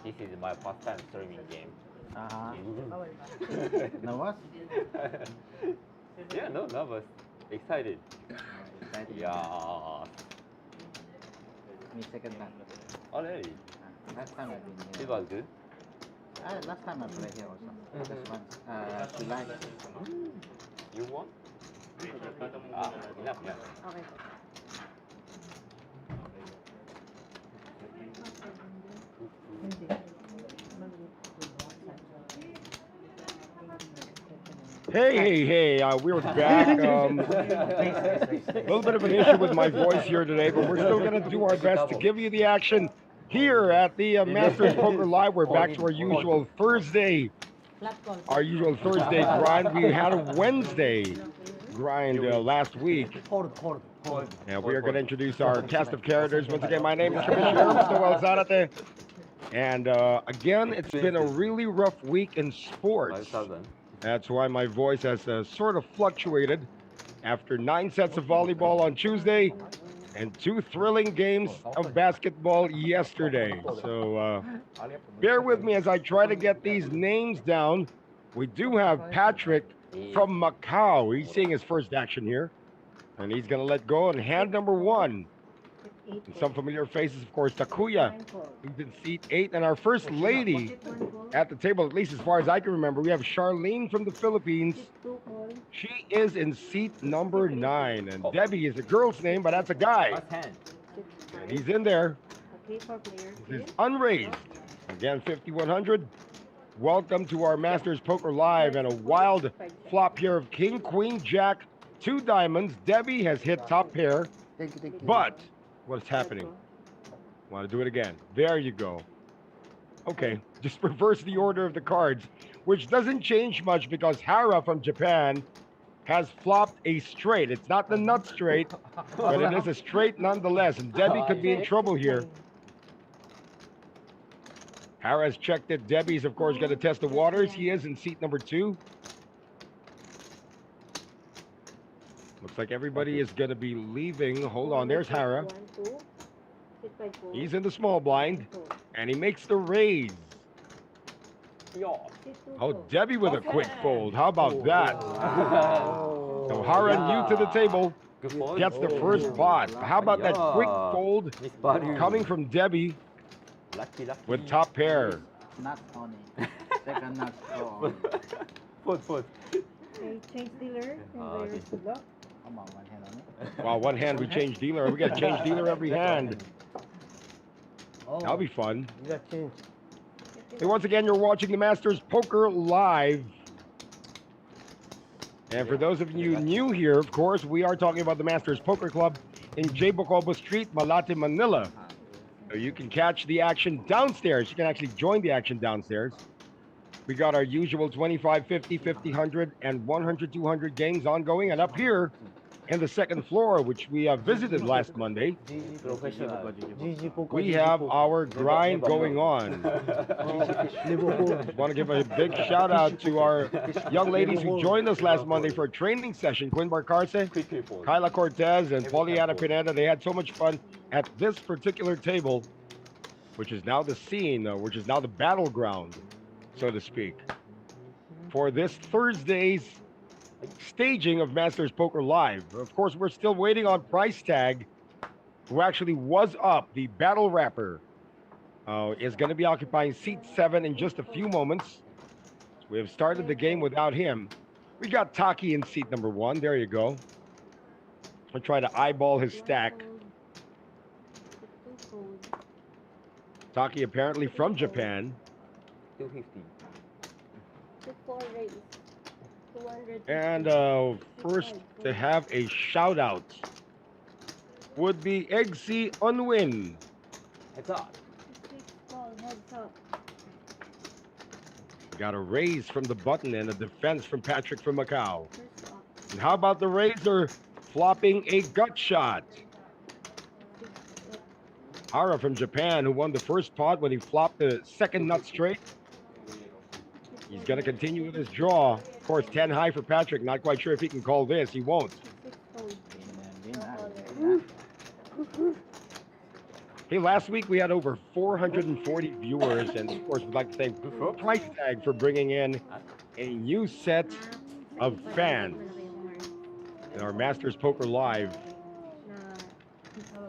This is my first time streaming game. Nervous? Yeah, no, nervous. Excited. Excited? Yeah. Me second time. Already. Last time I've been here. It was good. Last time I played here also. Just once. July. You won? Ah, enough, enough. Okay. Hey, we're back. A little bit of an issue with my voice here today, but we're still going to do our best to give you the action here at the Masters Poker Live. We're back to our usual Thursday grind. We had a Wednesday grind last week. And we are going to introduce our cast of characters. Once again, my name is Commissioner Noel Zarate. And again, it's been a really rough week in sports. 5,000. That's why my voice has sort of fluctuated after 9 sets of volleyball on Tuesday and 2 thrilling games of basketball yesterday. So bear with me as I try to get these names down. We do have Patrick from Macau. He's seeing his first action here. And he's going to let go on hand number 1. And some familiar faces, of course, Takuya, who's in seat 8. And our first lady at the table, at least as far as I can remember, we have Charlene from the Philippines. She is in seat number 9. And Debbie is a girl's name, but that's a guy. Last hand. And he's in there. This is unraised. Again, 5,100. Welcome to our Masters Poker Live and a wild flop here of King, Queen, Jack, 2 diamonds. Debbie has hit top pair. Thank you. But what's happening? Want to do it again? There you go. Okay, just reverse the order of the cards, which doesn't change much because Hara from Japan has flopped a straight. It's not the nut straight, but it is a straight nonetheless. And Debbie could be in trouble here. Hara has checked it. Debbie's, of course, going to test the waters. He is in seat number 2. Looks like everybody is going to be leaving. Hold on, there's Hara. He's in the small blind, and he makes the raise. Oh, Debbie with a quick fold. How about that? So Hara new to the table gets the first pot. How about that quick fold coming from Debbie with top pair? Not on it. Second not on. Foot. Okay, change dealer. Good luck. Come on, one hand on it. Wow, one hand we change dealer. We got to change dealer every hand. That'll be fun. Hey, once again, you're watching the Masters Poker Live. And for those of you new here, of course, we are talking about the Masters Poker Club in Bocobo St, Malate, Manila. So you can catch the action downstairs. You can actually join the action downstairs. We got our usual 25, 50, 50, 100, and 100, 200 games ongoing. And up here in the second floor, which we visited last Monday, we have our grind going on. Want to give a big shout out to our young ladies who joined us last Monday for a training session. Quinn Barcarce, Kyla Cortez, and Poliana Pineda. They had so much fun at this particular table, which is now the scene, which is now the battleground, so to speak, for this Thursday's staging of Masters Poker Live. Of course, we're still waiting on Price Tag, who actually was up. The Battle Rapper is going to be occupying seat 7 in just a few moments. We have started the game without him. We got Taki in seat number 1. There you go. I'll try to eyeball his stack. Taki apparently from Japan. 250. And first to have a shout out would be Eggsy Unwin. Heads up. Got a raise from the button and a defense from Patrick from Macau. And how about the razor flopping a gut shot? Hara from Japan, who won the first pot when he flopped the second nut straight. He's going to continue with his draw. Of course, 10 high for Patrick. Not quite sure if he can call this. He won't. Hey, last week we had over 440 viewers, and of course, we'd like to thank Price Tag for bringing in a new set of fans in our Masters Poker Live.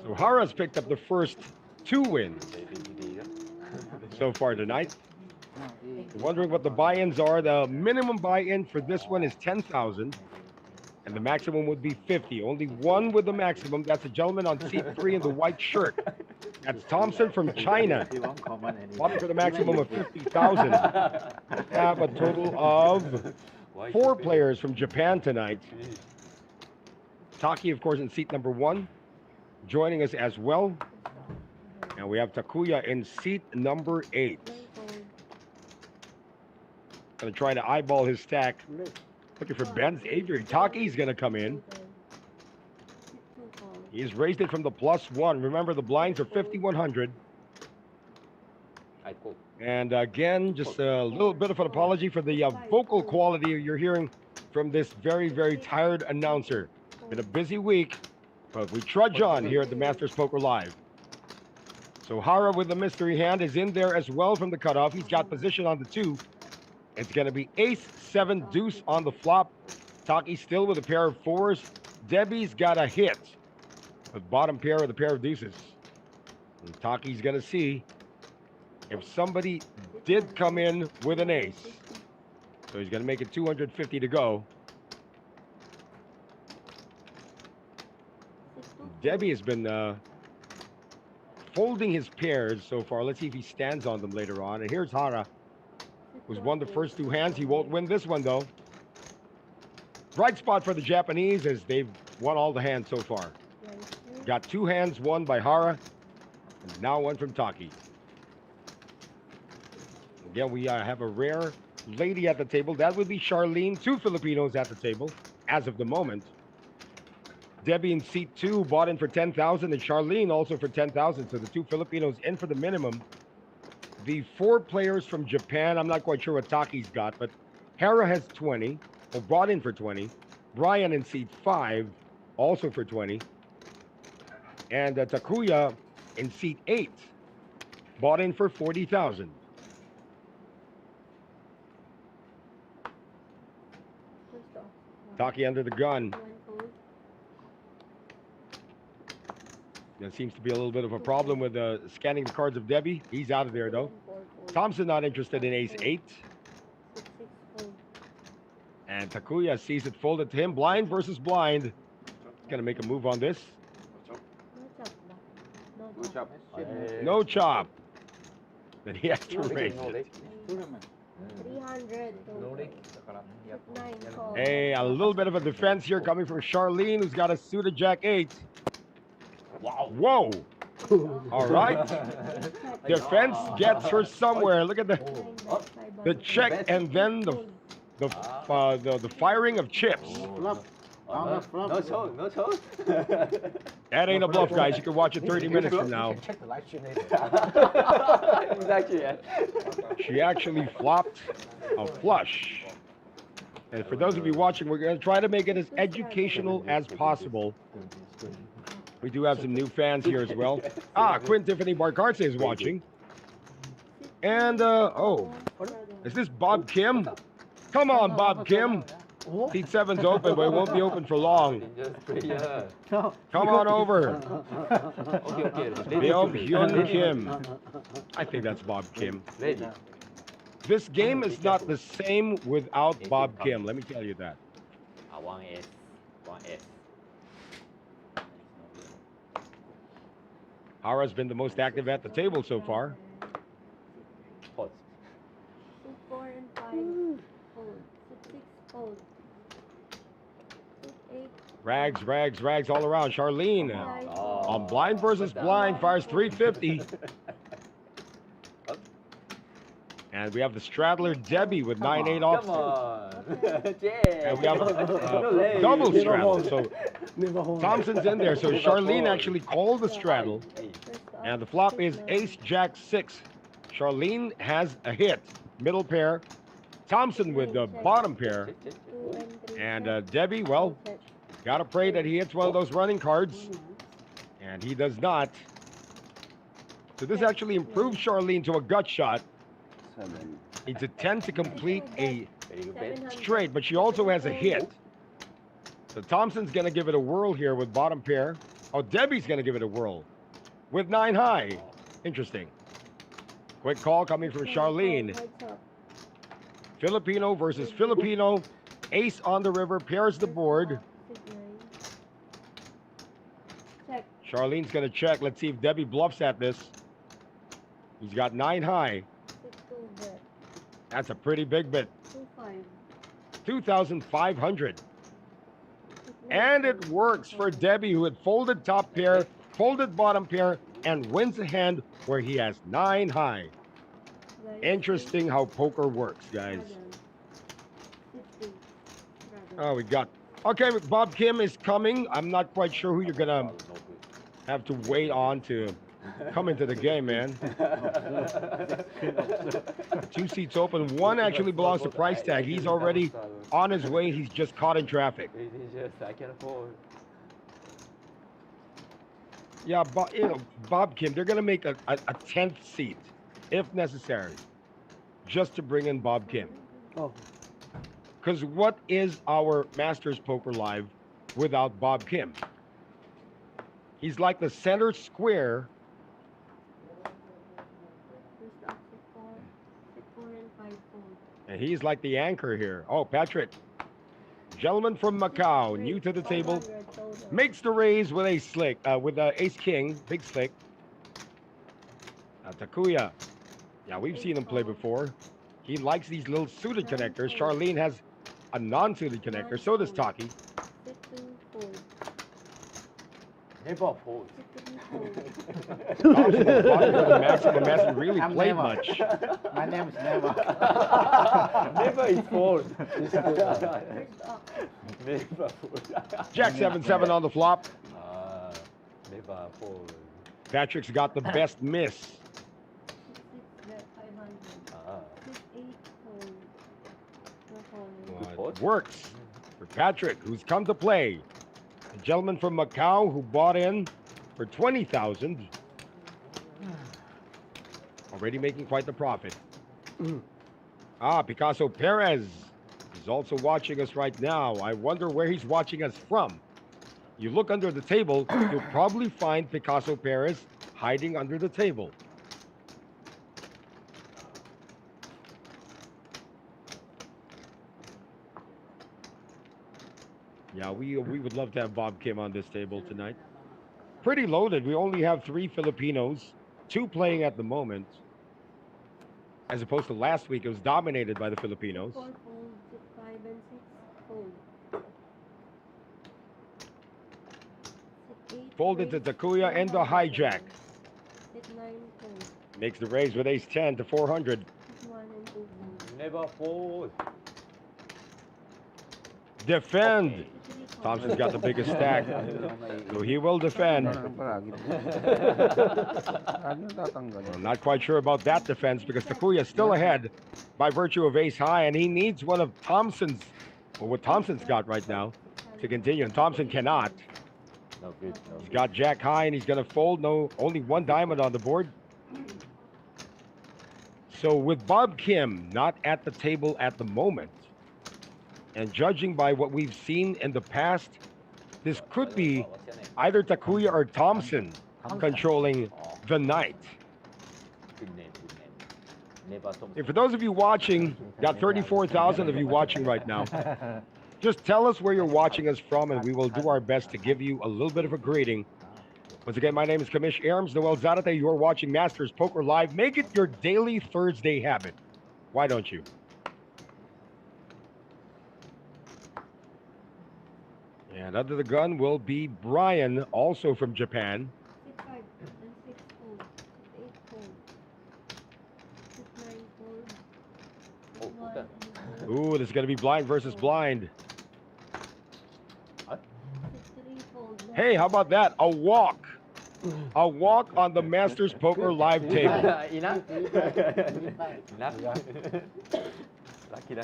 So Hara's picked up the first 2 wins so far tonight. Wondering what the buy-ins are. The minimum buy-in for this one is 10,000, and the maximum would be 50. Only one with the maximum. That's a gentleman on seat 3 in the white shirt. That's Thompson from China. Bought for the maximum of 50,000. We have a total of 4 players from Japan tonight. Taki, of course, in seat number 1, joining us as well. And we have Takuya in seat number 8. Gonna try to eyeball his stack. Looking for Ben's Avery. Taki's gonna come in. He's raised it from the +1. Remember, the blinds are 5,100. And again, just a little bit of an apology for the vocal quality you're hearing from this very, very tired announcer. Been a busy week, but we trudge on here at the Masters Poker Live. So Hara with the mystery hand is in there as well from the cutoff. He's got position on the 2. It's going to be ace, 7, deuce on the flop. Taki still with a pair of 4s. Debbie's got a hit with bottom pair with a pair of deuces. And Taki's going to see if somebody did come in with an ace. So he's going to make it 250 to go. Debbie has been folding his pairs so far. Let's see if he stands on them later on. And here's Hara, who's won the first 2 hands. He won't win this one, though. Bright spot for the Japanese as they've won all the hands so far. Got 2 hands won by Hara, and now 1 from Taki. Again, we have a rare lady at the table. That would be Charlene. 2 Filipinos at the table as of the moment. Debbie in seat 2 bought in for 10,000, and Charlene also for 10,000. So the 2 Filipinos in for the minimum. The 4 players from Japan, I'm not quite sure what Taki's got, but Hara has 20, or brought in for 20. Brian in seat 5, also for 20. And Takuya in seat 8, bought in for 40,000. Taki under the gun. There seems to be a little bit of a problem with scanning the cards of Debbie. He's out of there, though. Thompson not interested in ace 8. And Takuya sees it folded to him. Blind versus blind. Going to make a move on this. No chop. Then he has to raise it. 300. Hey, a little bit of a defense here coming from Charlene, who's got a suited jack 8. Wow. Whoa. All right. Defense gets her somewhere. Look at the check and then the firing of chips. No choice. That ain't a bluff, guys. You can watch it 30 minutes from now. Check the live stream later. Exactly. She actually flopped a flush. And for those of you watching, we're going to try to make it as educational as possible. We do have some new fans here as well. Quinn Tiffany Barcarce is watching. And, is this Bob Kim? Come on, Bob Kim. Seat 7's open, but it won't be open for long. Come on over. Bob Hyun Kim. I think that's Bob Kim. This game is not the same without Bob Kim. Let me tell you that. 1S. Hara's been the most active at the table so far. 2, 4, and 5. Fold. 6, fold. 8. Rags all around. Charlene on blind versus blind fires 350. And we have the straddler Debbie with 9-8 off. Come on. And we have a double straddle. So Thompson's in there. So Charlene actually called the straddle. And the flop is ace jack 6. Charlene has a hit. Middle pair. Thompson with the bottom pair. And Debbie, well, gotta pray that he hits one of those running cards. And he does not. So this actually improves Charlene to a gut shot. 7. Needs a 10 to complete a Very good bet. 700. straight, but she also has a hit. So Thompson's going to give it a whirl here with bottom pair. Oh, Debbie's going to give it a whirl with 9 high. Interesting. Quick call coming from Charlene. Heads up. Filipino versus Filipino. Ace on the river, pairs the board. 6, 9. Check. Charlene's going to check. Let's see if Debbie bluffs at this. He's got 9 high. 6, 2 bet. That's a pretty big bit. 2, 5. 2,500. And it works for Debbie, who had folded top pair, folded bottom pair, and wins a hand where he has 9 high. Interesting how poker works, guys. Oh, we got... Okay, Bob Kim is coming. I'm not quite sure who you're going to have to wait on to come into the game, man. 2 seats open. 1 actually belongs to price tag. He's already on his way. He's just caught in traffic. I can afford. Yeah, but Bob Kim, they're gonna make a 10th seat, if necessary, just to bring in Bob Kim. Oh. Because what is our Masters Poker Live without Bob Kim? He's like the center square. And he's like the anchor here. Oh, Patrick. Gentleman from Macau, new to the table, makes the raise with a slick, with ace king, big slick. Takuya. Yeah, we've seen him play before. He likes these little suited connectors. Charlene has a non-suited connector. So does Taki. Never fold. Maximum hasn't really I'm played never. much. My name is Never. Never is fold. Never fold. Jack 7-7 on the flop. Never fold. Patrick's got the best miss. It works for Patrick, who's come to play. A gentleman from Macau who bought in for 20,000. Already making quite the profit. Picasso Perez is also watching us right now. I wonder where he's watching us from. You look under the table, you'll probably find Picasso Perez hiding under the table. Yeah, we would love to have Bob Kim on this table tonight. Pretty loaded. We only have 3 Filipinos, 2 playing at the moment. As opposed to last week, it was dominated by the Filipinos. 4 fold, 5 and 6 fold. Folded to Takuya and the hijack. 9 fold. Makes the raise with ace 10 to 400. 1 and 2 fold. Never fold. Defend. Thompson's got the biggest stack, so he will defend. Well, not quite sure about that defense because Takuya is still ahead by virtue of ace high, and he needs one of Thompson's, or what Thompson's got right now, to continue, and Thompson cannot. No good. No He's good. got jack high, and he's going to fold. No, only 1 diamond on the board. So with Bob Kim not at the table at the moment, and judging by what we've seen in the past, this could be either Takuya or Thompson controlling the night. Good name. Good name. Never Thompson. And for those of you watching, got 34,000 of you watching right now. Just tell us where you're watching us from, and we will do our best to give you a little bit of a greeting. Once again, my name is Kamish Arms, Noel Zarate. You're watching Masters Poker Live. Make it your daily Thursday habit. Why don't you? And under the gun will be Brian, also from Japan. 6 5 and 6 fold. 8 fold. 6 9 fold. Oh, 1 okay. and 4. Ooh, this is going to be blind versus blind. 6 3 fold. Hey, how about that? A walk. A walk on the Masters Poker Live table. Enough. Enough. Lucky.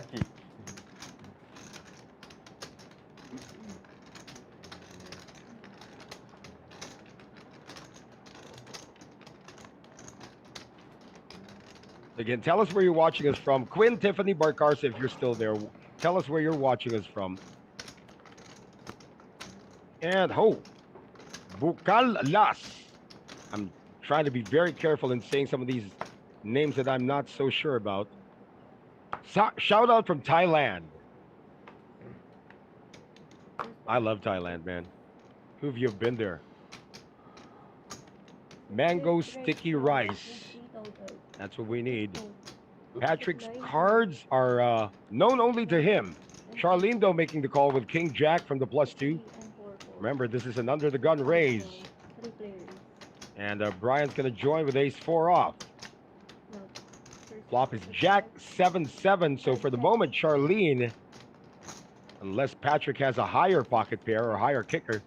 Again, tell us where you're watching us from. Quinn Tiffany Barcarsa, if you're still there, tell us where you're watching us from. And Bukalas. I'm trying to be very careful in saying some of these names that I'm not so sure about. Shout out from Thailand. I love Thailand, man. Who of you have been there? Mango sticky rice. That's what we need. Patrick's cards are known only to him. Charlene, though, making the call with King Jack from the +2. Remember, this is an under the gun raise. And Brian's going to join with ace-4 off. Flop is Jack 7-7. So for the moment, Charlene, unless Patrick has a higher pocket pair or a higher kicker,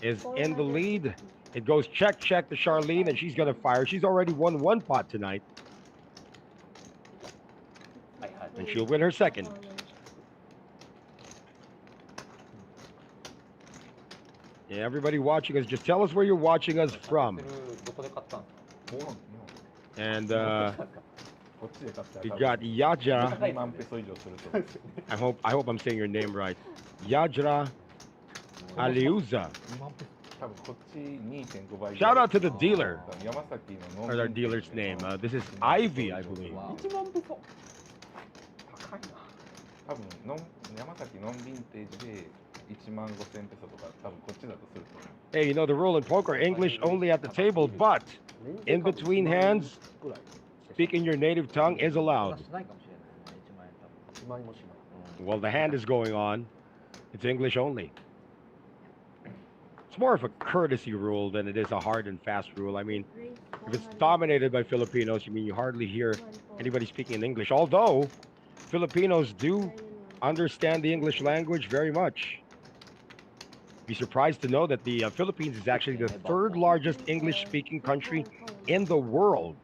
is in the lead. It goes check to Charlene, and she's going to fire. She's already won one pot tonight. And she'll win her second. Yeah, everybody watching us, just tell us where you're watching us from. And we got Yajra. I hope I'm saying your name right. Yajra Aliuza. Shout out to the dealer. Or our dealer's name. This is Ivy, I believe. Hey, you know the rule in poker, English only at the table, but in between hands, speaking your native tongue is allowed. Well, the hand is going on. It's English only. It's more of a courtesy rule than it is a hard and fast rule. I mean, if it's dominated by Filipinos, you hardly hear anybody speaking in English. Although, Filipinos do understand the English language very much. Be surprised to know that the Philippines is actually the third largest English-speaking country in the world.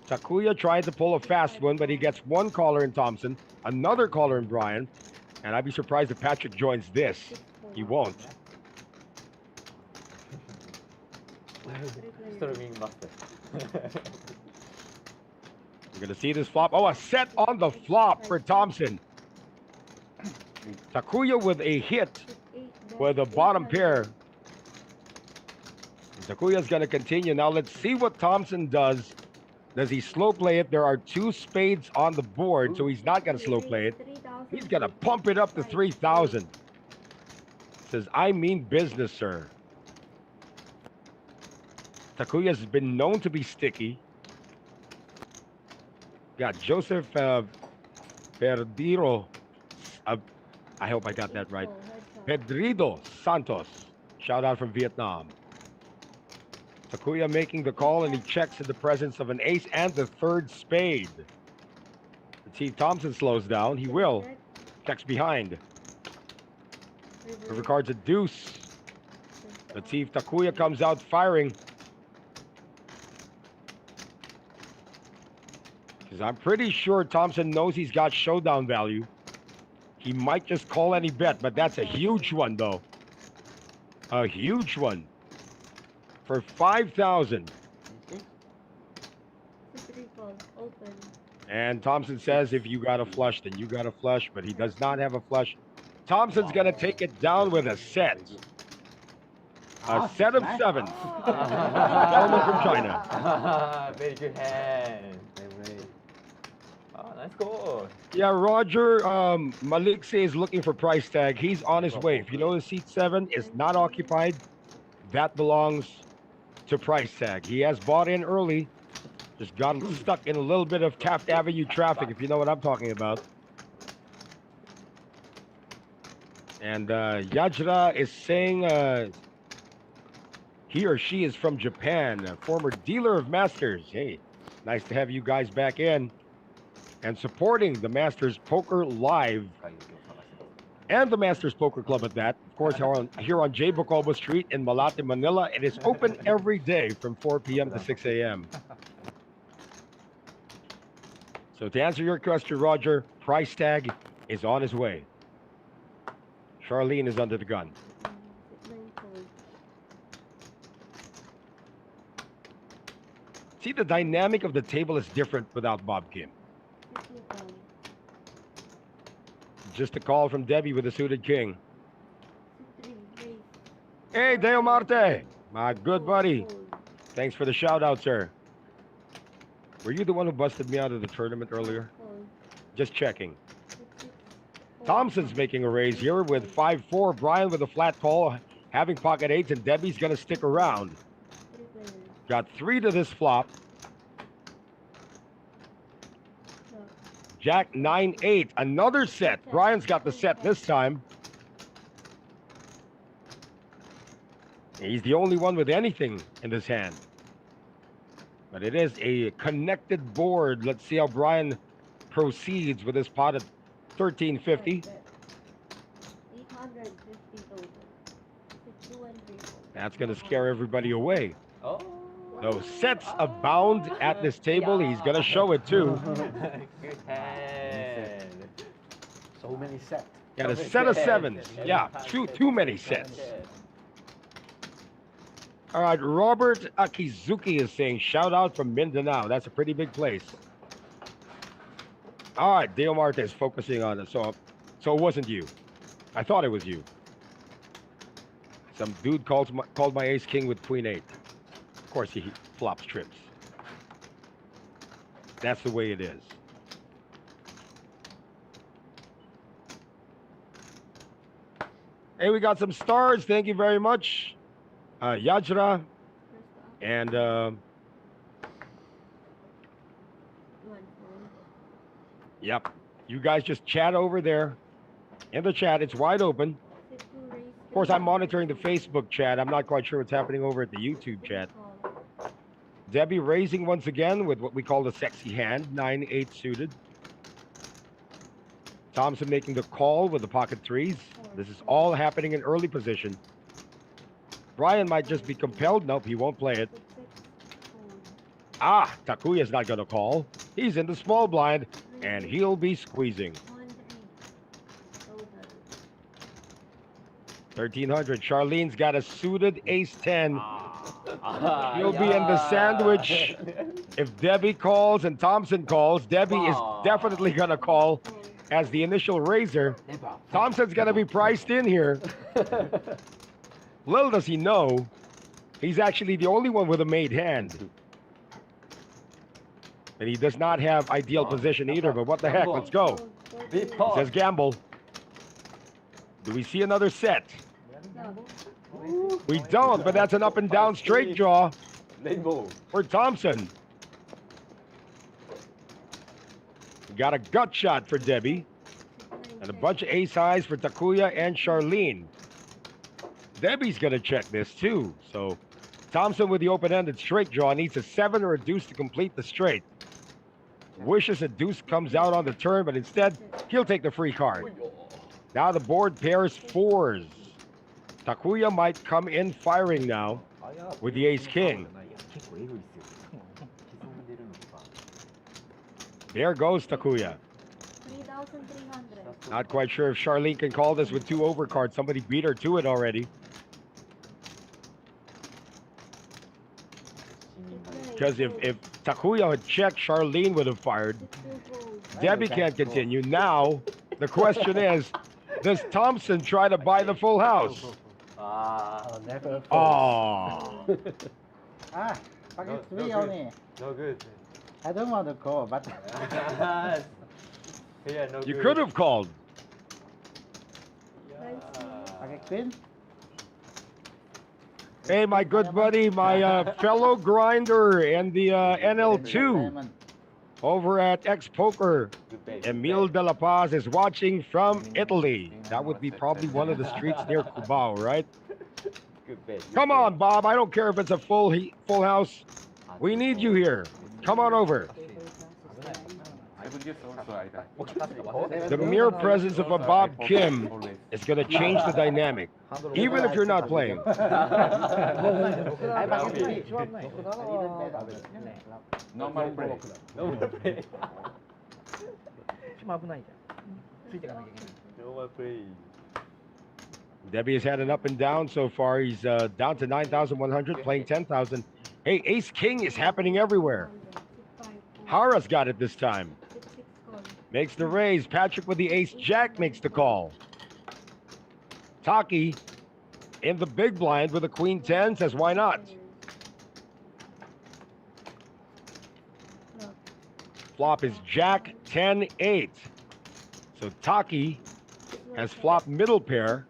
Takuya tried to pull a fast one, but he gets one caller in Thompson, another caller in Brian, and I'd be surprised if Patrick joins this. He won't. We're going to see this flop. Oh, a set on the flop for Thompson. Takuya with a hit with a bottom pair. Takuya's going to continue. Now let's see what Thompson does. Does he slow play it? There are 2 spades on the board, so he's not going to slow play it. He's going to pump it up to 3,000. Says, I mean business, sir. Takuya's been known to be sticky. Got Joseph Perdiro. I hope I got that right. Pedrido Santos. Shout out from Vietnam. Takuya making the call, and he checks in the presence of an ace and the 3rd spade. Let's see if Thompson slows down. He will. Checks behind. River card's a deuce. Let's see if Takuya comes out firing. Because I'm pretty sure Thompson knows he's got showdown value. He might just call any bet, but that's a huge one, though. A huge one. For 5,000. And Thompson says if you got a flush, then you got a flush, but he does not have a flush. Thompson's going to take it down with a set. A set of 7. Gentleman from China. Very good hand. Oh, nice goal. Yeah, Roger, Malik is looking for price tag. He's on his way. If you know the seat 7 is not occupied, that belongs to price tag. He has bought in early. Just got stuck in a little bit of Taft Avenue traffic, if you know what I'm talking about. And Yajra is saying he or she is from Japan, a former dealer of Masters. Hey, nice to have you guys back in and supporting the Masters Poker Live and the Masters Poker Club at that. Of course, here on J. Bocobo Street in Malate, Manila. It is open every day from 4 p.m. to 6 a.m. So to answer your question, Roger, price tag is on his way. Charlene is under the gun. See, the dynamic of the table is different without Bob Kim. Just a call from Debbie with a suited king. Hey, Deo Marte, my good buddy. Thanks for the shout out, sir. Were you the one who busted me out of the tournament earlier? Just checking. Thompson's making a raise here with 5-4. Brian with a flat call, having pocket eights, and Debbie's going to stick around. Got 3 to this flop. Jack 9-8. Another set. Brian's got the set this time. He's the only one with anything in this hand. But it is a connected board. Let's see how Brian proceeds with this pot at 1350. That's going to scare everybody away. Oh. No sets abound at this table. He's going to show it too. Good hand. So many sets. Got a set of sevens. Yeah, too many sets. All right, Robert Akizuki is saying, shout out from Mindanao. That's a pretty big place. All right, Deo Marte is focusing on it. So it wasn't you. I thought it was you. Some dude called my ace king with queen 8. Of course, he flops trips. That's the way it is. Hey, we got some stars. Thank you very much. Yajra and yep, you guys just chat over there in the chat. It's wide open. Of course, I'm monitoring the Facebook chat. I'm not quite sure what's happening over at the YouTube chat. Debbie raising once again with what we call the sexy hand, 9-8 suited. Thompson making the call with the pocket 3s. This is all happening in early position. Brian might just be compelled. Nope, he won't play it. Ah, Takuya's not going to call. He's in the small blind, and he'll be squeezing. 1300. Charlene's got a suited ace-10. He'll be in the sandwich. If Debbie calls and Thompson calls, Debbie is definitely going to call as the initial raiser. Thompson's going to be priced in here. Little does he know, he's actually the only one with a made hand. And he does not have ideal position either, but what the heck, let's go. He says gamble. Do we see another set? We don't, but that's an up and down straight draw for Thompson. We got a gut shot for Debbie. And a bunch of ace highs for Takuya and Charlene. Debbie's going to check this too. So Thompson with the open-ended straight draw needs a 7 or a deuce to complete the straight. Wishes a deuce comes out on the turn, but instead he'll take the free card. Now the board pairs 4s. Takuya might come in firing now with the ace-king. There goes Takuya. 3,300. Not quite sure if Charlene can call this with 2 overcards. Somebody beat her to it already. Because if Takuya had checked, Charlene would have fired. Debbie can't continue. Now, the question is, does Thompson try to buy the full house? Never. Oh. Pocket 3 only. No good. I don't want to call, but Yeah, no You good. could have called. pocket queen. Hey, my good buddy, my fellow grinder and the NL2 Diamond. over at X Poker, Good bet. Emil De La Paz is watching from Italy. That would be probably one of the streets near Cubao, right? Good bet. Come on, Bob. I don't care if it's a full house. We need you here. Come on over. The mere presence of a Bob Kim is going to change the dynamic, even if you're not playing. I pocket 3. Normal play. Normal play. Normal play. Debbie has had an up and down so far. He's down to 9,100, playing 10,000. Hey, ace king is happening everywhere. Hara's got it this time. Makes the raise. Patrick with the ace jack makes the call. Taki in the big blind with a queen 10 says, why not? Flop is jack 10 8. So Taki has flopped middle pair.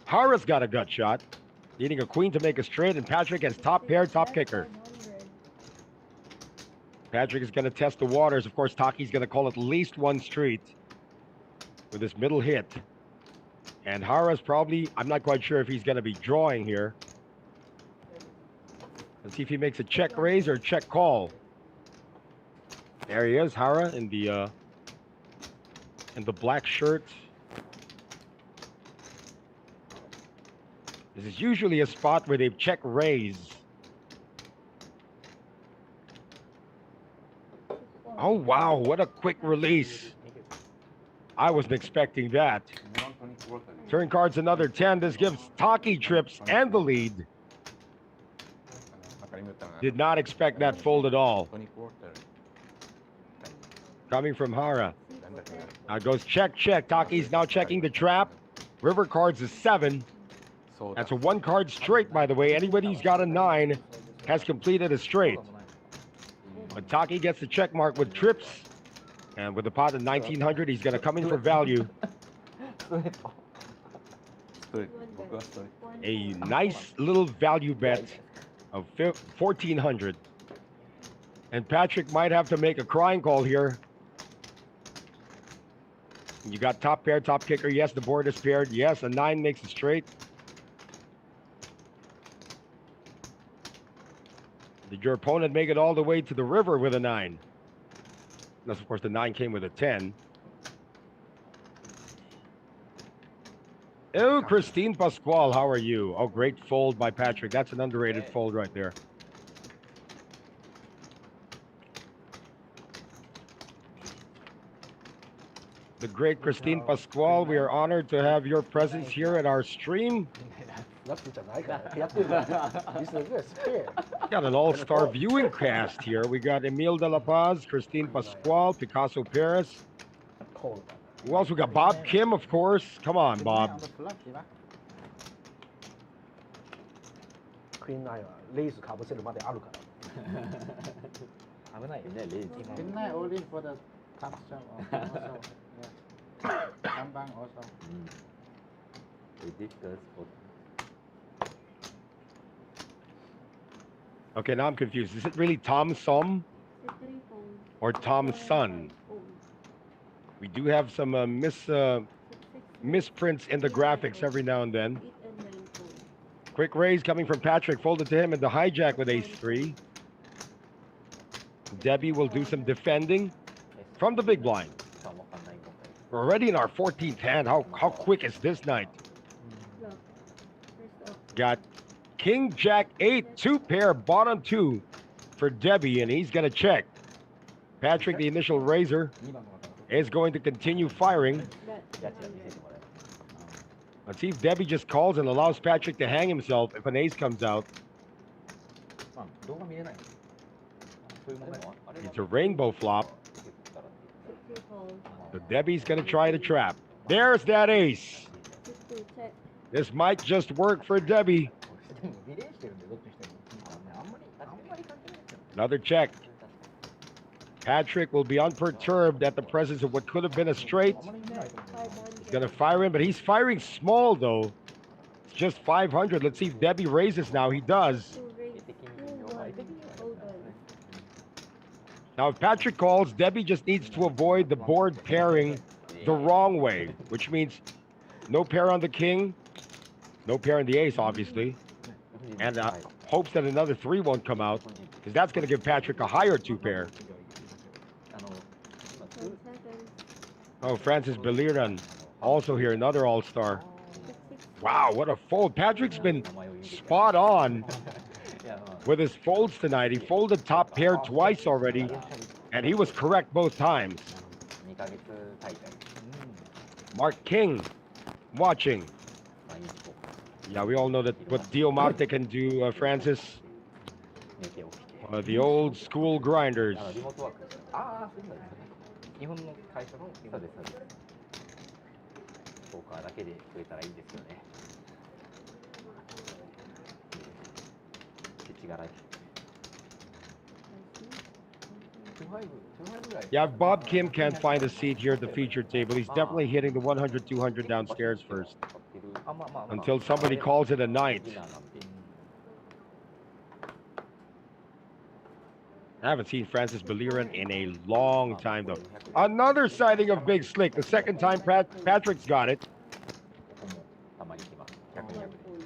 Hara's got a gut shot, needing a queen to make a straight, and Patrick has top pair, top kicker. Patrick is going to test the waters. Of course, Taki's going to call at least one street with his middle hit. And Hara's probably, I'm not quite sure if he's going to be drawing here. Let's see if he makes a check raise or a check call. There he is, Hara in the black shirt. This is usually a spot where they check raise. Oh wow, what a quick release. I wasn't expecting that. Turn cards another 10. This gives Taki trips and the lead. Did not expect that fold at all. Coming from Hara. Now goes check, check. Taki's now checking the trap. River cards is 7. That's a 1 card straight, by the way. Anybody who's got a 9 has completed a straight. But Taki gets the check mark with trips. And with the pot of 1900, he's going to come in for value. A nice little value bet of 1400. And Patrick might have to make a crying call here. You got top pair, top kicker. Yes, the board is paired. Yes, a 9 makes it straight. Did your opponent make it all the way to the river with a 9? Unless, of course, the 9 came with a 10. Oh, Christine Pascual, how are you? Oh, great fold by Patrick. That's an underrated fold right there. The great Christine Pascual, we are honored to have your presence here at our stream. Got an all-star viewing cast here. We got Emil De La Paz, Christine Pascual, Picasso Perez. Who else? We got Bob Kim, of course. Come on, Bob. Queen 9はレイスかぶせるまであるから危ないよねレイス Queen 9 only for the top shot also. Yeah. Tambang also. Ridiculous. Okay, now I'm confused. Is it really Tom Som or Tom Son? We do have some misprints in the graphics every now and then. Quick raise coming from Patrick, folded to him in the hijack with ace-3. Debbie will do some defending from the big blind. We're already in our 14th hand. How quick is this night? Got King Jack 8, 2 pair, bottom 2 for Debbie, and he's gonna check. Patrick, the initial raiser, is going to continue firing. Let's see if Debbie just calls and allows Patrick to hang himself if an ace comes out. It's a rainbow flop. So Debbie's going to try to trap. There's that ace. This might just work for Debbie. Another check. Patrick will be unperturbed at the presence of what could have been a straight. He's going to fire in, but he's firing small, though. It's just 500. Let's see if Debbie raises now. He does. Now, if Patrick calls, Debbie just needs to avoid the board pairing the wrong way, which means no pair on the king, no pair on the ace, obviously, and hopes that another 3 won't come out, because that's going to give Patrick a higher 2 pair. Oh, Francis Beliran, also here, another all-star. Wow, what a fold. Patrick's been spot on with his folds tonight. He folded top pair twice already, and he was correct both times. Mark King watching. Yeah, we all know that what Dio Marte can do, Francis. The old school grinders. リモートワーク。ああ、そうなんですね。日本の会社のそうです、そうです。ポーカーだけで増えたらいいですよね。世知辛い。Yeah, if Bob Kim can't find a seat here at the featured table, he's definitely hitting the 100, 200 downstairs first. あ、まあまあ、 Until somebody calls it a night. I haven't seen Francis Beliran in a long time, though. Another sighting of Big Slick. The second time Patrick's got it. たまに来ます。100 One 200 fold.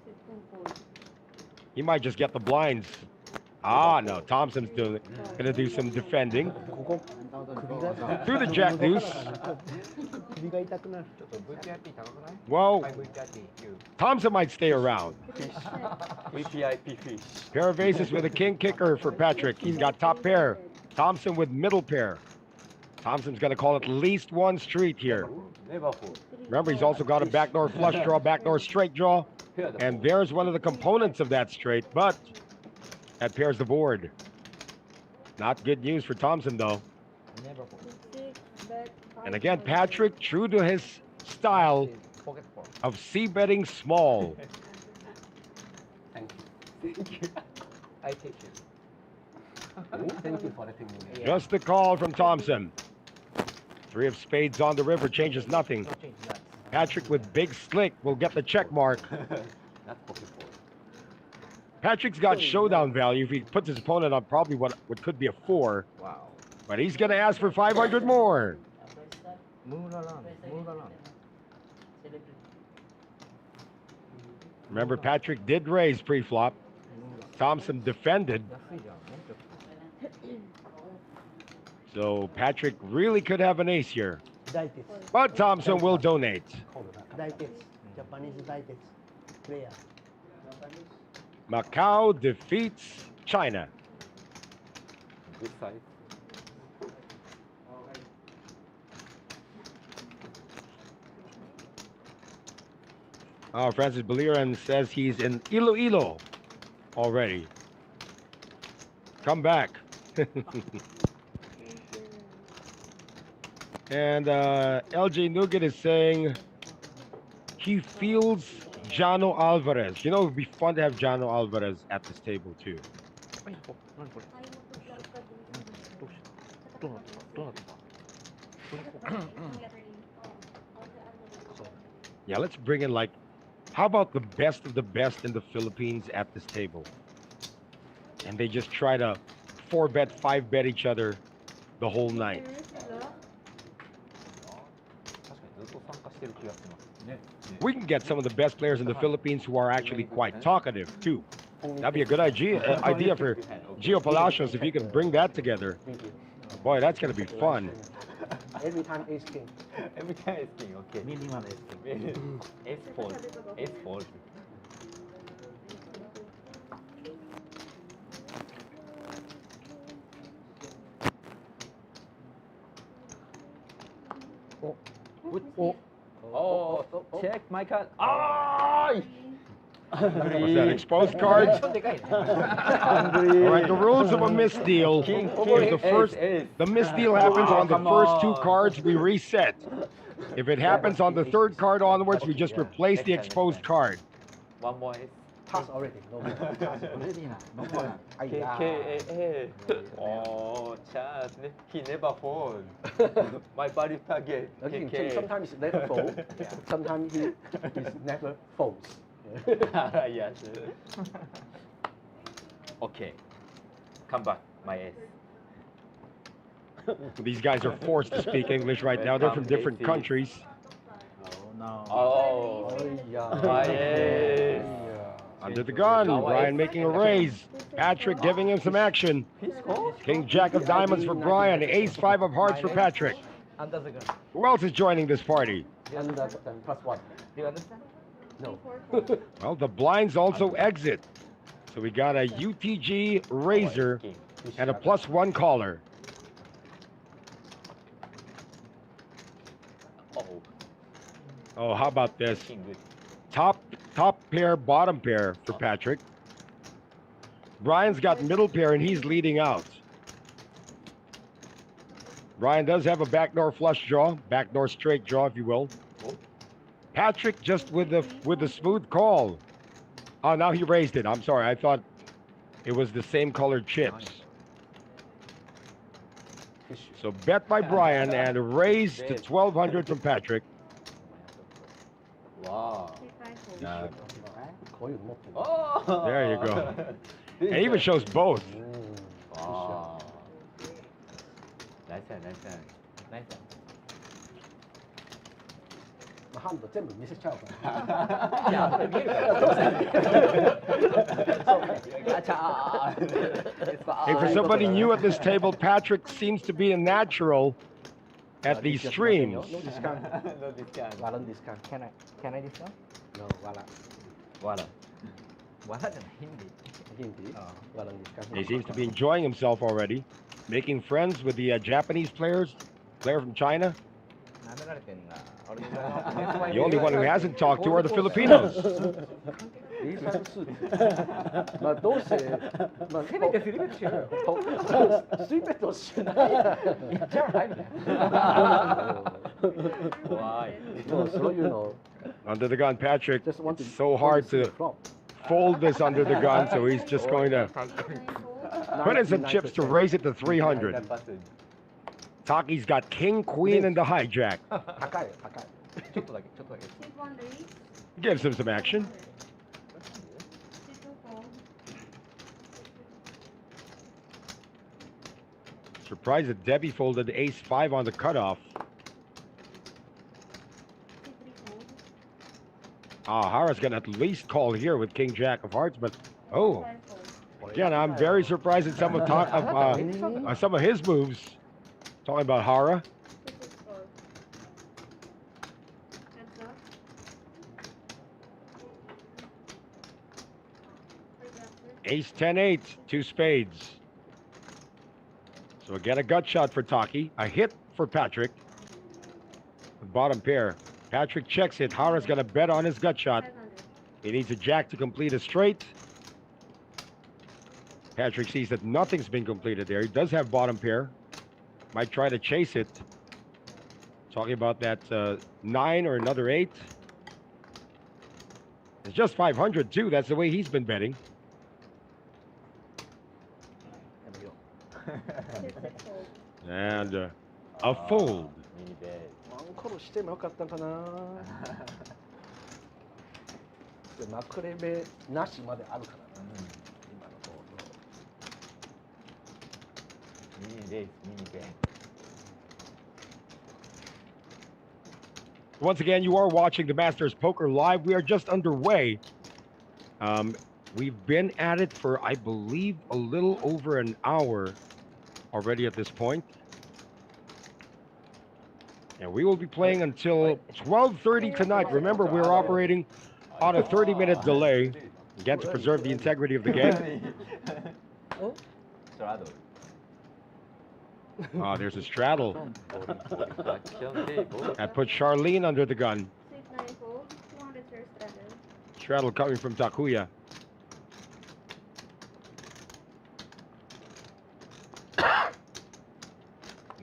Second fold. He might just get the blinds. Ah, no. Thompson's gonna do some defending. ここ首が Through the jack deuce. 首が痛くなる。ちょっと VPIP 高くない？ Well, はい、VPIP、you。 Thompson might stay around. VPIP fish. Pair of aces with a king kicker for Patrick. He's got top pair. Thompson with middle pair. Thompson's gonna call at least one street here. Never fold. Remember, he's also got a backdoor flush draw, backdoor straight draw. And there's one of the components of that straight, but that pairs the board. Not good news for Thompson, though. Never fold. Six, bet, And five, again, fold. Patrick, true to his style Pocket four. of c-betting small. Thank you. Thank you. I take you. Thank you for letting me know. Yeah. Just a call from Thompson. Three of spades on the river changes nothing. No change that. Patrick with big slick will get the check mark. Not pocket fold. Patrick's got showdown value if he puts his opponent on probably what could be a 4. Wow. But he's going to ask for 500 more. Move around. Move around. Remember, Patrick did raise pre-flop. Thompson defended. 安いじゃん。もうちょっと。 So Patrick really could have an ace here. 大鉄 But Thompson will donate. 大鉄ジャパニーズ大鉄プレイヤー Macau defeats China. Good size. Francis Beliran says he's in Iloilo already. Come back. And LJ Nugget is saying he feels Jano Alvarez. You know, it would be fun to have Jano Alvarez at this table, too. はい、こ何これ Ayaw mo to vlog ka dun. どうしたどうなったどうなったそう Yeah, let's bring in, like, how about the best of the best in the Philippines at this table? And they just try to 4-bet, 5-bet each other the whole night. 確かにずっと参加してる気がしますね。 We can get some of the best players in the Philippines who are actually quite talkative, too. That'd be a good idea for Gio Palacios if you can bring that together. Boy, that's going to be fun. Every time ace king Every time it's king, okay. ミニマですけど Ace fold. Ace fold. Oh, check my card. Ah! Was that exposed cards? でかいね All right, the rules of a misdeal is the first. The misdeal happens on the first 2 cards. We reset. If it happens on the 3rd card onwards, we just replace the exposed card. One more ace. pass already no more pass レ already ディーなノックな K, K, A, A. Oh, chance. He never fold. My body target. Again, KK. sometimes he never fold sometimes he never folds Yes. Okay. Come back, my ace. These guys are forced to speak English right now. They're from different countries. no Oh, my ace. Under the gun, Brian making a raise. Patrick giving him some action. King Jack of Diamonds for Brian. Ace 5 of Hearts for Patrick. under the gun Who else is joining this party? and plus 1 do you understand no Well, the blinds also exit. So we got a UTG Razor and a +1 caller. Oh, Oh, how about this? king good. Top pair, bottom pair for Patrick. Brian's got middle pair and he's leading out. Brian does have a backdoor flush draw, backdoor straight draw, if you will. Patrick just with the smooth call. Oh, now he raised it. I'm sorry. I thought it was the same colored chips. So bet by Brian and raised to 1,200 from Patrick. 와. 야. 거의 못 먹겠네. 어. There you go. It even shows both. 와. 나이스, 나이스. 나이스. 한도 전부 미세차고. 야, 가자. Hey, for somebody new at this table, Patrick seems to be a natural at these streams. No discount. No discount. Walang discount. Can I discount? No, wala. 와라. 와라잖아, hindi. Hindi. Walang discount. He seems to be enjoying himself already, making friends with the Japanese player from China. The only one who hasn't talked to are the Filipinos. 나 도시. 나 세뱃게 쓰리뱃이야. 쓰리뱃도시. 와. So you know. Under the gun, Patrick. Just want to. It's so hard to fold this under the gun, so he's just going to put in some chips to raise it to 300. Taki's got king, queen, and the hijack. 가까이, 가까이. 쳤다 다게, 쳤다 다게. Sit one raise. Gives him some action. Sit two fold. Surprised that Debbie folded ace-5 on the cutoff. Sit three fold. Hara's gonna at least call here with king, jack of hearts, but oh, Five fold. again, I'm very surprised at some of some of his moves. Talking about Hara. Sit six fold. Heads up. Adjustment. Ace 10-8, two spades. So again, a gut shot for Taki, a hit for Patrick. The bottom pair. Patrick checks it. Hara's gonna bet on his gut shot. 500. He needs a jack to complete a straight. Patrick sees that nothing's been completed there. He does have bottom pair. Might try to chase it. Talking about that 9 or another 8. It's just 500 too. That's the way he's been betting. Sit six fold. And a fold. 미니 bet. 마음코로 시점이 없었던가나. 마크레베 나시마데 아르카나. 미니 레이스, 미니 bet. Once again, you are watching the Masters Poker Live. We are just underway. We've been at it for, I believe, a little over an hour already at this point. And we will be playing until 12:30 tonight. Remember, we're operating on a 30-minute delay, again, to preserve the integrity of the game. Straddle. There's a straddle. That That puts Charlene under the gun. Sit nine fold. 200 shares straddle. Straddle coming from Takuya.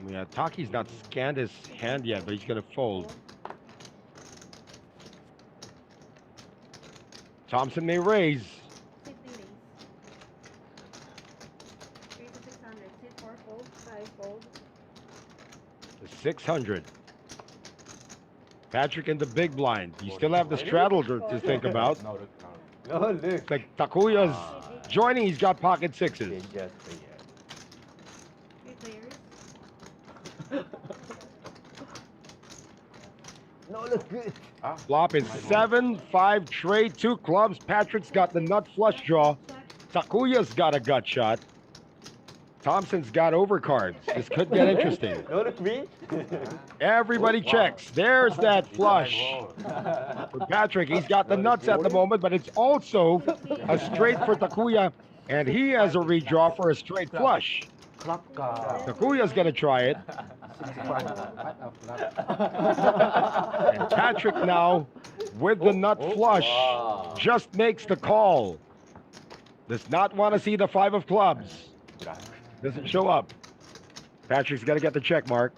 Yeah, Taki's not scanned his hand yet, but he's going to fold. Thompson may raise. Sit three raise. Raise to 600. Sit four fold. Five fold. To 600. Patrick in the big blind. You still have the straddle to think about. No, look. It's like Takuya's joining. He's got pocket sixes. Dangerous Three players. No, look good. Flop is 7-5 trade, 2 clubs. Patrick's got the nut flush draw. Takuya's got a gut shot. Thompson's got overcards. This could get interesting. No, look me. Everybody checks. There's that flush. For Patrick, he's got the nuts at the moment, but it's also a straight for Takuya, and he has a redraw for a straight flush. Takuya's gonna try it. And Patrick now, with the nut flush, just makes the call. Does not want to see the 5 of clubs. Black. Doesn't show up. Patrick's got to get the check mark.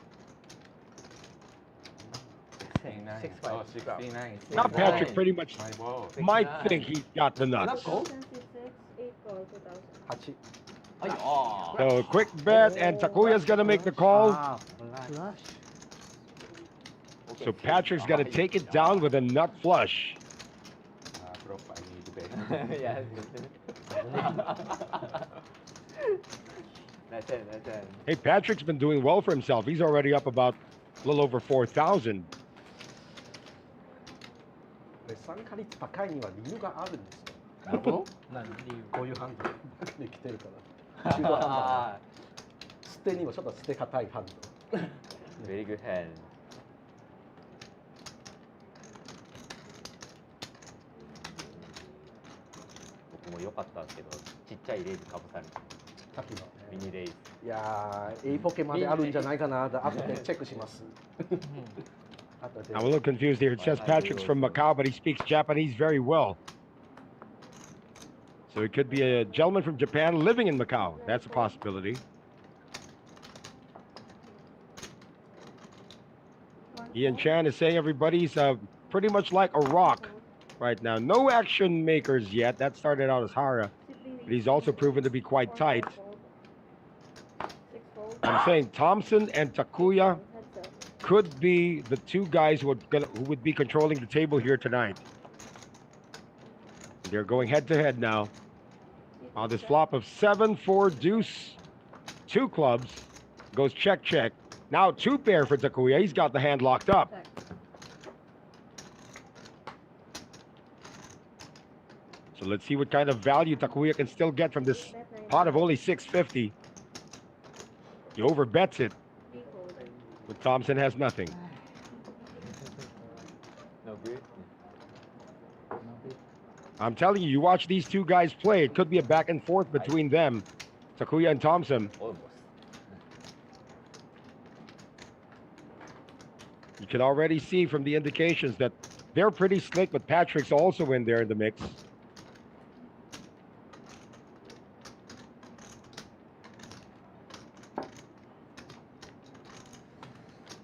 69. 6-5. Oh, 69. Now Patrick pretty much My ball. might think he's got the nuts. Ten, six, six, 8 call, 2000. 8. Oh. So quick bet, and Takuya's going to make the call. Ah, flush. Flush. So Patrick's got to take it down with a nut flush. Prof, I need bet. Yeah. That's it. Hey, Patrick's been doing well for himself. He's already up about a little over 4,000. 参加率高いには理由があるんですよ。なるほど。何理由こういうハンドばっかり来てるから。中途半端な。捨てにもちょっと捨て硬いハンド。 Very good hand. 僕も良かったんですけど、ちっちゃいレイズかぶされて、さっきの。ミニレイズ。いやー、A ポケまであるんじゃないかな。後でチェックします。後で I'm a little confused here. It says Patrick's from Macau, but he speaks Japanese very well. So it could be a gentleman from Japan living in Macau. That's a possibility. Ian Chan is saying everybody's pretty much like a rock right now. No action makers yet. That started out as Hara, but he's also proven to be quite tight. I'm saying Thompson and Takuya could be the 2 guys who would be controlling the table here tonight. They're going head to head now. On this flop of 7-4 deuce, 2 clubs, goes check check. Now 2 pair for Takuya. He's got the hand locked up. So let's see what kind of value Takuya can still get from this pot of only 650. He overbets it, but Thompson has nothing. No good. I'm telling you, you watch these 2 guys play, it could be a back and forth between them, Takuya and Thompson. Almost. You can already see from the indications that they're pretty slick, but Patrick's also in there in the mix.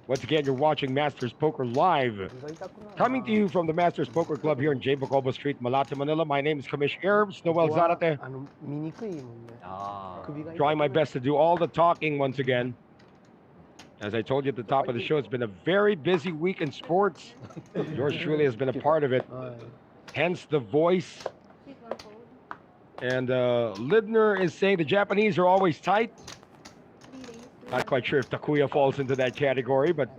Once again, you're watching Masters Poker Live. Coming to you from the Masters Poker Club here in Bocobo Street, Malate, Manila. My name is Commish Herbs, Noel Zarate. 見にくいもんね。あ首が痛い Trying my best to do all the talking once again. As I told you at the top of the show, it's been a very busy week in sports. Yours truly has been a part of it. Hence the voice. And Lidner is saying the Japanese are always tight. Not quite sure if Takuya falls into that category, but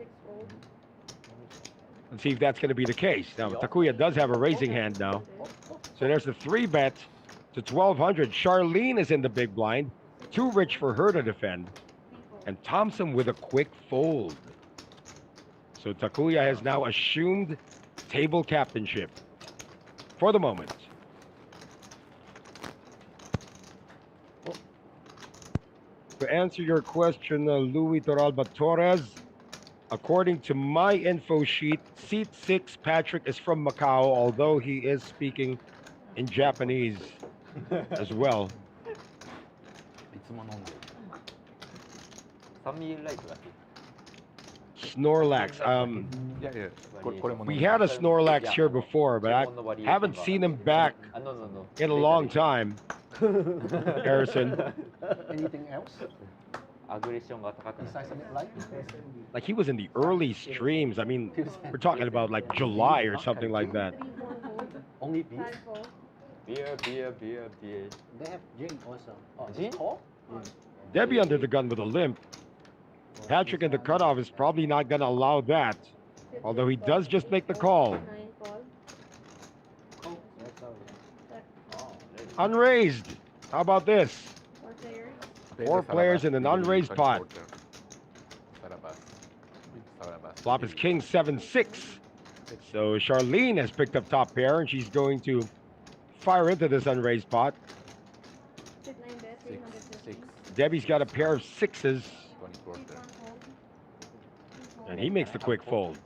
let's see if that's going to be the case. Now, Takuya does have a raising hand now. So there's the 3 bet to 1,200. Charlene is in the big blind. Too rich for her to defend. And Thompson with a quick fold. So Takuya has now assumed table captainship for the moment. To answer your question, Louis Toralba Torres, according to my info sheet, seat 6, Patrick is from Macau, although he is speaking in Japanese as well. いつも飲んでる。サミーライトだっけ Snorlax. いやいや、これも飲んで We る。 had a Snorlax here before, but I haven't seen him back あ、no, no, no. in a long time. Harrison. Anything else? アグレッションが高くな Besides る the light? Like he was in the early streams. I mean, we're talking about like July or something like that. Only beef? Beer. They have gin also. Oh, Gin? it's tall? Debbie under the gun with a limp. Patrick in the cutoff is probably not going to allow that. Although he does just make the call. That's all. Unraised. How about this? 4 players. 4 players in an unraised pot. Flop is King 7-6. So Charlene has picked up top pair and she's going to fire into this unraised pot. Sit 9 bet, 350. Debbie's got a pair of 6s Sit 1 hold. and he makes the quick fold.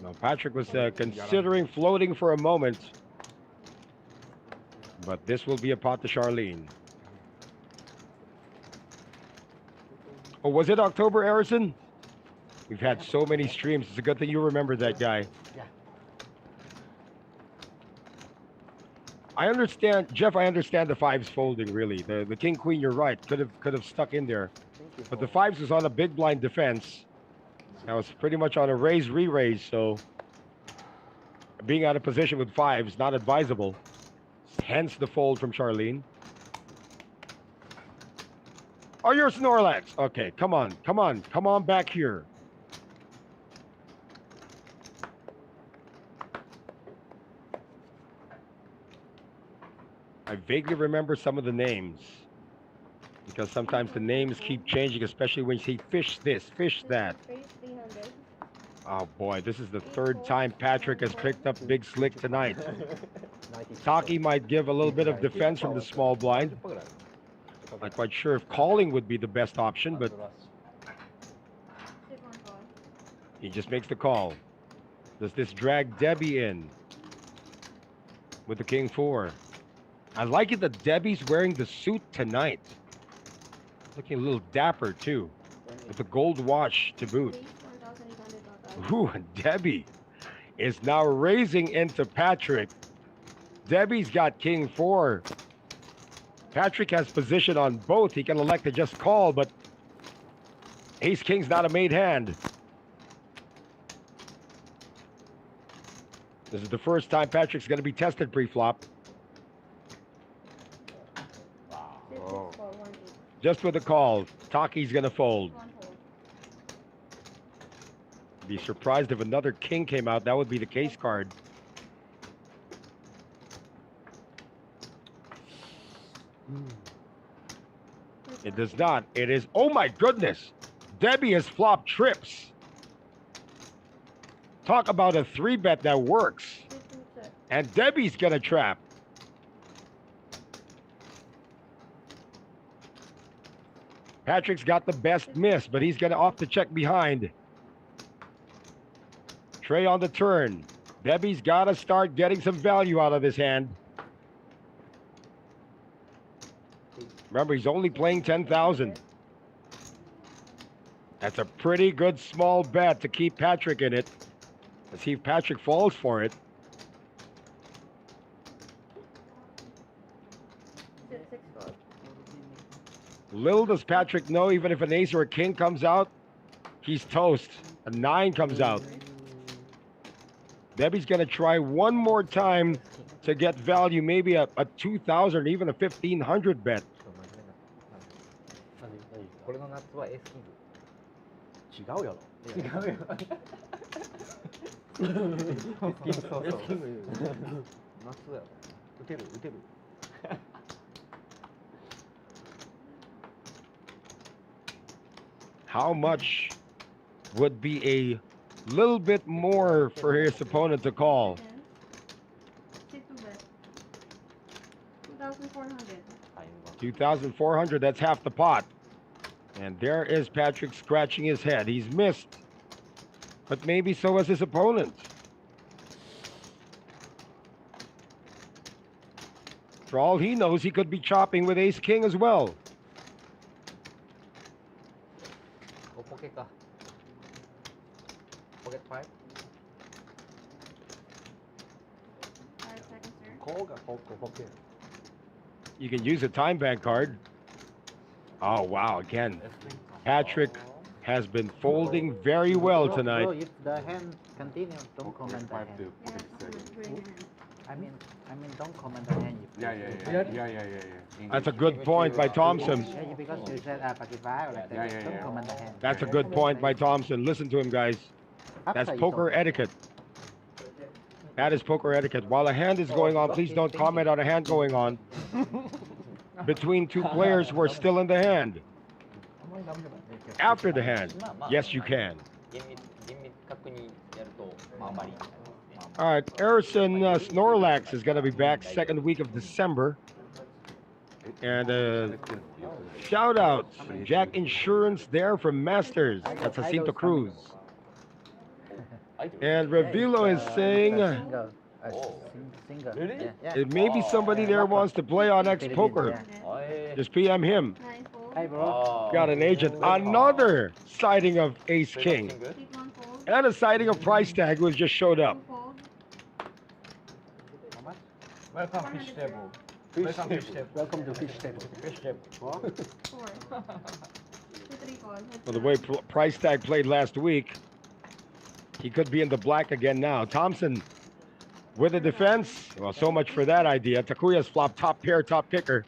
No, Patrick was considering floating for a moment. But this will be a pot to Charlene. Oh, was it October, Harrison? We've had so many streams. It's a good thing you remember that guy. Yeah. I understand, Jeff. I understand the fives folding. Really, the king queen. You're right. Could have stuck in there. But the fives was on a big blind defense. I was pretty much on a raise re-raise. So being out of position with fives not advisable. Hence the fold from Charlene. Oh, you're Snorlax. Okay, come on back here. I vaguely remember some of the names because sometimes the names keep changing, especially when you say fish this, fish that. Raise 300. Oh boy, this is the third time Patrick has picked up Big Slick tonight. Taki might give a little bit of defense from the small blind. Not quite sure if calling would be the best option, but Sit one call. he just makes the call. Does this drag Debbie in with the king four? I like it that Debbie's wearing the suit tonight. Looking a little dapper too, with the gold watch to boot. Raise 1,800 total. Ooh, Debbie is now raising into Patrick. Debbie's got king four. Patrick has position on both. He can elect to just call, but ace king's not a made hand. This is the first time Patrick's going to be tested pre-flop. Sit 6 call 1 8. Just with the call, Taki's going to fold. 1 hold. Be surprised if another king came out. That would be the case card. It does not. It is, oh my goodness. Debbie has flopped trips. Talk about a 3-bet that works. 15 check. And Debbie's gonna trap. Patrick's got the best miss, but he's gonna off the check behind. Trey on the turn. Debbie's gotta start getting some value out of this hand. Remember, he's only playing 10,000. That's a pretty good small bet to keep Patrick in it. Let's see if Patrick falls for it. Sit 6 call. Little does Patrick know, even if an ace or a king comes out, he's toast. A 9 comes out. Debbie's going to try one more time to get value, maybe a 2,000, even a 1,500 bet. これの夏はエースキング。違うやろ。違うよ。エースキングそうそう。夏やろ。打てる打てる。How much would be a little bit more for his opponent to call? Sit 2 bet. 2,400. 2,400, that's half the pot. And there is Patrick scratching his head. He's missed. But maybe so has his opponent. For all he knows, he could be chopping with ace king as well. おポケか。ポケット5。 5 seconds, sir. こうがポケ。 You can use a time bank card. Oh, wow. Again, Patrick has been folding very well Bro, tonight. if the hand continue, don't comment the hand. Yeah, bring your hand. I mean, don't comment the hand. That's a good point by Thompson. Yeah, because you said packet five, like that. Don't comment the hand. That's a good point by Thompson. Listen to him, guys. That's Upside poker down. etiquette. That is poker etiquette. While a hand is going on, please don't comment on a hand going on between two players who are still in the hand. After the hand, yes, you can. 厳密確認やるとまああまり。 All right, Harrison Snorlax is going to be back second week of December. And shout out Jack Insurance there from Masters. That's Jacinto Cruz. I do. And Revilo is saying Single. Oh. Single. Really? Yeah. Yeah. it may be somebody there wants to play on X Poker. 어이. Just PM him. 9 fold. Hi, bro. 아. Got an agent. Another sighting of Ace King. 싱글? Take 1 fold. And a sighting of Price Tag who has just showed up. 2 fold. How much? Welcome fish 400. table. Fish Welcome fish table. Welcome to fish table. Fish table. 4. 2 3 calls. Well, the way Price Tag played last week, he could be in the black again now. Thompson with a defense. Well, so much for that idea. Takuya's flop top pair, top picker.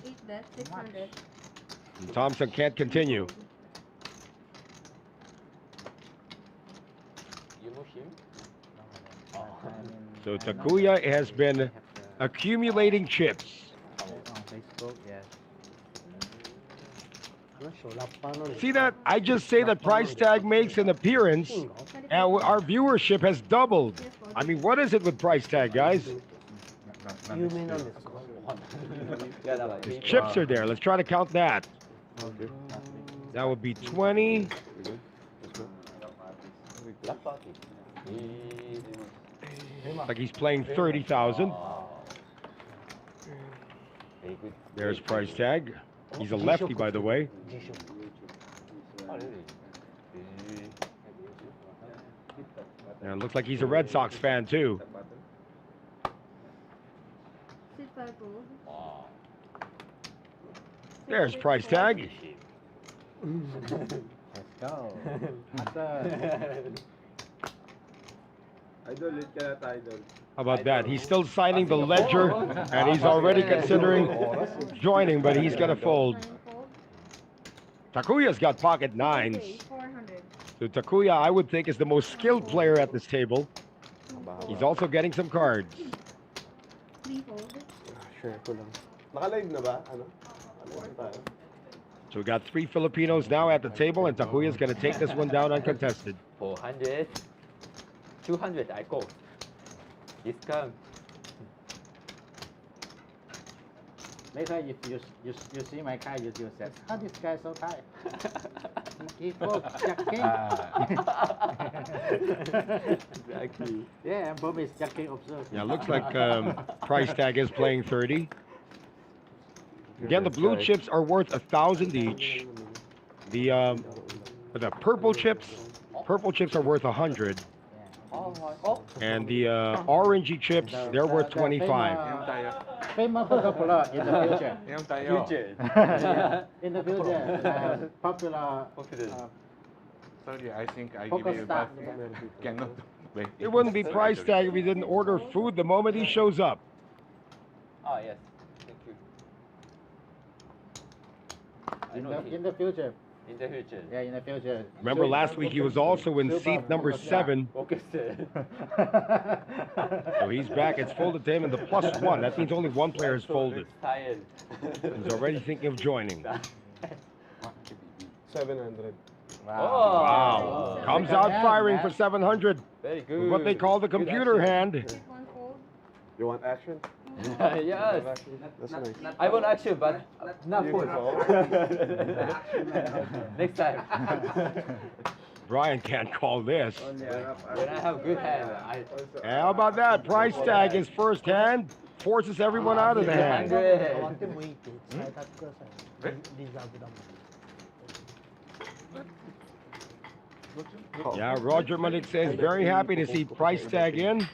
8 bet. 600. And Thompson can't continue. You know him? So Takuya has been accumulating chips. On Facebook, yes. See that? I just say that Price Tag makes an appearance and our viewership has doubled. I mean, what is it with Price Tag, guys? His chips are there. Let's try to count that. That would be 20. Black party. Like he's playing 30,000. Very good. There's Price Tag. He's a lefty, by the way. 아, really? And it looks like he's a Red Sox fan, too. 6 5 fold. 와. There's Price Tag. Let's go. Master. Idol, ulit ka na idol. How about that? He's still signing the ledger, and he's already considering joining, but he's going to fold. 9 fold. Takuya's got pocket nines. Okay, 400. So Takuya, I would think, is the most skilled player at this table. He's also getting some cards. 3 fold. Share ko lang. Naka-live na ba? Ano? Naka-live na tayo. So we got 3 Filipinos now at the table, and Takuya's going to take this one down uncontested. 400. 200. I go. Discount. Later, if you see my card, you say, how this guy so tight? He broke Jack King. Exactly. Yeah, and Bob is Jack King observed. Yeah, looks like Price Tag is playing 30. Again, the blue chips are worth 1,000 each. The purple chips are worth 100. Oh. Uh, And the orangey chips, they're worth 25. Famous popular in the future. Inom tayo. Future. In the future, popular. Confident. Sorry, I think I Poker give you star. back. Cannot wait. It wouldn't be Price Tag if he didn't order food the moment he shows up. Ah, yes. Thank you. I know In the future. In the future. Yeah, in the future. Remember last week he was also in seat number 7. Focus. So he's back. It's folded to him in the +1. That means only one player is folded. Tired. He's already thinking of joining. 700. Wow. Comes out firing for 700. Very With good. what they call the computer hand. Take 1 fold. You want action? Yes. That's nice. I want action, but not full. Next time. Brian can't call this. When I have good hand, How about that? Price Tag is first hand. Forces everyone out of the hand. 100. Yeah, Roger Malik says very happy to see Price Tag in.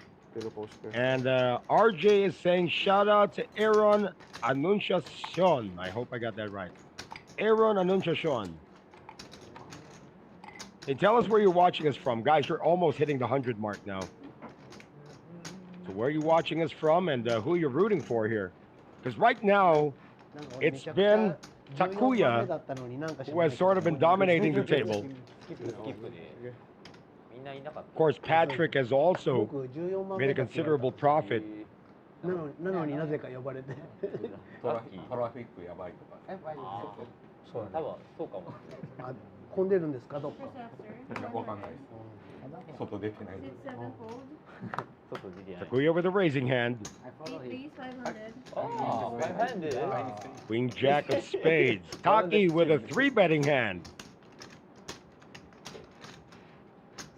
And RJ is saying shout out to Aaron Anunciacion. I hope I got that right. Aaron Anunciacion. Hey, tell us where you're watching us from. Guys, you're almost hitting the 100 mark now. So where are you watching us from and who you're rooting for here? Because right now, it's been Takuya who has sort of been dominating the table. Of course, Patrick has also made a considerable profit. なのになぜか呼ばれて。トラフィックやばいとか。多分そうかも。あ、混んでるんですかどっか。 First after. いやわかんないです。外出てない。 6 7 fold. 外出てない。 Takuya with a raising hand. I follow 8 him. threes 500. Oh, right-handed. Queen Jack of Spades. Taki with a 3-betting hand.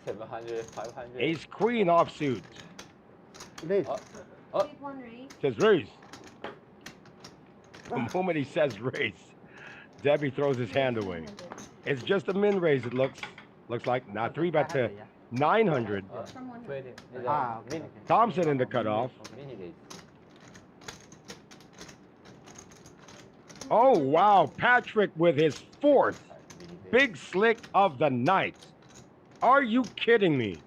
700, 500. Ace queen offsuit. Raise. Keep one raise. Says raise. The moment he says raise, Debbie throws his hand away. 900. It's just a min raise, it looks like. Not 3-bet to 900. From 100. 20. Ah, okay, Mini, okay. Thompson in the cutoff. mini raise. Oh, wow. Patrick with his fourth Mini raise. big slick of the night. Are you kidding me?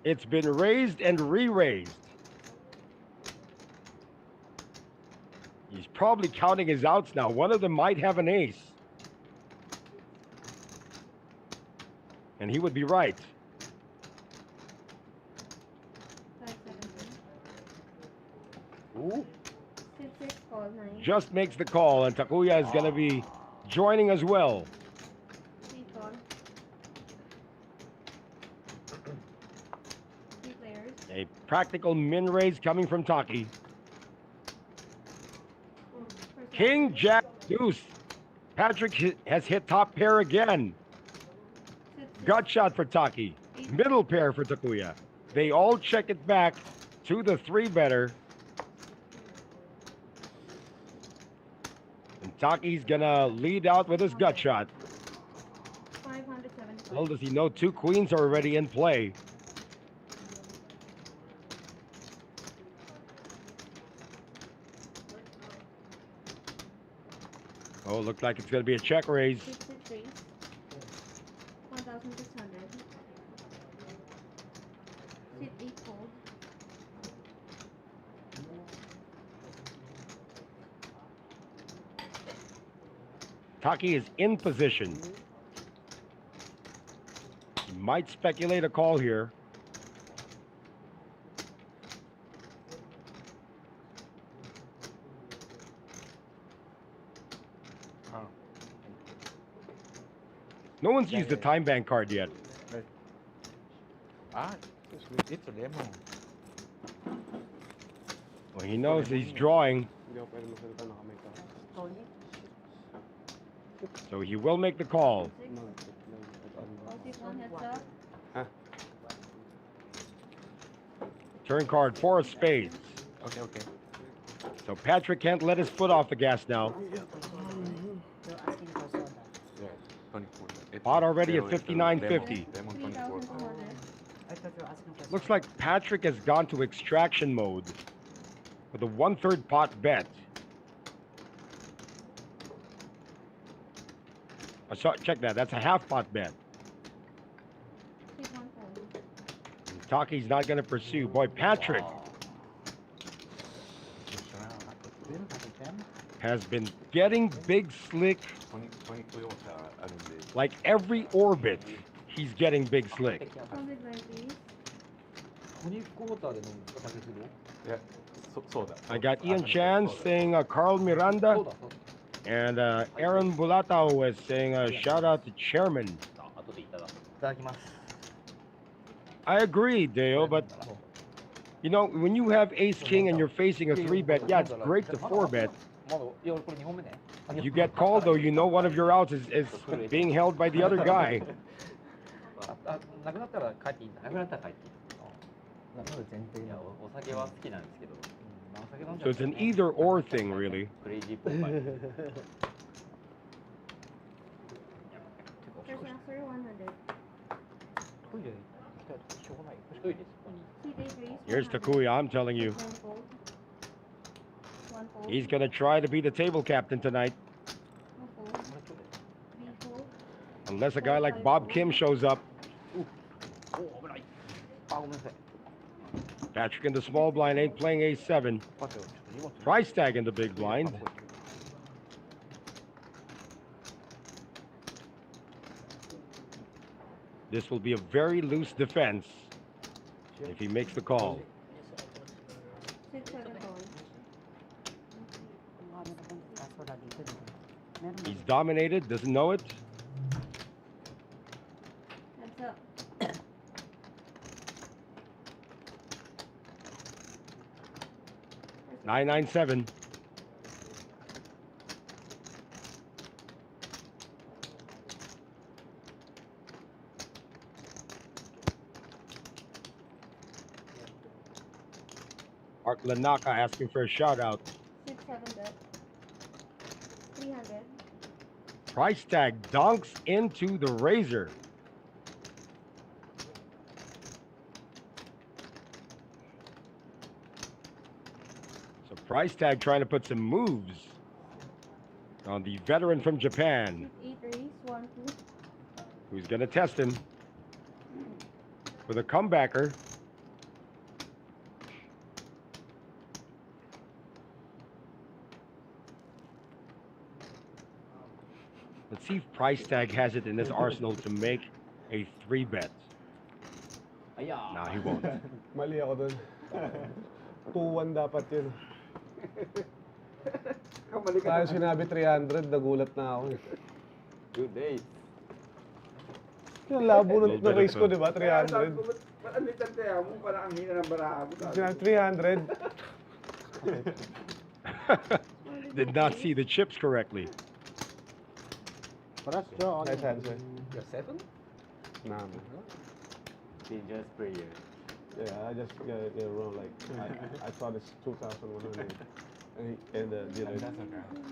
It's been raised and re-raised. He's probably counting his outs now. One of them might have an ace. And he would be right. 570. Ooh. 6 call 9. Just makes the call, and Takuya is going to be joining as well. 3 call. 3 players. A practical min raise coming from Taki. First King, one. Jack, Deuce. Patrick has hit top pair again. 6, Gut shot for Taki. Middle pair for Takuya. They all check it back to the 3-better. And Taki's gonna lead out with his gut shot. 575. Little does he know 2 queens are already in play. Oh, looks like it's gonna be a check raise. 63. 1,600. Sit 8 fold. Taki is in position. He might speculate a call here. No one's used the time bank card yet. Ah, it's lemon. Well, he knows he's drawing, Hindi ako pwede magsalita na kamay ka. so he will make the call. 6. Call 1 heads up. Turn card, 4 of spades. Okay, okay. So Patrick can't let his foot off the gas now. Yeah, 24. Pot already at Lemon, 59.50. Lemon 24. 3,200. Looks like Patrick has gone to extraction mode with a 1/3 pot bet. Check that. That's a half pot bet. Keep 1 fold. Taki's not going to pursue. Boy, Patrick has been getting big slick 20 クオーターあるんで like every orbit. He's getting big slick. Hold it right, please. 20クォーターで飲むお酒するいやそうだ I got Ian Chan saying Carl Miranda, そうだそうだ and Aaron Bulatao was saying shout out to Chairman. 後でいただくいただきます。 I agree, Dale, but you know, when you have ace king and you're facing a 3-bet, yeah, it's great to 4-bet. まだいや俺これ2本目ね You get called though, you know one of your outs is being held by the other guy. あなくなったら帰っていいんだなくなったら帰っていいなので前提にいやお酒は好きなんですけど、お酒飲んじゃ So う it's と an ね either or thing, really. クレイジーポーカー First answer 100. トイレ行きたいとしょうがない。一人でそこに Keep 8 raise. Here's 100. Takuya, I'm telling you. 1 fold. 1 fold. He's gonna try to be the table captain tonight. 2 fold. 3 fold. Unless a guy like Bob Kim shows up. お危ないあごめんなさい Patrick in the small blind ain't playing ace-7. パテをちょっと荷物 Price tag in the big blind. This will be a very loose defense if he makes the call. 6 7 call. He's dominated, doesn't know it. Heads up. 997. Art Lanaka asking for a shout out. 6, 7 bet. 300. Price tag donks into the razor. So price tag trying to put some moves on the veteran from Japan, 8 raise, 1, 2. who's going to test him with a comebacker. Let's see if price tag has it in his arsenal to make a 3-bet. Aya. No, he won't. Mali ako dun. 2-1 dapat yun. Kaya sinabi 300, nagulat na ako. Good day. Yung labo Little ng bit race of ko, a- di ba? 300. Ba't ang litan kaya mo? Parang ang hina ng baraha mo. Sinabi 300. Did not see the chips correctly. Press draw on. Nice answer. You're 7? Nah, man. Dangerous player. Yeah, I just got it wrong. Like, I thought it's 2,100. And the dealer.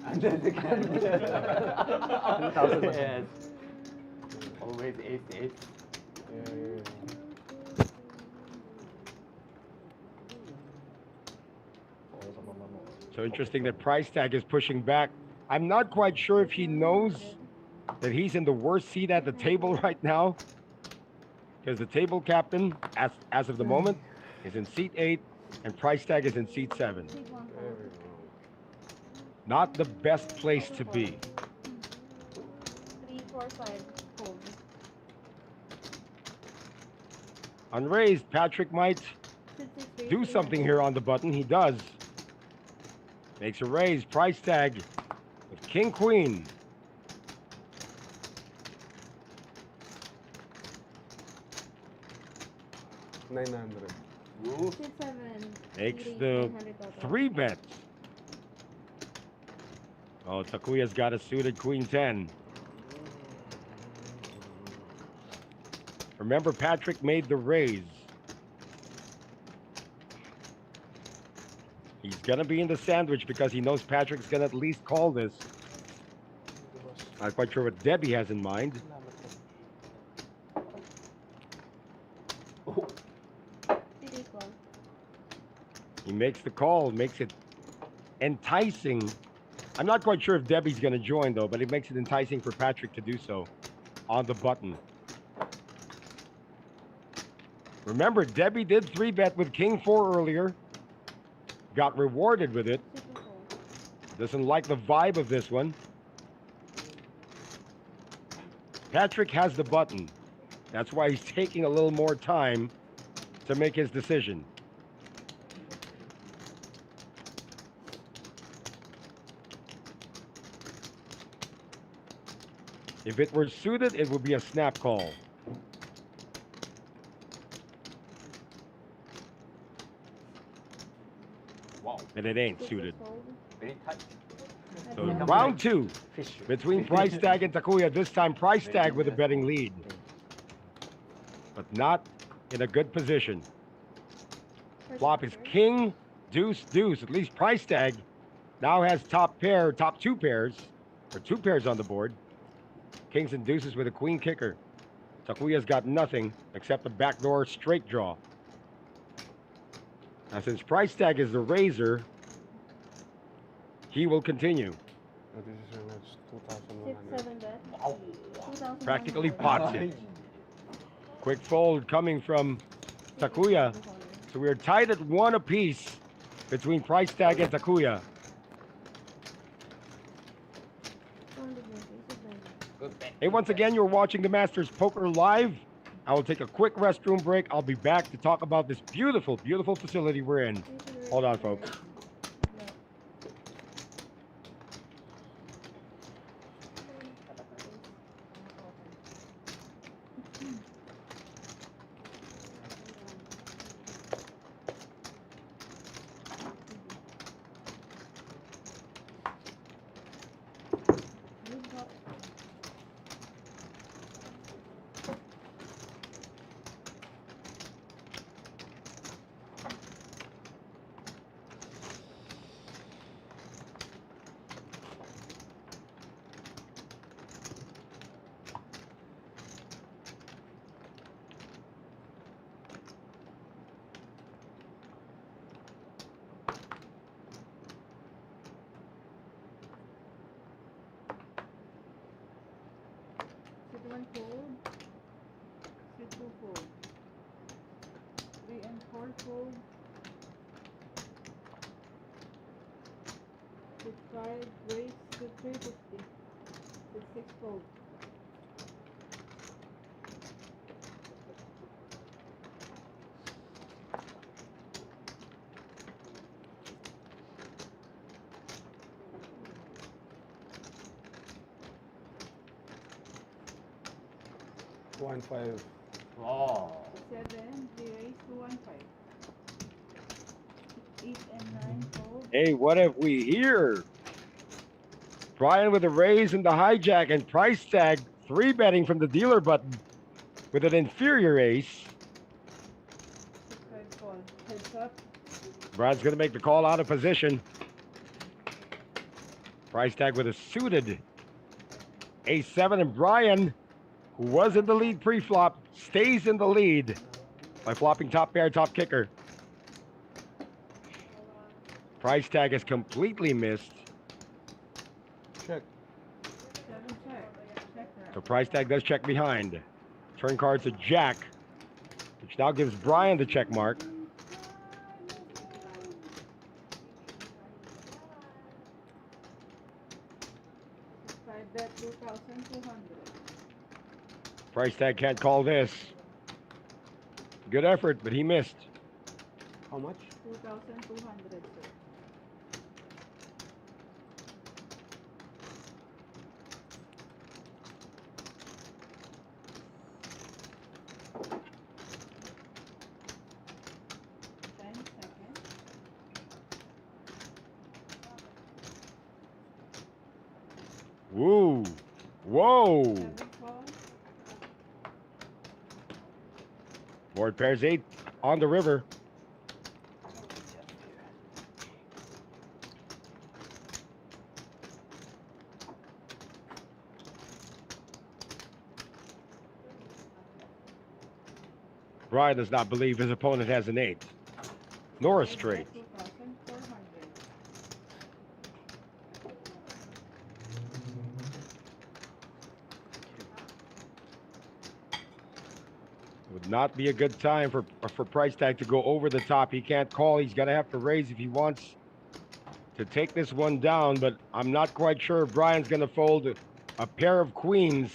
And then again. 2,000. Yes. Always ace. Yeah. So interesting that price tag is pushing back. I'm not quite sure if he knows that he's in the worst seat at the table right now, because the table captain, as of the moment, is in seat 8, and price tag is in seat 7. Take 1, 4. Not the best place to be. 3, 4, 5. Fold. Unraised, Patrick might 6, 6 raise, do something here on the button. He does. Makes a raise. Price tag with King Queen. $900. 6, 7. Makes Raise, the 900 total. 3-bet. Oh, Takuya's got a suited Queen 10. Remember, Patrick made the raise. He's going to be in the sandwich because he knows Patrick's going to at least call this. Not quite sure what Debbie has in mind. Take 1. He makes the call, makes it enticing. I'm not quite sure if Debbie's going to join, though, but it makes it enticing for Patrick to do so on the button. Remember, Debbie did 3-bet with King 4 earlier. Got rewarded with it. 6, 4. Doesn't like the vibe of this one. Patrick has the button. That's why he's taking a little more time to make his decision. If it were suited, it would be a snap call. Wow. And it ain't 6, suited. fold. Very tight. So Yeah. round 2 Fish. between Price Tag and Takuya. This time Price Tag with a betting lead. But not in a good position. Flop is King, Deuce, Deuce. At least Price Tag now has top 2 pairs, or 2 pairs on the board. Kings and Deuces with a Queen kicker. Takuya's got nothing except the backdoor straight draw. Now since Price Tag is the raiser, he will continue. Oh, this is your match. 6, 2,100. 7 bet. 2,100. Practically pots it. Quick fold coming from Takuya. So we're tied at 1 apiece between Price Tag and Takuya. Good bet. Hey, once again, you're watching the Masters Poker Live. I will take a quick restroom break. I'll be back to talk about this beautiful, beautiful facility we're in. Hold on, folks. 1 fold. 6 2 fold. 3 and 4 fold. 6 5 raise to 350. 6 6 fold. One five. 와. 7 3 raise to 1 5. 8 and 9 fold. Hey, what have we here? Brian with a raise in the hijack and price tag 3-betting from the dealer button with an inferior ace. 6 5 call. Heads up. Brian's going to make the call out of position. Price tag with a suited ace 7, and Brian, who was in the lead pre-flop, stays in the lead by flopping top pair, top kicker. Price tag is completely missed. Check. 7 check. Check So price tag does check behind. Turn cards to Jack, which now gives Brian the check mark. 5 bet 2,200. Price tag can't call this. Good effort, but he missed. How much? 2,200, sir. Woo! Whoa! 7 call. Board pairs 8 on the river. Brian does not believe his opponent has an 8, nor a straight. 2,400. Would not be a good time for price tag to go over the top. He can't call. He's gonna have to raise if he wants to take this one down, but I'm not quite sure if Brian's gonna fold a pair of queens.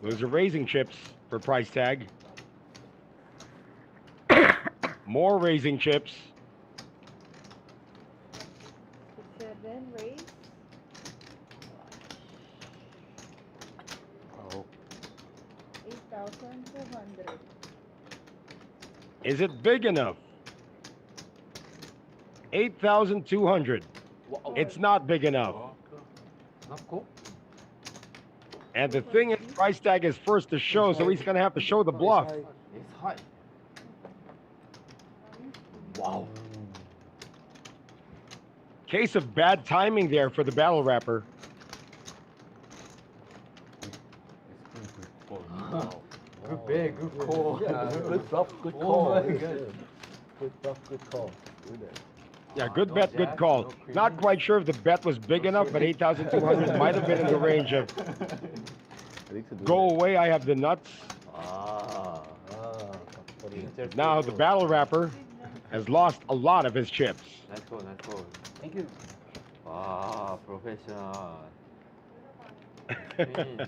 Those are raising chips for price tag. More raising chips. 7 raise. Oh. 8,200. Is it big enough? 8,200. It's not big enough. Not cool. And the thing is, price tag is first to show, so he's gonna have to show the bluff. It's high. Wow. Case of bad timing there for the battle rapper. Good bet, good call. Yeah, good bluff, good Oh call. my Very God. good. Good bluff, good call. Good there. Yeah, good no bet, good jack, call. no queen. Not quite sure if the bet was big enough, but 8,200 might have been in the range of I need to do go that. away, I have the nuts. Ah. Sorry. Now the battle rapper has lost a lot of his chips. Nice call, nice call. Thank you. 와, professional. Queen.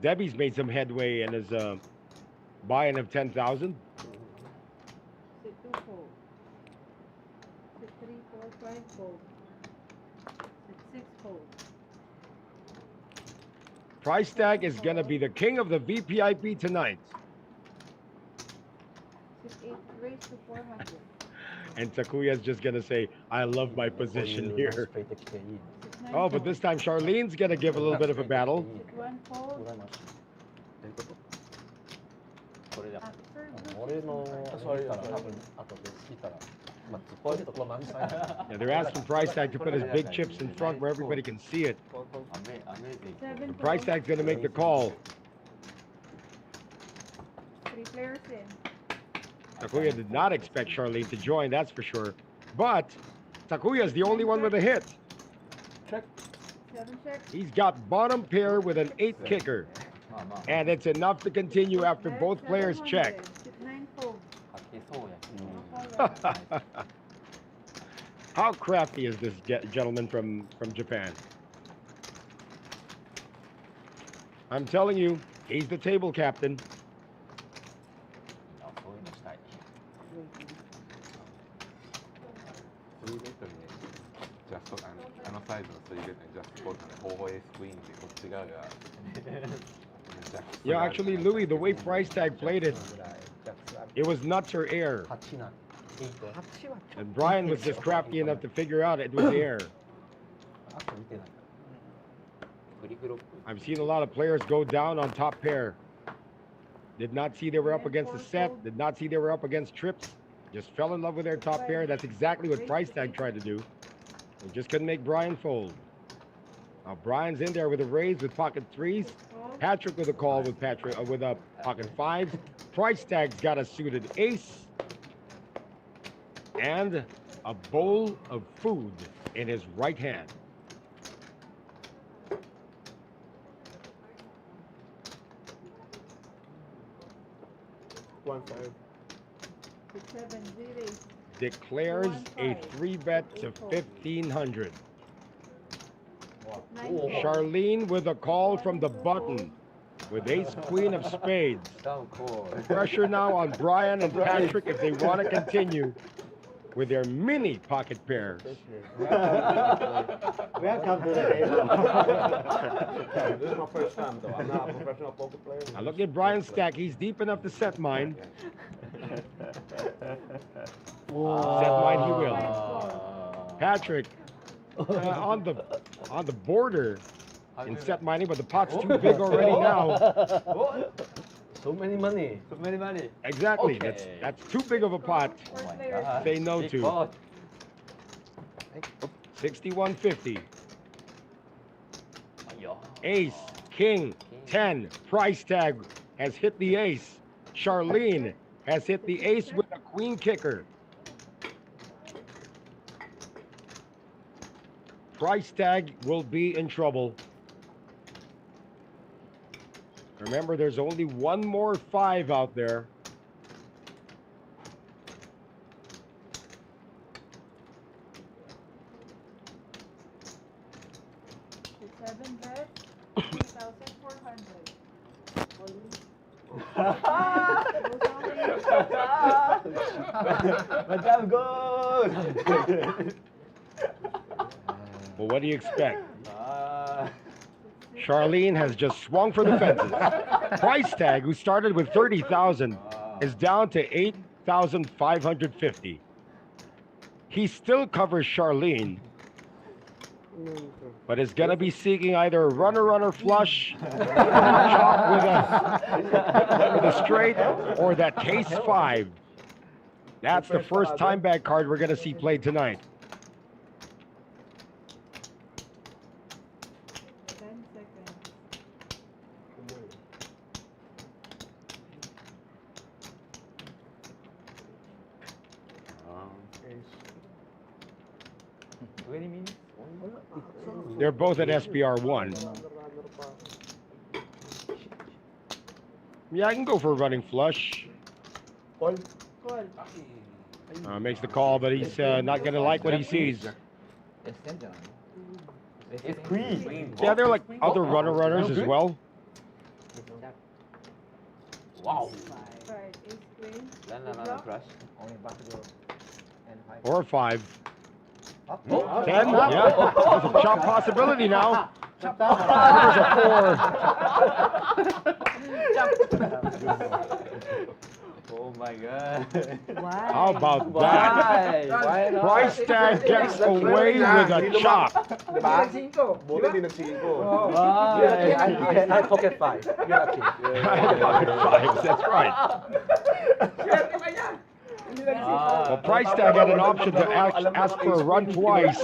Debbie's made some headway and is buy-in of 10,000. 6 2 fold. 6 3 4 5 fold. 6 6 fold. Price tag is gonna be the king of the VPIP tonight. 6 8 raise to 400. And Takuya's just gonna say, I love my position here. 6 9 Oh, but this time Charlene's gonna give a little bit of a battle. 6 1 fold. これだ。 After 俺の Sorry, 見たら sorry. 多分後で聞いたらまあ、突っ込んでるところもあるんですよ。 Yeah, they're asking price tag to put his big chips in front where everybody can see it. Amazing. Seven The price fold. tag's gonna make the call. 3 players in. Takuya did not expect Charlene to join, that's for sure. But Takuya is the only one with a hit. Check. 7 check. He's got bottom pair with an 8 kicker. And it's enough to continue after Bet both players 700. check. Chip 9 fold. かけそうや。 Alright. How crafty is this gentleman from Japan? I'm telling you, he's the table captain. あ、そういうのしたい。スリーベッドにね、ジャストあのサイズのスリーベッドにジャストポーズの方法エースクイーンでこっち側が Yeah, actually, Louis, the way price tag played it, it was nuts or air. 8な。 8はちょっ And Brian was just crafty enough to figure out it was air. あと見てない。フリフロップ。 I've seen a lot of players go down on top pair. Did not see they were up against the set, did not see they were up against trips. Just fell in love with their top pair. That's exactly what price tag tried to do. They just couldn't make Brian fold. Now Brian's in there with a raise with pocket threes. Patrick with a call with with a pocket fives. Price tag's got a suited ace and a bowl of food in his right hand. One five. Chip 7 zero. Declares a 3-bet to 1,500. 9 fold. Charlene with a call from the button with ace queen of spades. ダウンコール。 Pressure now on Brian and Patrick if they want to continue with their mini pocket pairs. Welcome to the table. This is my first time though. I'm not a professional poker player. Now look at Brian's stack. He's deep enough to set mine. Set mine he will. Patrick on the border in set mining, but the pot's too big already now. So many money. So many money. Exactly. Okay. That's too big of a pot. Oh my players. God. Say no Big to. pot. 6150. いいよ。 Ace, king, 10. Price tag has hit the ace. Charlene has hit the ace with a queen kicker. Price tag will be in trouble. Remember, there's only one more 5 out there. Chip 7 bet. 3,400. Madam goal. Well, what do you expect? Charlene has just swung for the fences. Price tag, who started with 30,000, is down to 8,550. He still covers Charlene, but is going to be seeking either a runner flush, chop with a straight, or that case 5. That's the first time back card we're going to see played tonight. 10 seconds. Ace. 20 minutes? They're both at SPR1. Yeah, I can go for a running flush. Call. Makes the call, but he's not going to like what he sees. It's queen. Yeah, they're like other runners as well. Wow. Right. Ace queen. Then Good another luck. crush. only backdoor and 5. Or a 5. 10? Yeah. There's a chop possibility now. There's a 4. Oh my God. Why? How about that? Why not? Price tag gets away with a chop. Diba? Buti din nagsingin ko. I pocket 5. You're lucky. Pocket 5s, that's right. Well, price tag had an option to ask for a run twice.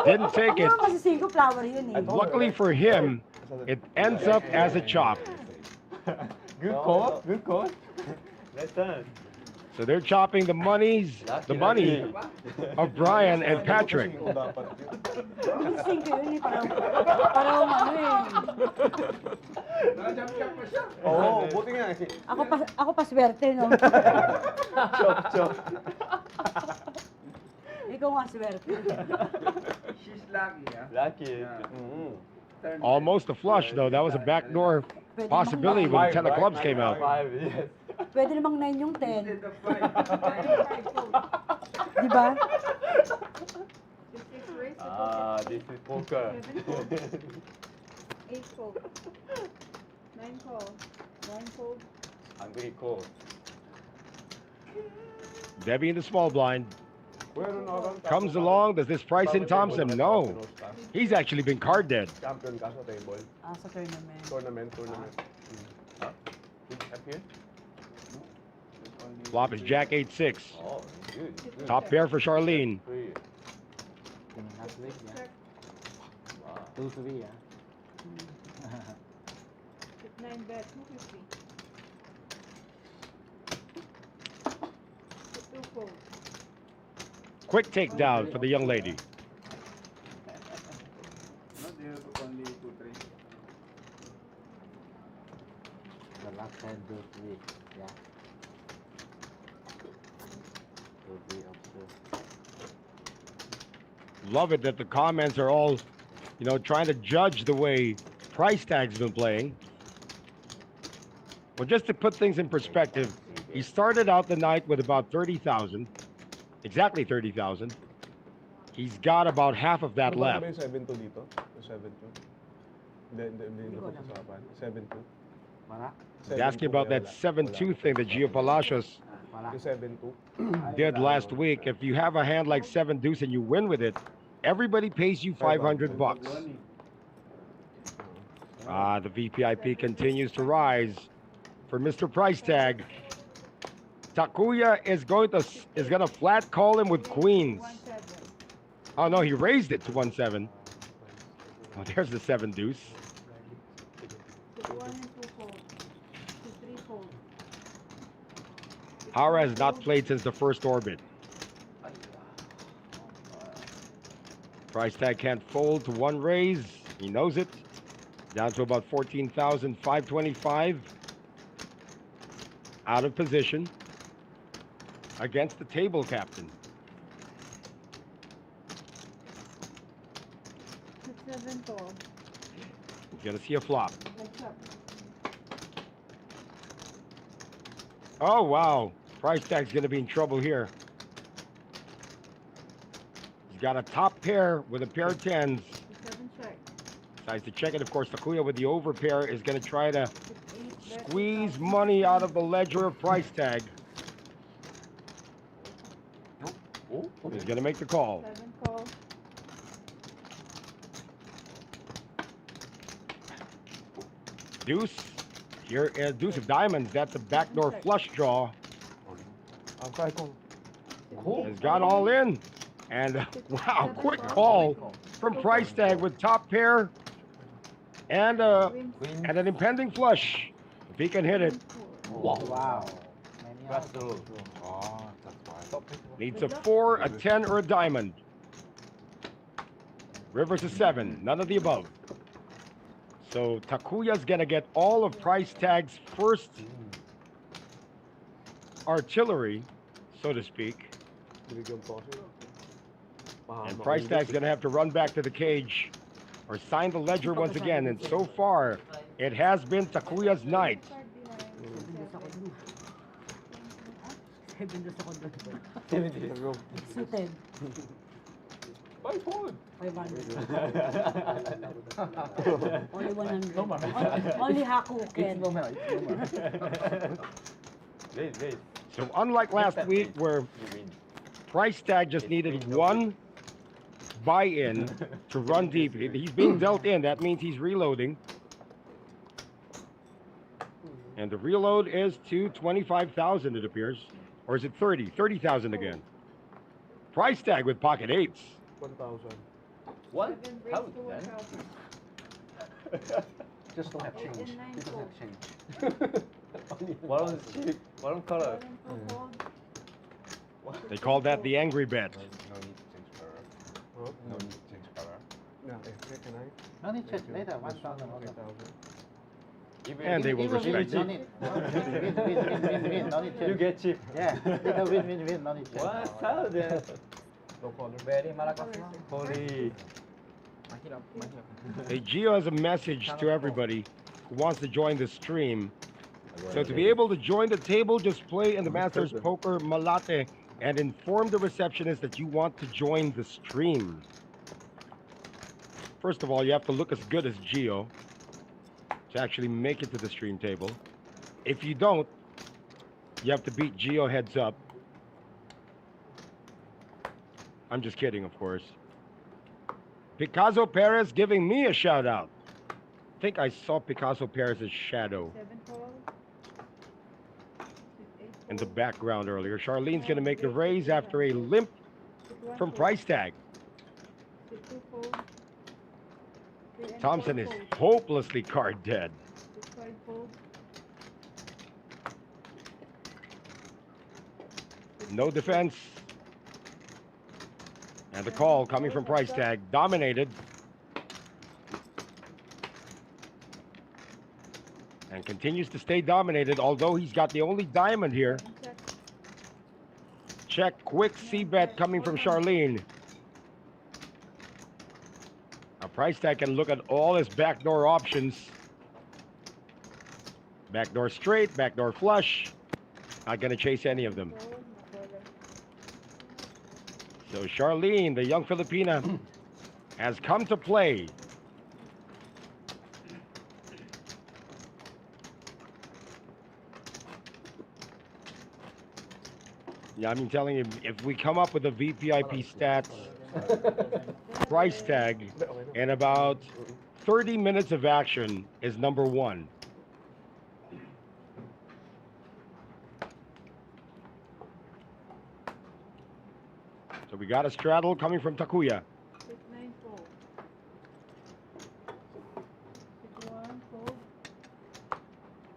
Didn't take it. Ano kasi 5 flower yun eh. Luckily for him, it ends up as a chop. Good call. Good call. Nice turn. So they're chopping the money of Brian and Patrick. Yung 5 yun eh. Parang ano eh. Nakajump-jump pa siya. Oo, buti nga. Ako pa swerte, no? Chop. Ikaw nga swerte. She's lucky, ah. Lucky. Turn Almost a flush, though. That was a backdoor possibility when the 10 of clubs came out. 5, yes. Pwede namang 9 yung 10. Instead of 5. Di ba? The 6 raise, the Ah, this is poker. 8 fold. 9 call. 1 fold. Hungry call. Debbie in the small blind comes along. Does this price in Thompson? No. He's actually been card dead. Champion ka sa table. Sa tournament. Tournament. Huh? Up here? Flop is Jack 8-6. Oh, good. Top pair for Charlene. 3. Last week, yeah. Wow. 2-3, yeah. With 9 bet, 250. With 2 fold. Quick takedown for the young lady. No, they have only 2-3. The last time 2-3, yeah. 2-3 also. Love it that the comments are all, trying to judge the way price tag's been playing. Well, just to put things in perspective, he started out the night with about 30,000. Exactly 30,000. He's got about half of that left. 7-2 dito? 7-2? Hindi ko pag-usapan. 7-2? Wala? He's asking about that 7-2 thing that Gio Palacios Wala. 7-2? did last week. If you have a hand like 7 deuce and you win with it, everybody pays you 500 bucks. The VPIP continues to rise for Mr. Price Tag. Takuya is gonna flat call him with queens. 1-7. Oh no, he raised it to 1-7. Oh, there's the 7 deuce. With 1 and 2 fold. With 3 fold. Hara has not played since the first orbit. Price Tag can't fold to 1 raise. He knows it. Down to about 14,525. Out of position against the table captain. With 7 call. He's gonna see a flop. Let's up. Oh wow, Price Tag's gonna be in trouble here. He's got a top pair with a pair of 10s. With 7 check. Decides to check it. Of course, Takuya with the over pair is gonna try to With 8 bet. squeeze money out of the ledger of Price Tag. He's gonna make the call. 7 call. Deuce. Here is deuce of diamonds. That's a backdoor flush draw. Has got all in. And wow, quick call from Price Tag with top pair and an impending flush. If he can hit it, Wow. That's true. Oh, that's why. needs a 4, a 10, or a diamond. Rivers a 7, none of the above. So Takuya's gonna get all of Price Tag's first artillery, so to speak. And Price Tag's gonna have to run back to the cage or sign the ledger once again. And so far, it has been Takuya's night. Card behind. 7 days ako doon. Suited. 5 fold. 500. Only 100. Only hakuken. Raise. So unlike last week where You win. Price Tag just needed 1 buy-in to run deep. He's being dealt in. That means he's reloading. And the reload is to 25,000, it appears. Or is it 30? 30,000 again. Price tag with pocket eights. 1,000. 7 raised to 1,000. Just don't have 8 change. and 9 He doesn't fold. have change. Only 1원 씩, 1원 color. 11 for fold. They call that the angry bet. No need to change color. Huh? No need to change color. Yeah, can I? No need change later, This 1,000. 3,000. And they will Even win, respect no it. need. Win, no need You change. get cheap. Yeah, little win, no need change. 1,000. No color. Very malakas na. Holy. Mahirap, mahirap. Hey, Gio has a message to everybody who wants to join the stream. So to be able to join the table, just play in the Masters Poker Malate and inform the receptionist that you want to join the stream. First of all, you have to look as good as Gio to actually make it to the stream table. If you don't, you have to beat Gio heads up. I'm just kidding, of course. Picasso Perez giving me a shout out. I think I saw Picasso Perez's shadow 7 fold. 8 in the fold. background earlier. Charlene's going to make the raise after a limp 1 from fold. price tag. 2 fold. 3 and Thompson 4 is fold. hopelessly card dead. 5 fold. No defense. And the call coming from price tag. Dominated. And continues to stay dominated, although he's got the only diamond here. Check. Check, quick C-bet coming from Charlene. A price tag can look at all his backdoor options. Backdoor straight, backdoor flush. Not going to chase any of them. Fold. So Charlene, the young Filipina, has come to play. Yeah, I'm telling you, if we come up with the VPIP stats price tag in about 30 minutes of action is #1. So we got a straddle coming from Takuya. 6 9 fold. 6 1 fold.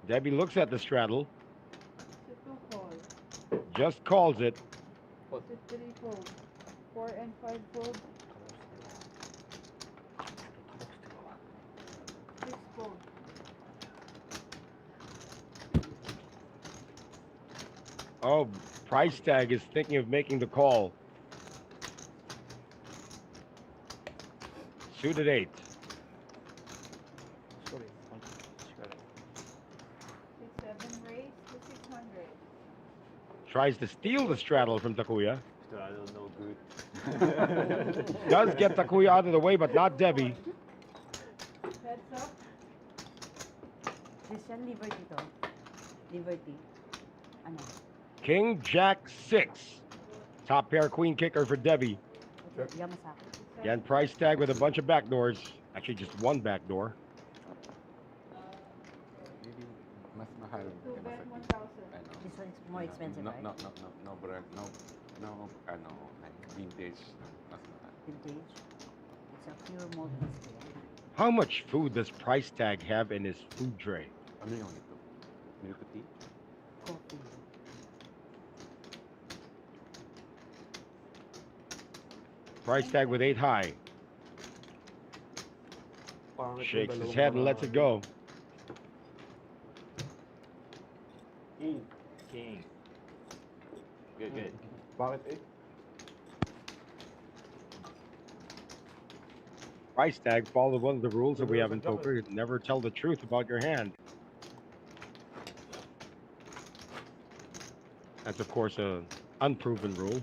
Debbie looks at the straddle, 6 2 fold. just calls it. 6 3 fold. 4 and 5 fold. 6 fold. Oh, price tag is thinking of making the call. Suited 8. Sorry. 6 7 raised to 600. Tries to steal the straddle from Takuya. Straddle no good. Does get Takuya out of the way, but not Debbie. Heads up. Christian, Liberty to. Liberty. Ano? King, Jack, 6. Top pair queen kicker for Debbie. Yamasaki. Again, price tag with a bunch of backdoors. Actually, just one backdoor. Maybe mas mahal 2 ka na bet sa 1,000. ano. This one is more expensive, no, right? no, no, no, no, brand, no, no, ano, vintage, mas mahal. Vintage. It's a pure molten steel. How much food does price tag have in his food tray? Ano yung ito? Milk tea? Coffee. Price tag with 8 high. Pangit yung Shakes his dalawang head and mga- lets it go. King. Good, good. Bakit eh? Price tag, follow one of the rules that we have in poker. Never tell the truth about your hand. That's, of course, a unproven rule.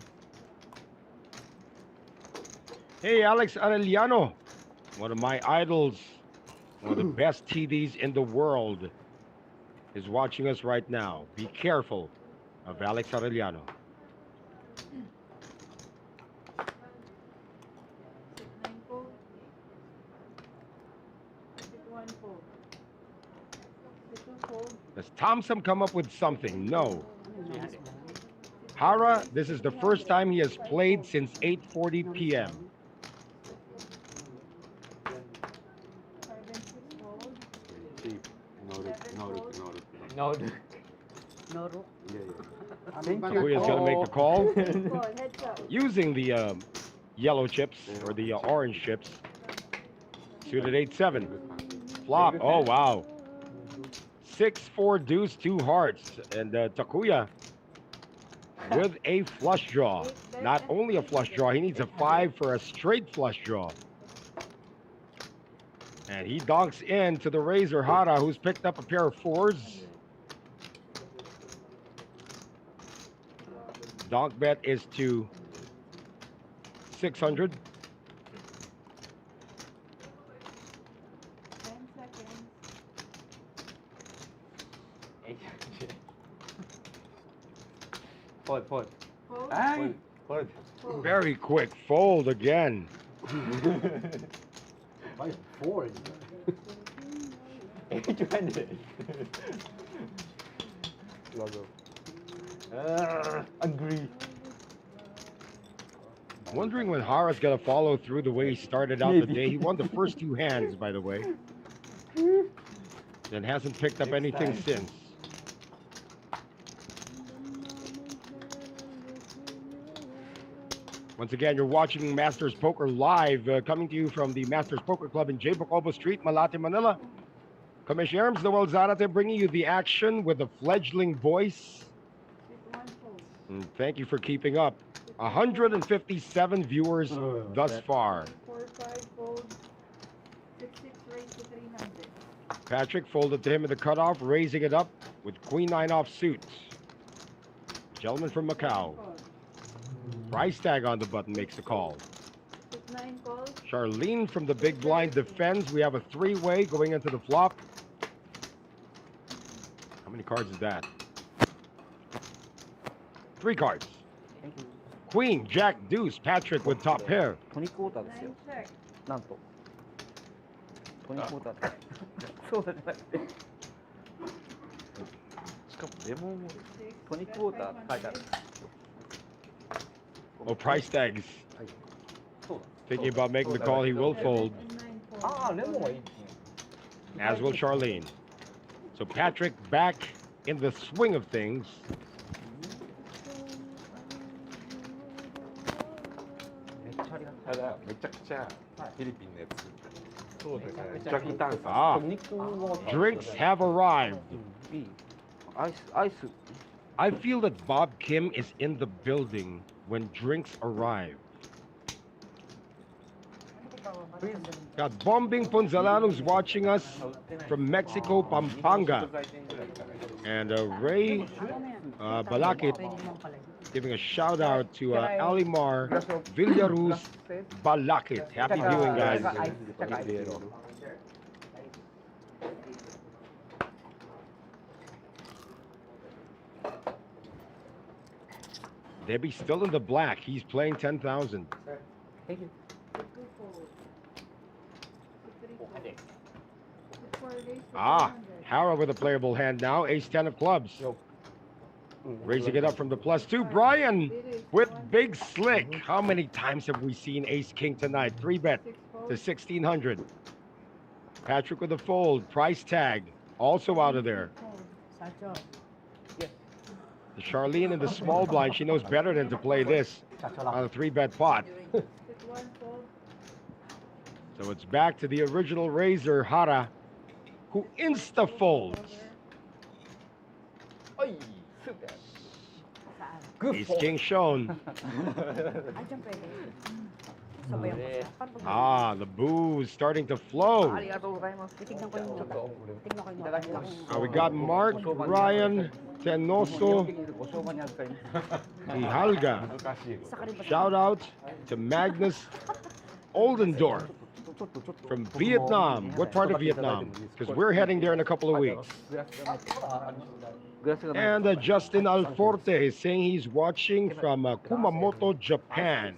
Hey, Alex Arellano, one of my idols, one of the best TDs in the world, is watching us right now. Be careful of Alex Arellano. 6 9 fold. 6 1 fold. 6 2 fold. Does Thompson come up with something? No. 6 Hara, this is the first time he has played since 8:40 p.m. 5 and 6 fold. Cheap. No look, no look, no look. No. No rook. Yeah, yeah. Thank you. Takuya's gonna make the call Fold, heads up. using the yellow chips or the orange chips. Suited 8-7. Flop. Oh wow. 6-4 deuce, 2 hearts, and Takuya with a flush draw. Not only a flush draw, he needs a 5 for a straight flush draw. And he donks in to the Razor Hara, who's picked up a pair of 4s. Donk bet is to 600. 10 seconds. 800. Fold. Fold. Fold. Fold. Very quick fold again. 4. 800. Agree. Wondering when Hara's gonna follow through the way he started out the day. He won the first 2 hands, by the way. And hasn't picked up anything since. Once again, you're watching Masters Poker live, coming to you from the Masters Poker Club in Bocobo St, Malate, Manila. Commissioners Noel Zarate bringing you the action with a fledgling voice. With 1 fold. And thank you for keeping up. 157 viewers thus far. 4, 5 fold. 6, 6 raised to 300. Patrick folded to him in the cutoff, raising it up with Queen 9 off suit. Gentleman from Macau. Fold. Price tag on the button makes the call. With 9 calls. Charlene from the big blind defends. We have a 3-way going into the flop. How many cards is that? 3 cards. Queen, Jack, Deuce, Patrick with top pair. 20クォーターですよ 9 check. なんと20クォーターそうじゃなくてしかもレモンも 6, 20クォーターって書いてある Oh, price tags. Thinking about making the call, he will fold, and 9 fold. ああ、レモンはいいですね。 as will Charlene. So Patrick back in the swing of things. めっちゃありがたいただめちゃくちゃフィリピンのやつそうですね弱炭酸 Ah, 肉の drinks have arrived. いいアイス I feel that Bob Kim is in the building when drinks arrive. Got Bombing Ponzalanos watching us from Mexico, Pampanga. And Ray Balakit giving a shout out to Alimar Villaruz Balakit. Happy viewing, guys. Debbie's still in the black. He's playing 10,000. Thank you. With 2 fold. With 3 fold. With 4 raised to Ah, 300. Hara with a playable hand now. Ace-10 of clubs. Raising it up from the +2. Brian with big slick. How many times have we seen Ace-King tonight? 3-bet 6 to fold. 1,600. Patrick with a fold. Price tag. Also out of there. Fold. Sacho. The Charlene in the small blind. She knows better than to play this on a 3-bet pot. With 1 fold. So it's back to the original Razor, Hara, who insta-folds. Ay, super. Saan? Ace-King shown. Ay, dyan pwede. Sabayan ko siya. Paano pag- Ah, the booze starting to flow. ありがとうございます Titignan ko yung Tignan ko yung mga. We got Mark, Ryan, Tenoso, ご商売に預かります Ihalga. 難しい Isa ka rin ba? Shout out to Magnus Oldendorf ちょっと from Vietnam. What part of Vietnam? Because we're heading there in a couple of weeks. グラスがない And Justin Alforte is saying he's watching from Kumamoto, Japan.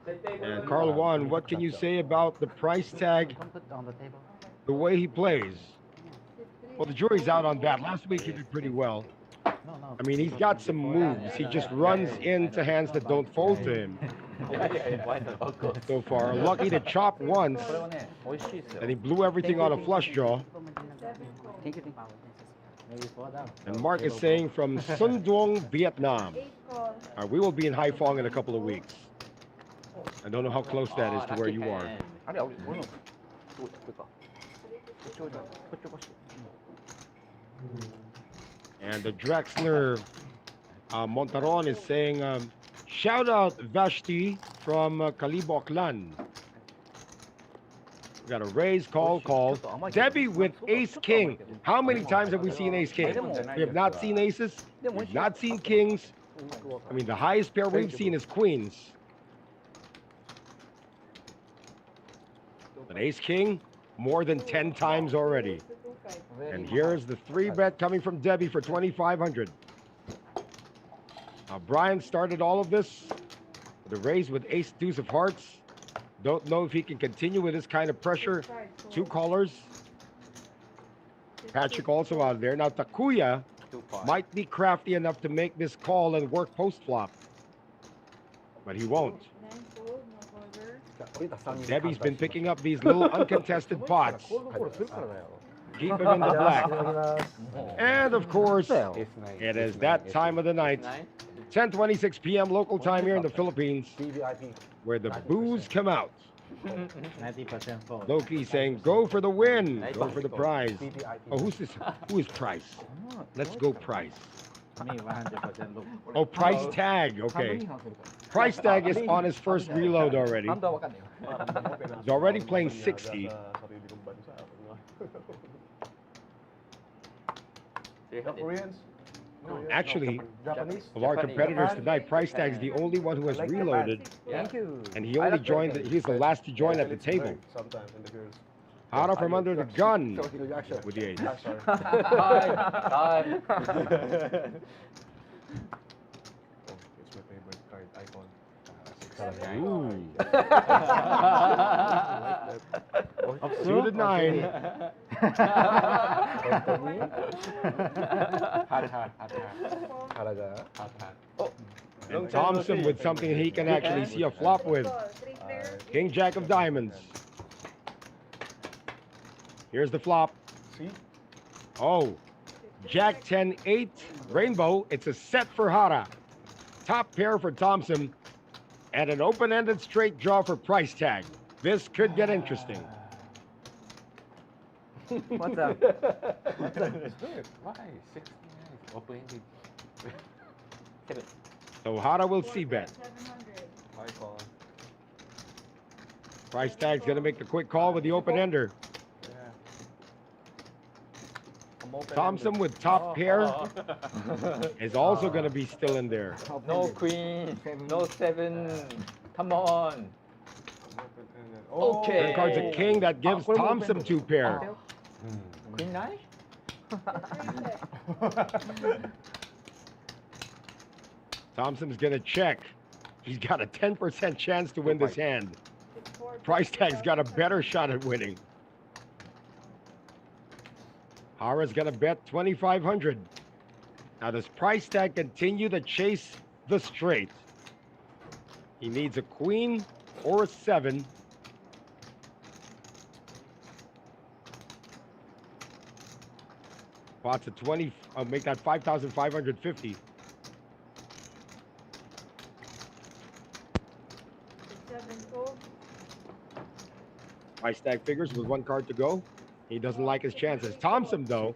And Carl Juan, what can you say about the price tag, Don't put on the table the way he plays? Well, the jury's out on that. Last week he did pretty well. No. I mean, he's got some moves. He just runs into hands that don't fold to him. Why not? So far, lucky to chop once, これはね、美味しいですよ and he blew everything on a flush draw. Thank you. Maybe fall down. And Mark is saying from Sundong, Vietnam. 8 call. We will be in Haiphong in a couple of weeks. I don't know how close that is to where you are. あれ、俺の。これか。こっちおいで。こっちおかしい。 And the Drexler Montaron is saying, shout out Vashti from Kaliboklan. We got a raise, call. Debbie with Ace King. How many times have we seen Ace King? We have not seen aces. We've not seen kings. I mean, the highest pair we've seen is queens. But Ace King, more than 10 times already. And here's the 3-bet coming from Debbie for 2,500. Now, Brian started all of this with a raise with Ace Deuce of Hearts. Don't know if he can continue with this kind of pressure. 2 callers. Patrick also out there. Now, Takuya might be crafty enough to make this call and work post-flop. But he won't. 9 fold, no quarter. Debbie's been picking up these little uncontested pots. コールドコールするからだよ Keep him in the black. いただきます And of course, Ace nine, it ace is nine, that ace time of the night. 9? 10:26 p.m. local time here in the Philippines, TVIP where the booze come out. 90% fall. Loki saying, go for the win. Go for the prize. TVIP Oh, who's this? Who is Price? Let's go Price. Me 100% look. Oh, Price Tag. Okay. Price Tag is on his first reload already. ハンドはわかんないよ。 He's already playing 60. Koreans Actually, Japanese of our competitors tonight, Price Tag is the only one who has reloaded, Thank you. and he only joined. He's the last to join at the table. sometimes in the girls Hara from under the gun reaction with the ace. sorry Time. it's my favorite card icon Ooh. Up Suited 9. Talaga And Thompson with something he can actually see a flop with. Call, 3 pairs. King Jack of Diamonds. Here's the flop. see Oh, Jack 10 8 Rainbow. It's a set for Hara. Top pair for Thompson. And an open-ended straight draw for Price Tag. This could get interesting. What's up? Why? 69. Open-ended. So Hara will see bet. 700. icon Price Tag's gonna make the quick call with the open-ender. Thompson with top pair is also gonna be still in there. No queen, no 7. Come on. Okay. Third card's a king that gives Thompson 2 pair. Queen 9? Thompson's gonna check. He's got a 10% chance to win this hand. Price Tag's got a better shot at winning. Hara's gonna bet 2,500. Now does Price Tag continue to chase the straight? He needs a queen or a 7. Pot's a 20. I'll make that 5,550. 7 fold. Price Tag figures with 1 card to go. He doesn't like his chances. Thompson, though,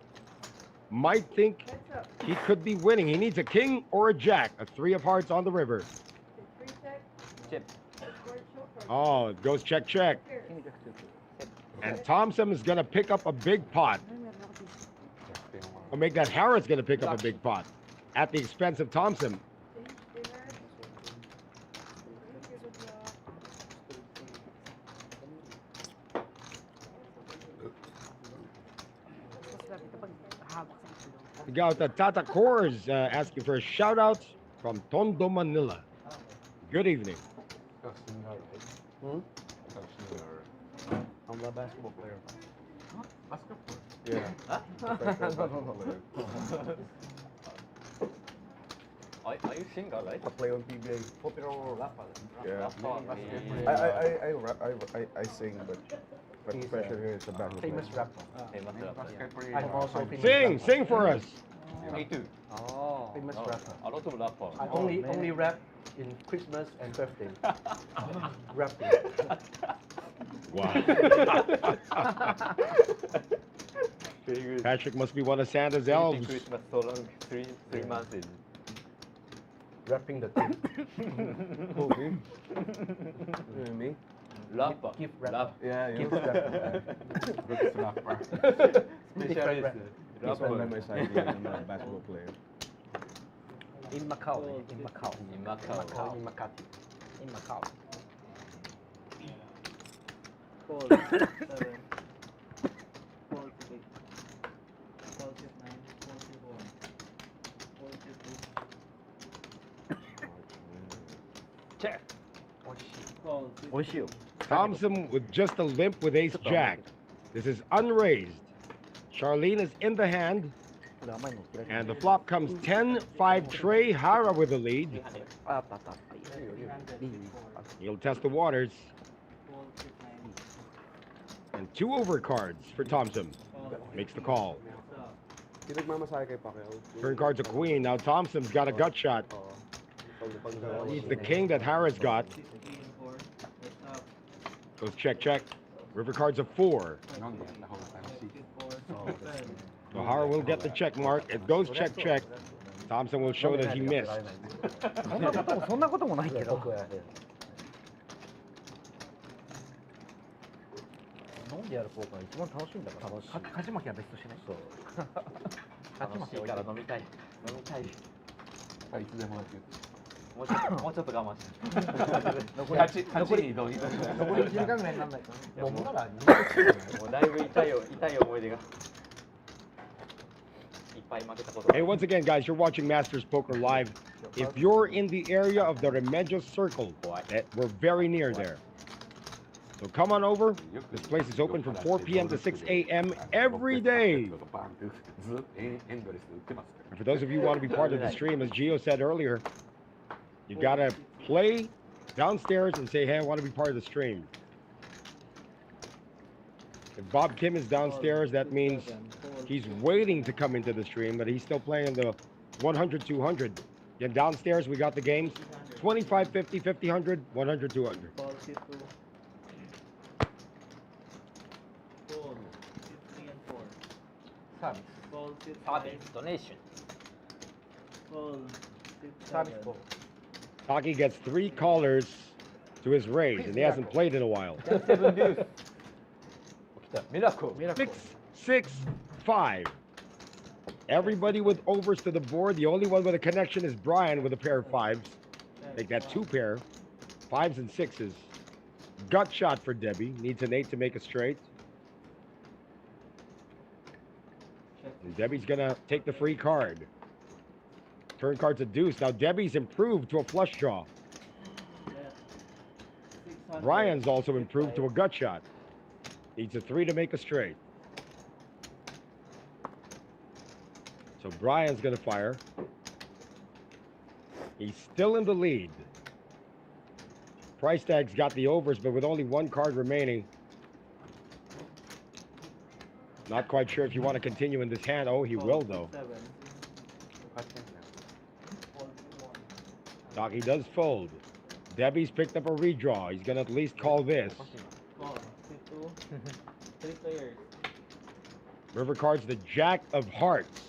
might think Heads up. he could be winning. He needs a king or a jack. A 3 of hearts on the river. 3 check. Chip. Support choker. Oh, it goes check, check. Pairs. And Thompson is going to pick up a big pot. Or make that Harris going to pick up a big pot at the expense of Thompson. Dinner. We got Tata Kors asking for a shout out from Tondo, Manila. Good evening. I'm a basketball player Basketball. yeah Professional basketball player. Are you singer, right? I play on PBA. Popular rapper. Yeah. Rapper. I sing, but He's a profession here is a basketball Famous player. rapper. Famous rapper. I'm also famous Sing, rapper. sing for us. Me too. Oh. Famous No, rapper. a lot of rapper. I Oh, man. only rap in Christmas and birthday. Rapping. Wow. Very good. Patrick must be one of Santa's Keeping elves. Christmas so long, three months in. Rapping the thing. Who, me? Me? Rapper. Gift rapper. Rap. Yeah, Gift yeah. rapper. Good rapper. Specialist. That's why I'm my side. I'm a basketball player. In Macau. In Macau. In Macau. In Makati. In Macau. Fold 7. Fold 6. Fold 9. Fold 4. Fold 2. Check. Fold 6. 美味しいよ。 Thompson with just a limp with ace jack. This is unraised. Charlene is in the hand, これ甘いの嫌い。 and the flop comes 10-5 Trey Hara with the lead. ああったあった。いいよいいよいいよ。 He'll test the waters. Fold 6. 9. And 2 overcards for Thompson. Makes the call. Hindi nagmamasahe kay Pacquiao. Turn card's a queen. Now Thompson's got a gut shot. He's the king that Hara's got. 16 4. Let's up. Goes check, check. River card's a 4. 飲んでやった方が楽しい。 4. 7. So Hara will get the check mark. It goes check, check. Thompson will show that he missed. そんなこともないけど。僕はね飲んでやるポーカーが一番楽しいんだから。勝ち負けは別としてね。そう。楽しいから飲みたい。飲みたい。いつでもってもうちょっと我慢して。残り8に移動。残り1時間ぐらいにならないと。飲むならもうだいぶ痛い思い出が。いっぱい負けたことが。 Hey, once again, guys, you're watching Masters Poker Live. If you're in the area of the Remedios Circle, we're very near there. So come on over. This place is open from 4 p.m. to 6 a.m. every day. ずっとエンドレスで売ってますから。 And for those of you who want to be part of the stream, as Gio said earlier, you gotta play downstairs and say, hey, I want to be part of the stream. If Bob Kim is downstairs, that means he's waiting to come into the stream, but he's still playing the 100, 200. Then downstairs, we got the games 25, 50, 50, 100, 100, 200. Fold 2. Fold 3 and 4. サービス。 Fold 6. サービスドネーション。Fold 6. サービスボール。 Taki gets 3 callers to his raise, and he hasn't played in a while. 7 デュース。起きた。ミラクル。 6, 6, 5. Everybody with overs to the board. The only one with a connection is Brian with a pair of 5s. Make that 2 pair. 5s and 6s. Gut shot for Debbie. Needs an 8 to make a straight. And Debbie's gonna take the free card. Turn card's a deuce. Now Debbie's improved to a flush draw. Brian's also improved to a gut shot. Needs a 3 to make a straight. So Brian's gonna fire. He's still in the lead. Price tag's got the overs, but with only 1 card remaining. Not quite sure if you want to continue in this hand. Oh, he will though. Taki does fold. Debbie's picked up a redraw. He's gonna at least call this. Fold 2. 3 players. River card's the Jack of Hearts.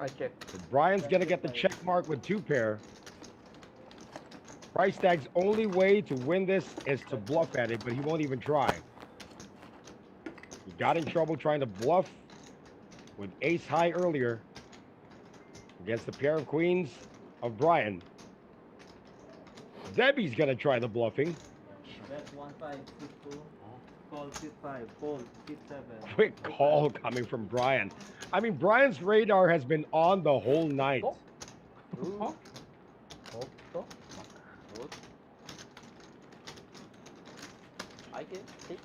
I check. So Brian's gonna get the check mark with 2 pair. Price tag's only way to win this is to bluff at it, but he won't even try. He got in trouble trying to bluff with ace high earlier against the pair of queens of Brian. Debbie's gonna try the bluffing. Bet 1 5 6 2. Fold 6 5. Fold 6 7. Quick call coming from Brian. I mean, Brian's radar has been on the whole night. I can take.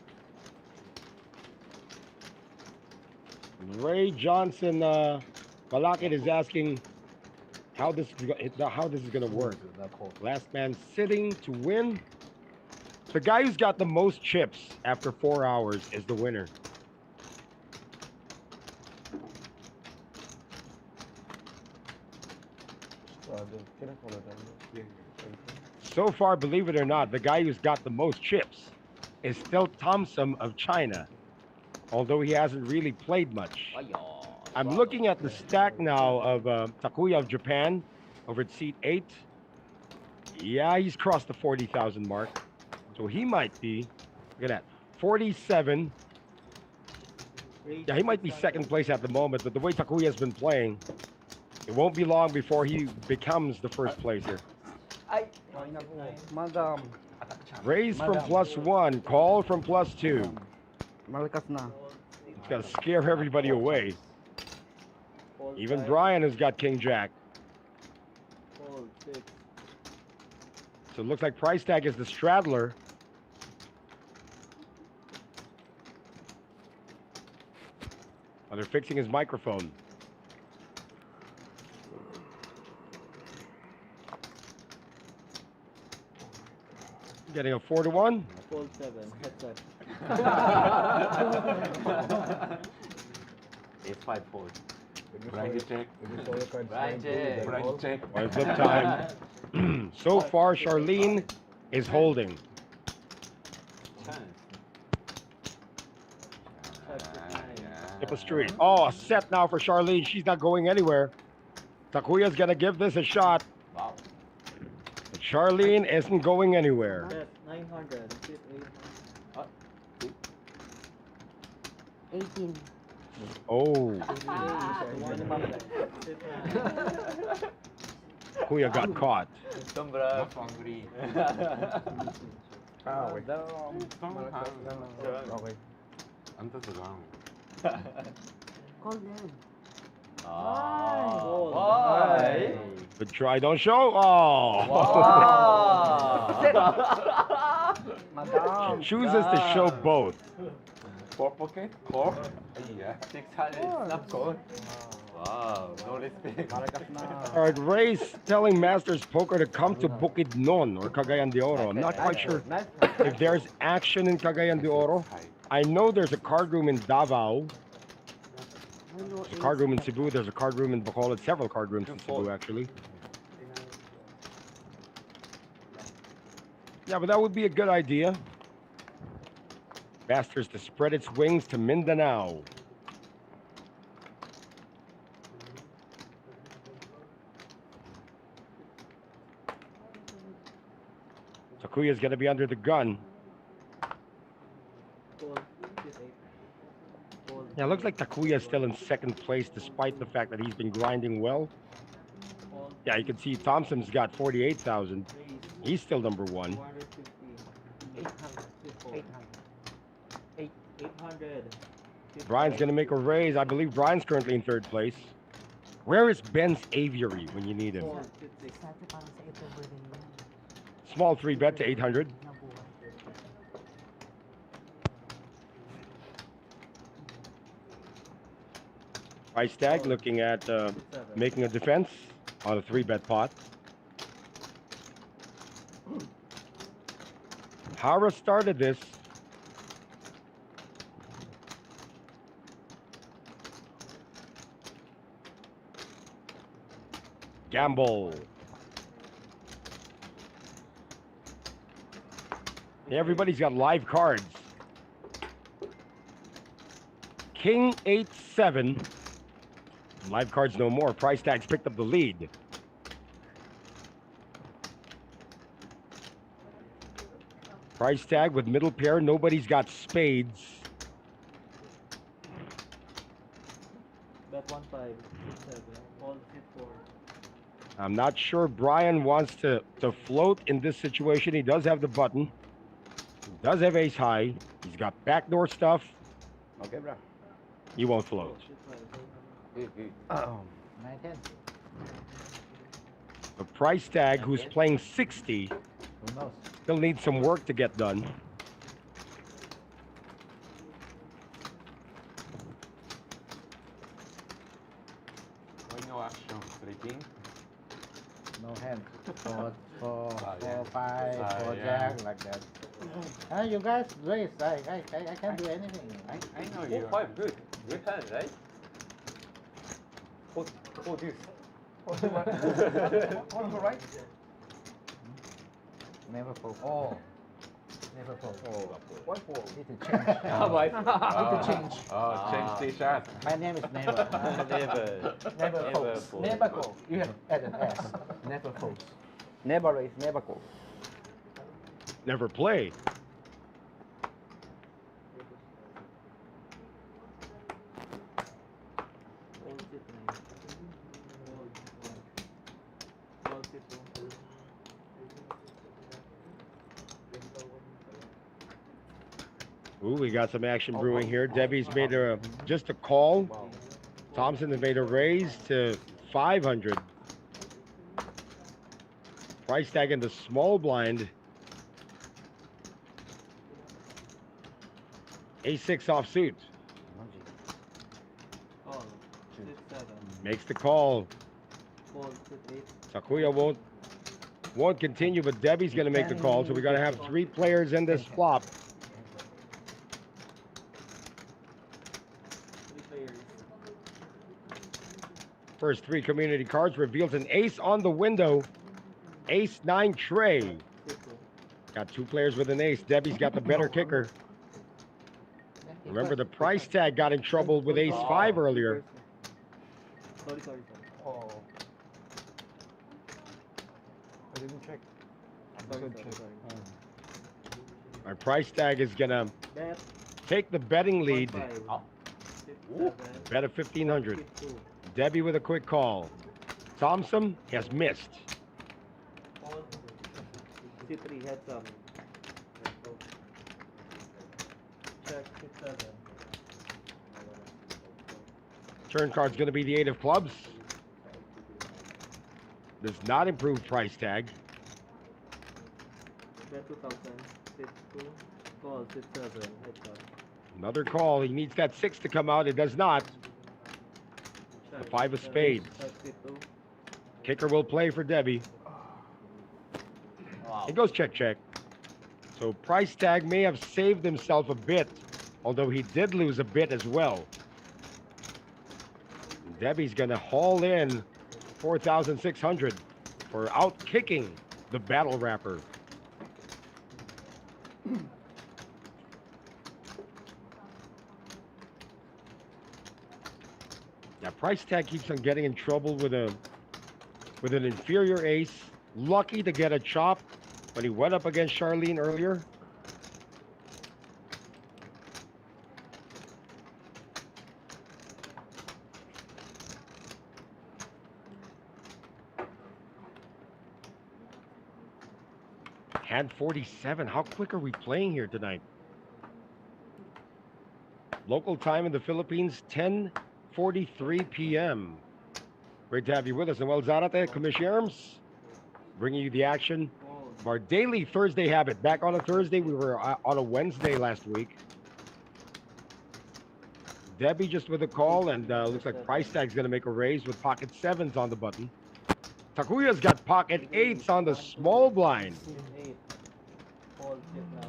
Ray Johnson Malate is asking, how this is gonna work. Last man sitting to win. The guy who's got the most chips after 4 hours is the winner. So far, believe it or not, the guy who's got the most chips is still Thompson of China, although he hasn't really played much. I'm looking at the stack now of Takuya of Japan over at seat 8. Yeah, he's crossed the 40,000 mark. So he might be, look at that, 47. Yeah, he might be second place at the moment, but the way Takuya's been playing, it won't be long before he becomes the first placer. Madam. Raise from +1, call from +2. Malakas na. It's got to scare everybody away. Even Brian has got King Jack. Fold 6. So it looks like price tag is the straddler. Oh, they're fixing his microphone. Getting a 4-1. Fold 7. Headset. It's 5 fold. Blind check. Blind check. Blind check. Well, flip time. So far, Charlene is holding. Chance. Tip of street. Oh, a set now for Charlene. She's not going anywhere. Takuya's gonna give this a shot. Wow. But Charlene isn't going anywhere. Yes, 900. Sit 8. 18. Oh, Sit 9. Takuya got caught. Sombra. Not hungry. Okay. Under the ground. Call them. Why? Good try, don't show. Oh. Wow. She chooses to show both. 4 pocket? 4? Yeah. 600. Snap code. Wow. No respect. Malakas na. All right, Ray's telling Masters Poker to come to Bukidnon or Cagayan de Oro. I'm not quite sure if there's action in Cagayan de Oro. I know there's a card room in Davao. There's a card room in Cebu. There's a card room in Bacolod. Several card rooms in Cebu, actually. Yeah, but that would be a good idea. Masters to spread its wings to Mindanao. Takuya's going to be under the gun. Fold. Sit 8. Fold. Yeah, it looks like Takuya is still in second place despite the fact that he's been grinding well. Fold. Yeah, you can see Thompson's got 48,000. Raise. He's still number one. 250. 800. Sit 4. 800. Sit Brian's 4. going to make a raise. I believe Brian's currently in third place. Where is Ben's Aviary when you need him? Fold. Sit 6. Dati parang sa ito burden mo. Small 3-bet to 800. Nabuhay. Price tag looking at Sit 7. making a defense on a 3-bet pot. Hara started this. Gamble. Yeah, everybody's got live cards. King 8-7. Live cards no more. Price tags picked up the lead. Price tag with middle pair. Nobody's got spades. Bet 1 5. Sit 7. Fold. Sit 4. I'm not sure Brian wants to float in this situation. He does have the button. He does have ace high. He's got backdoor stuff. Okay, bro. He won't float. Sit 5. 910. The price tag, who's playing 60, Who knows? still needs some work to get done. Why no action? 3 king? No hand. Four, yeah. 5, 4 yeah. jack, like that. You guys raise. I can't do anything. I know 4, you. 5, good. Good hand, right? 4 deuce. On the right. Never fold. Oh. Never fold. Oh. Why fold? Need to change. Ah, my. change. Oh, change t-shirt. My name is Never. Never. Never folds. fold. Never fold. You have add an S. Never folds. Never raise, never call. Never play. Call sit 9. Call sit 2. Ooh, we got some action brewing here. Debbie's made just a call. Thompson has made a raise to 500. Price tag in the small blind. A6 offsuit. Call. Sit 7. Makes the call. Call sit 8. Takuya won't continue, but Debbie's going to make the call. So we got to have 3 players in this flop. 3 players. First 3 community cards reveals an ace on the window. Ace 9 tray. Sit 2. Got 2 players with an ace. Debbie's got the better kicker. Remember, the price tag got in trouble with ace 5 earlier. Sorry. Oh. I didn't check. Sorry. Our price tag is going to Bet. take the betting lead. 5. Sit 7. Bet of 1,500. Sit 2. Debbie with a quick call. Thompson has missed. Call. Sit 3. Heads up. Check. Sit 7. Turn card's going to be the 8 of clubs. Does not improve price tag. Bet 2,000. Sit 2. Call. Sit 7. Heads up. Another call. He needs that 6 to come out. It does not. Check. 5 of spades. Check. Sit 2. Kicker will play for Debbie. Wow. It goes check, check. So price tag may have saved himself a bit, although he did lose a bit as well. Debbie's going to haul in 4,600 for out kicking the battle rapper. Now price tag keeps on getting in trouble with an inferior ace. Lucky to get a chop when he went up against Charlene earlier. Hand 47. How quick are we playing here tonight? Local time in the Philippines, 10:43 p.m. Great to have you with us. Noel Zarate, Commissioners, bringing you the action of our daily Thursday habit. Back on a Thursday, we were on a Wednesday last week. Debbie just with a call, and looks like price tag's going to make a raise with pocket 7s on the button. Takuya's got pocket 8s on the small blind. Sit 8. Call. Sit 9.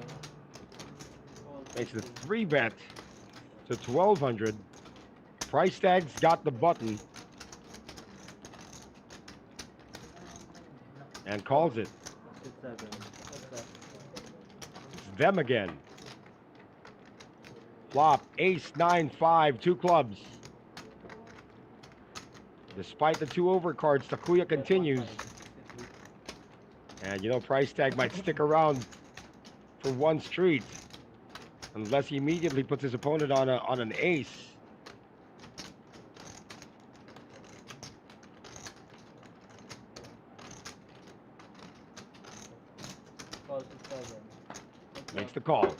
Call. Makes the 3-bet to 1,200. Price tag's got the button and calls it. Sit 7. Heads up. It's them again. Flop, ace, 9, 5, 2 clubs. Despite the 2 overcards, Takuya continues. And you know, price tag might stick around for one street unless he immediately puts his opponent on an ace. Call. Sit 7. Heads Makes up. the call.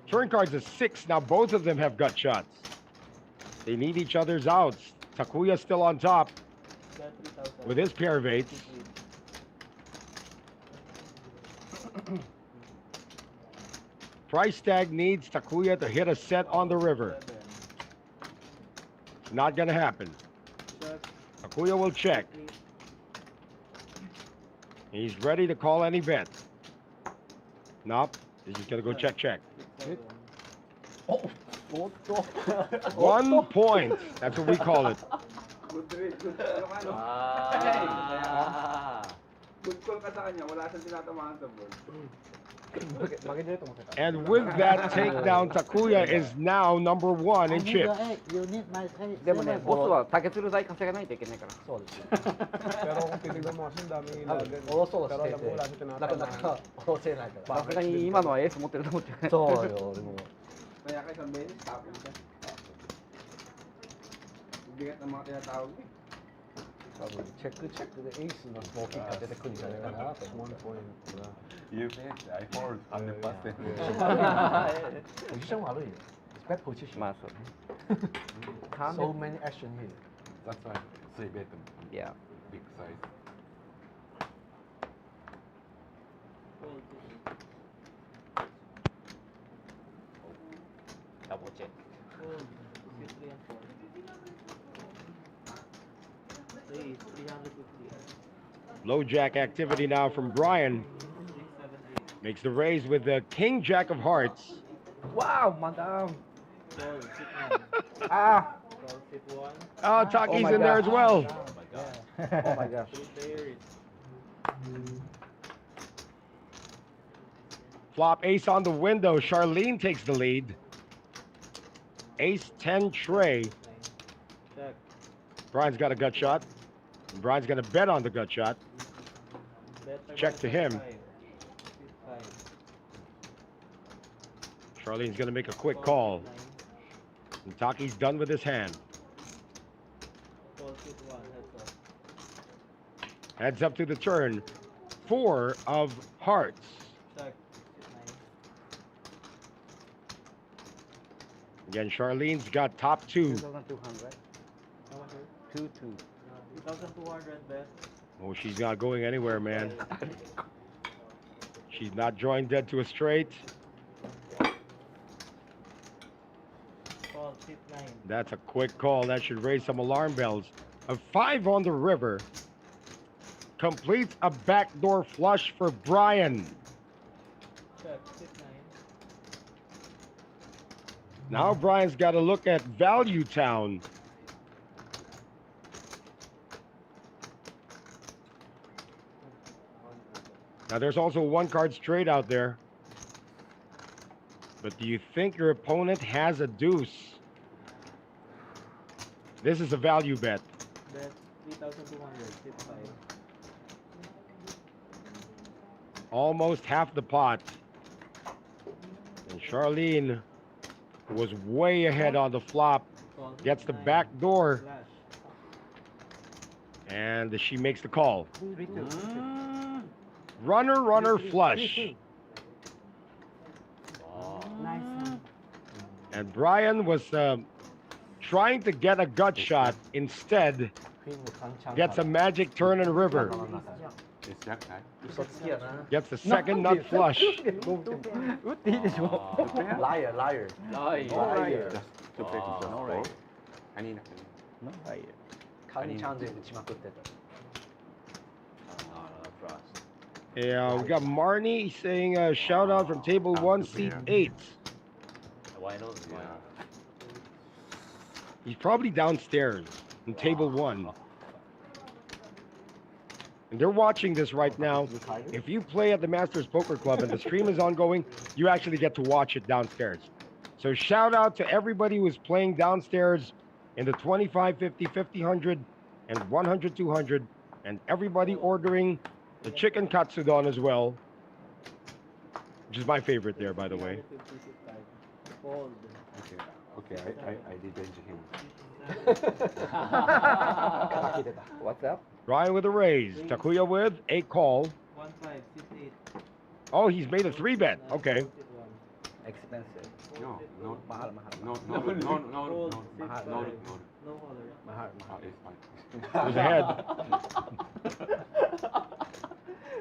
Turn card's a 6. Now both of them have gut shots. They need each other's outs. Takuya still on top Bet 3,000. with his pair of 8s. Sit 8. Price tag needs Takuya to hit a set on the river. 7. It's not going to happen. Check. Takuya will check. 8. He's ready to call any bet. Nope. He's just gonna go check. Oh, oh, 1 point. That's what we call it. Good read, good ano. Good call ka sa kanya, wala siyang tinatamaan sa ball. And with that takedown, Takuya is now number 1 in chips. You need my でもね、ボスは竹鶴代稼がないといけないから。そうです。 Pero kung titignan mo kasi ang daming ilagan. 下ろそうと Pero して alam mo, wala て、 siya なかな tinatamaan. か下ろせないから。さすがに今のはエース持ってると思って。そうよ、でも。 Kaya kay San Benis, tapon siya. Bigat ng mga tinatawag niya. 多分チェックでエースのスモーキーが出てくるんじゃないかなと思う。 1 point. You bet, I hold 100%. ポジション悪いよ。Bad position. まあそうね。 So many action here. That's why 3 bet Yeah. big size. Double check. Fold. 3 and 4. 350. Low jack activity now from Brian. 6, 7, 8. Makes the raise with the King Jack of Hearts. Wow, madam. Call, sit 9. Ah. Call, sit 1. Oh, Taki's my in there God. as well. Oh my god. Oh my gosh. 3 players. Flop ace on the window. Charlene takes the lead. Ace 10 tray. Check. Brian's got a gut shot. Brian's gonna bet on the gut shot. Bet Check to him. 5. Sit 5. Charlene's gonna make a quick call. And Taki's done with his hand. Call, sit 1. Heads up. Heads up to the turn. 4 of hearts. Check. Sit 9. Again, Charlene's got top 2. 2,200. 2-2. 2,200 bet. Oh, she's not going anywhere, man. She's not drawing dead to a straight. Call, sit 9. That's a quick call. That should raise some alarm bells. A 5 on the river. Completes a backdoor flush for Brian. Check. Sit 9. Now Brian's got to look at Value Town. Now there's also a 1 card straight out there. But do you think your opponent has a deuce? This is a value bet. Bet 3,200. Sit 5. Almost half the pot. And Charlene, who was way ahead on the flop, Call, gets sit the 9. back door. Flash. And she makes the call. 3-2. Runner flush. Nice one. And Brian was trying to get a gut shot. Instead, クイーンのカンチャン gets a magic turn and river. Is Jack high? 嘘つきやな。 Gets the second nut flush. 打っていいでしょ。 Liar, liar. Liar. Just to bet Wow. just No fold. liar. Kanina. カンチャンで打ちまくってた。 Trust. Yeah, we got Marnie saying a shout out from table 1, seat 8. Why not? Yeah. He's probably downstairs in table 1. And they're watching this right now. If you play at the Masters Poker Club and the stream is ongoing, you actually get to watch it downstairs. So shout out to everybody who is playing downstairs in the 25, 50, 50, 100, and 100, 200, and everybody ordering the chicken katsudon as well, which is my favorite there, by the way. 350, sit 5. Fold. Okay, I revenge him. What's up? Brian with a raise. Takuya with a call. 1, 5. Sit 8. Oh, he's made a 3-bet. Okay. Sit 1. Expensive. No, no, Mahal. no, no, no, no, no, Fold. no, Sit no, 5. no. No color. Mahal. It's fine. He was ahead.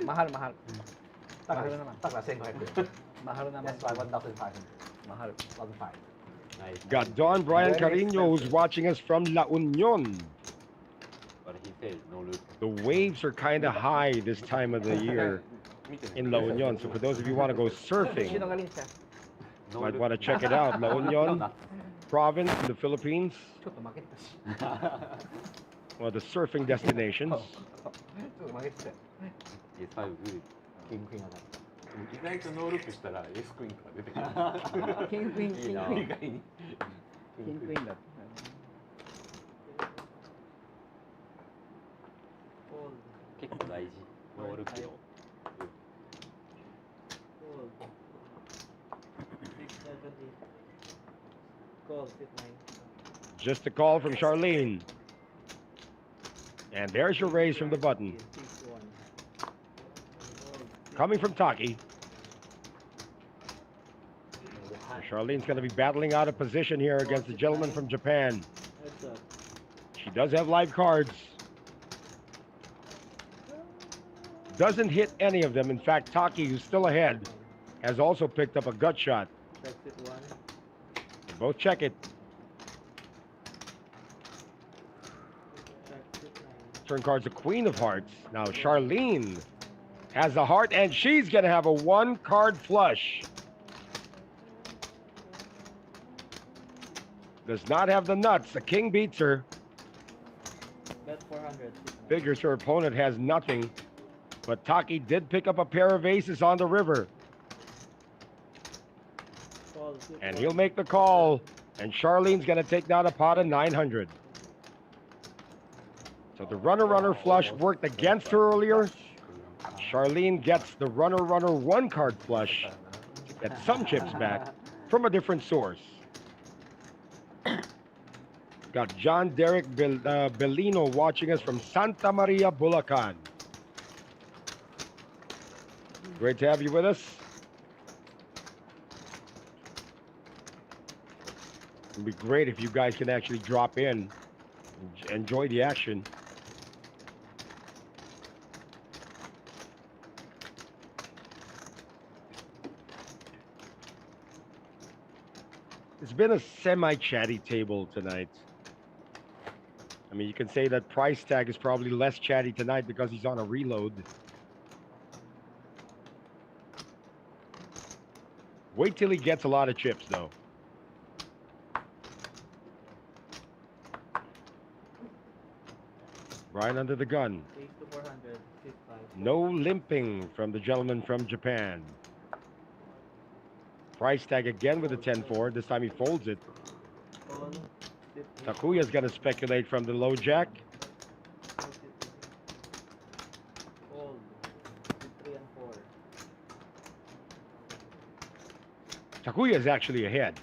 Mahal. だから1500円。 Mahal naman. That's why 1,500. Mahal. 1,500. Nice. Got Don Brian Very Carino, who's expensive. watching us from La Union. But he The waves are kind of high this time of the year in La Union. So for those of you who want to go surfing, might want to check it out. La Union province in the Philippines. One of the surfing destinations. キンクイーン上がった。意外とノールックしたらエースクイーンとか出てくる。キングクイーン、キングクイーン。意外に。キングクイーンだった。結構大事。ノールックを。Just a call from Charlene. And there's your raise from the button. Coming from Taki. Charlene's going to be battling out of position here against the gentleman from Japan. She does have live cards. Doesn't hit any of them. In fact, Taki, who's still ahead, has also picked up a gut shot. They both check it. Turn card's a Queen of Hearts. Now Charlene has a heart, and she's going to have a one-card flush. Does not have the nuts. The king beats her. Bet 400. Figures her opponent has nothing. But Taki did pick up a pair of aces on the river. And he'll make the call. And Charlene's going to take down a pot of 900. So the runner-runner flush worked against her earlier. Charlene gets the runner-runner one-card flush. Gets some chips back from a different source. Got John Derek Bellino watching us from Santa Maria, Bulacan. Great to have you with us. It'd be great if you guys can actually drop in and enjoy the action. It's been a semi-chatty table tonight. I mean, you can say that price tag is probably less chatty tonight because he's on a reload. Wait till he gets a lot of chips, though. Right under the gun. No limping from the gentleman from Japan. Price tag again with a 10-4. This time he folds it. Takuya's going to speculate from the low jack. Takuya is actually ahead.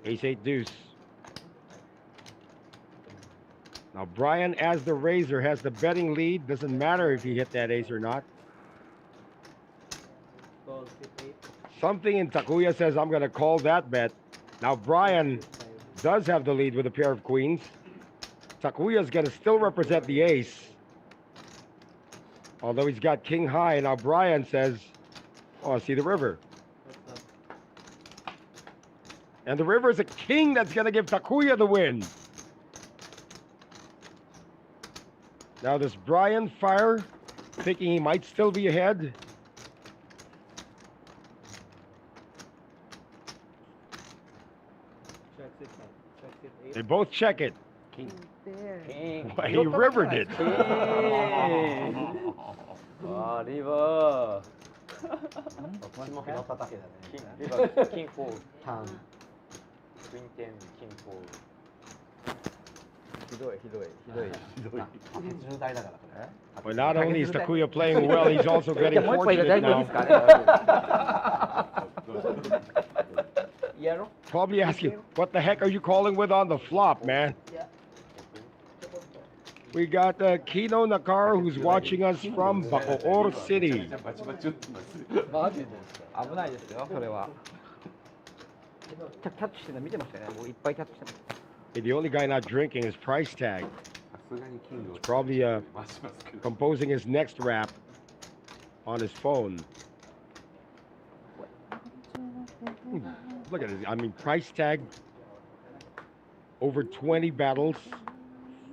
Ace-8 deuce. Now Brian, as the raiser, has the betting lead. Doesn't matter if he hit that ace or not. Something in Takuya says, I'm going to call that bet. Now Brian does have the lead with a pair of queens. Takuya's going to still represent the ace. Although he's got king high. Now Brian says, oh, I see the river. And the river is a king that's going to give Takuya the win. Now does Brian fire, thinking he might still be ahead? They both check it. King. Well, he rivered it. Ah, river. River, king 4. Turn. Queen 10, king 4. ひどいひどいひどいひどい。渋滞だからこれ。Well, not only is Takuya playing well, he's also getting fortunate now. Probably asking, what the heck are you calling with on the flop, man? We got Kino Nakar, who's watching us from Bocobo City. マジですか。危ないですよ、それは。キャッチしてるの見てましたよね。もういっぱいキャッチしてます。Hey, the only guy not drinking is Price Tag. He's probably composing his next rap. on his phone. Look at it. I mean, price tag over 20 battles,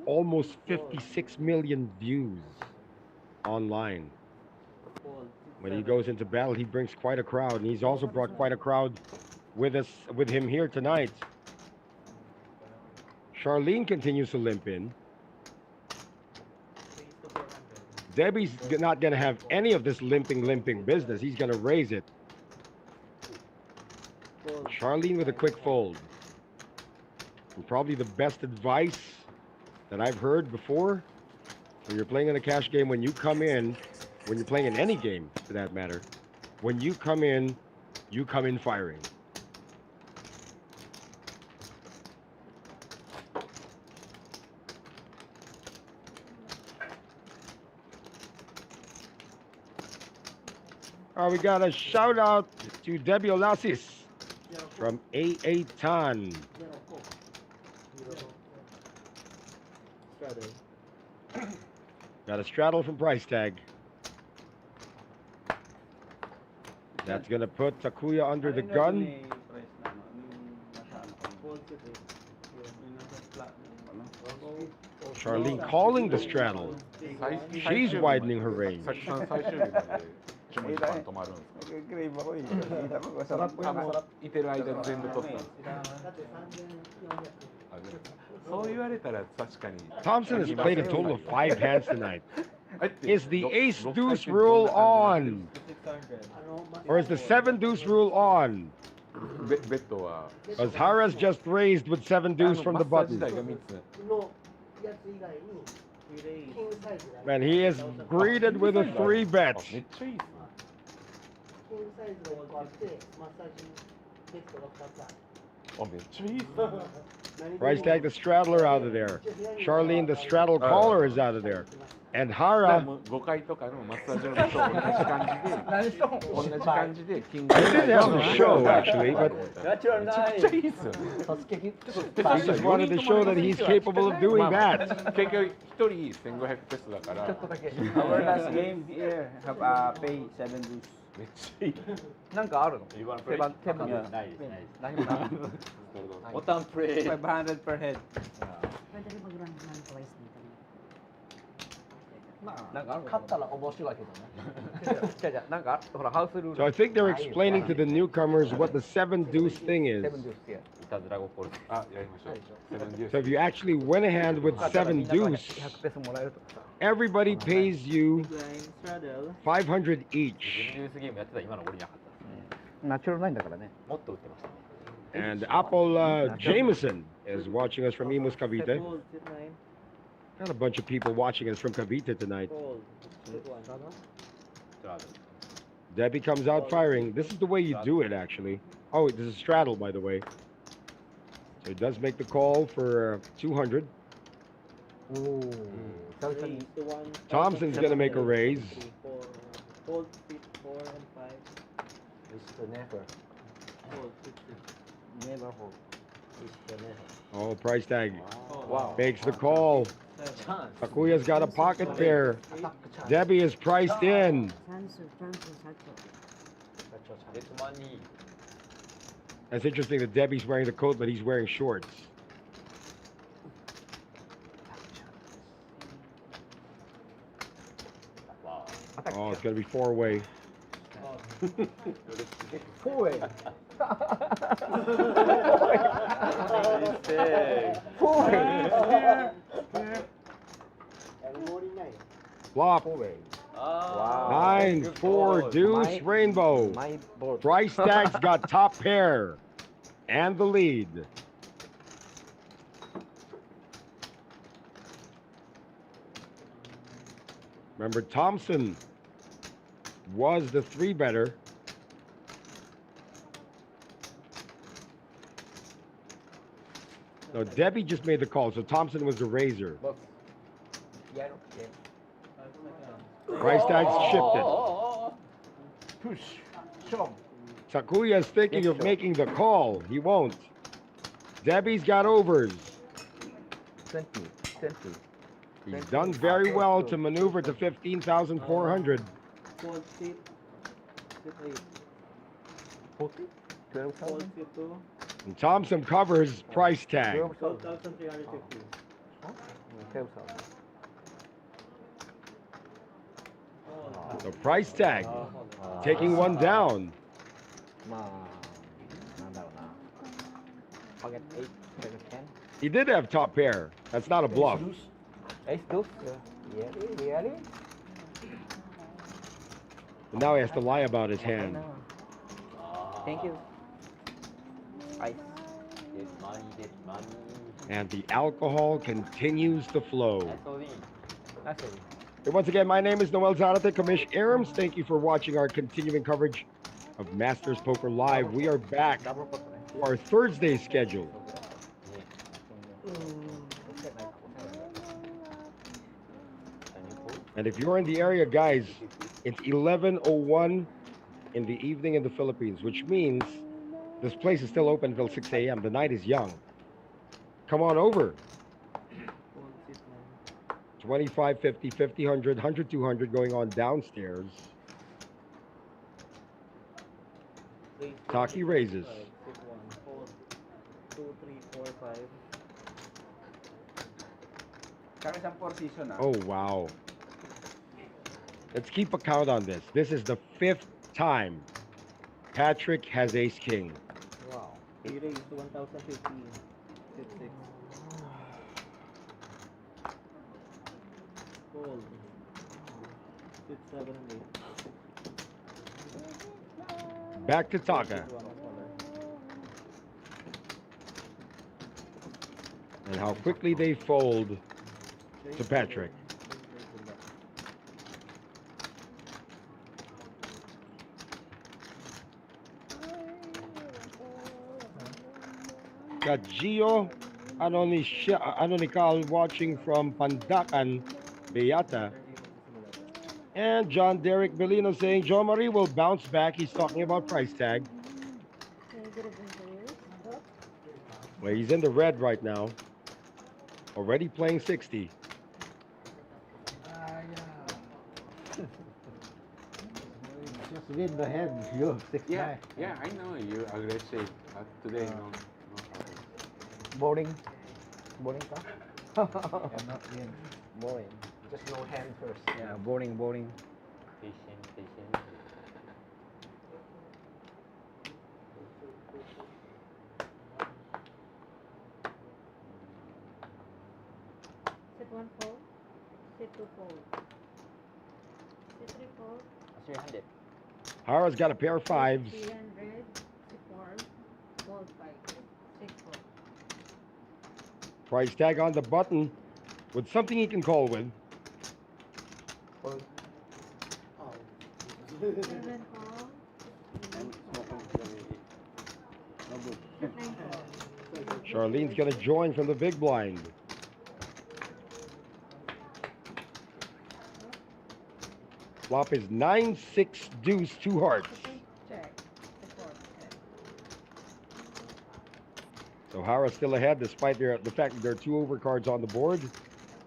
almost 56 million views online. When he goes into battle, he brings quite a crowd, and he's also brought quite a crowd with him here tonight. Charlene continues to limp in. Debbie's not going to have any of this limping business. He's going to raise it. Charlene with a quick fold. And probably the best advice that I've heard before when you're playing in a cash game, when you come in, when you're playing in any game for that matter, when you come in firing. We got a shout out to Debbie Olasis from AA Tan. Got a straddle from price tag. That's gonna put Takuya under the gun. Charlene calling the straddle. She's widening her range. Thompson has played a total of 5 hands tonight. Is the ace deuce rule on? Or is the 7 deuce rule on? As Hara's just raised with 7 deuce from the button. And he is greeted with a 3 bet. Price tag the straddler out of there. Charlene the straddle caller is out of there. And Hara. I didn't have to show actually, but he just wanted to show that he's capable of doing that. Our last game here have pay 7 deuce. なんかあるの？手番ないですないですないボタンプレイ500 per head. Pwede rin mag-run ng twice dito. なんかあるの？勝ったら面白いけどね。じゃなんかほらハウスルール。 So I think they're explaining to the newcomers what the 7 deuce thing is. セブンデュースや。いたずら心であ、やりましょう。So if you actually went ahead with 7 deuce, 100ペースもらえるとかさ。 everybody pays you Blind straddle. 500 each. ジュニアスゲームやってた今の俺になかったですね。ナチュラルないんだからね。もっと打ってましたね。 And Apple Jameson is watching us from Imus Cavite. Fold, sit 9. Got a bunch of people watching us from Cavite tonight. Fold, sit 1. Debbie comes out firing. This is the way you do it, actually. Oh, this is straddle, by the way. So he does make the call for 200. Raise to 1. Thompson's going to make a raise. 4. Fold, sit 4 and 5. Mr. Never. Fold, sit 6. Never hold. Mr. Never. Oh, price tag. Wow. Makes the call. Chance. Takuya's got a pocket pair. Debbie is priced in. Sansu, Sansu, Sansu. It's money. That's interesting that Debbie's wearing the coat, but he's wearing shorts. Wow. Oh, it's going to be 4-way. 4-way. Flop. 4-way. Wow. 9-4 deuce rainbow. My board. Price tag's got top pair and the lead. Remember, Thompson was the 3-better. No, Debbie just made the call, so Thompson was the raiser. Price tag's shifted. Push. Shove. Takuya's thinking of making the call. He won't. Debbie's got overs. 20. He's done very well to maneuver to 15,400. Fold sit. Sit 8. 40? Fold 12,000? sit 2. And Thompson covers price tag. 12,350. 12,000. The price tag taking one down. まあ、なんだろうな。Pocket 8, pocket 10. He did have top pair. That's not a bluff. Ace deuce? Really? And now he has to lie about his hand. No. Thank you. Ice. Get money, get money. And the alcohol continues to flow. That's all in. That's it. And once again, my name is Noel Zarate, Commish Arams. Thank you for watching our continuing coverage of Masters Poker Live. We are back Double poker. for our Thursday schedule. And if you're in the area, guys, it's 11:01 in the evening in the Philippines, which means this place is still open until 6 a.m. The night is young. Come on over. Fold sit 9. 25, 50, 50, 100, 100, 200 going on downstairs. Taki raises. Sit 1. Fold 2, 3, 4, 5. Kami sa 4 season Oh, wow. Let's keep a count on this. This is the 5th time Patrick has ace king. Wow. He raised 1,050. Sit 6. Fold. Sit 7 and 8. Back to Taka. Sit 1 smaller. And how quickly they fold to Patrick. Got Gio Anonikal watching from Pandacan, Beata. And John Derek Bellino saying Joe Marie will bounce back. He's talking about price tag. Well, he's in the red right now. Already playing 60. Just win the hand, you 6 Yeah, yeah, I know you aggressive, but today no. Boring. Boring ka? And not win. Boring. Just no hand first. Yeah, boring. Patient, patient. Sit 1 fold. Sit 2 fold. Sit 3 fold. 300. Hara's got a pair of fives. 300. Sit 4. Fold 5. 6 fold. Price tag on the button with something he can call with. 7 fold. 9 fold. Charlene's gonna join from the big blind. Flop is 9-6 deuce, 2 hearts. Check. The 4. So Hara's still ahead despite the fact that there are 2 overcards on the board.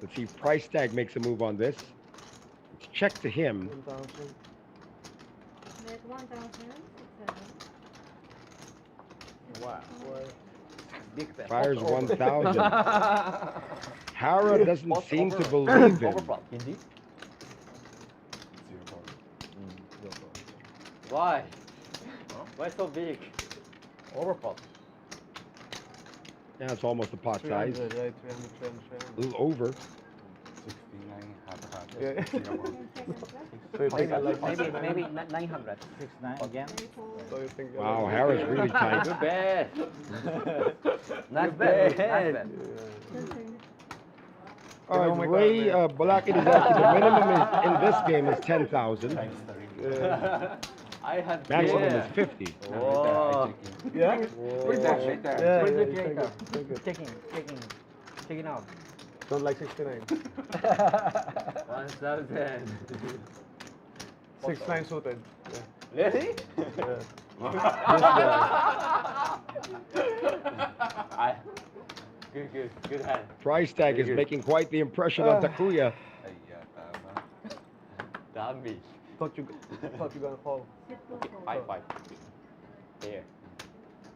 Let's see if price tag makes a move on this. Let's check to him. 1,000. Net 1,000. 6 7. Wow. Big bet. Fires 1,000. Hara doesn't seem to believe him. Overflop. Indeed. Why? Why so big? Overflop. Yeah, it's almost a pot size. 300, right? 300, A little over. 69 half. Yeah. Second So you think I like Maybe 900. 6 9 again. So you think I Wow, like Hara's really tight. Good bet. Nice bet. bet. Nice bet. All right, Ray Balakid is asking the minimum is, in this game is 10,000. Yeah. I had Maximum yeah. is 50. Whoa. Yeah? Later. Yeah, Where's the yeah, creator? take it. Taking out. Don't like 69. 1,000. 6-9 suited. Yeah. Really? Yeah. I, good hand. Price tag is Very good. making quite the impression on Takuya. Ay, tama. Damage. Thought you gonna call. Sit two fold. 5. Here.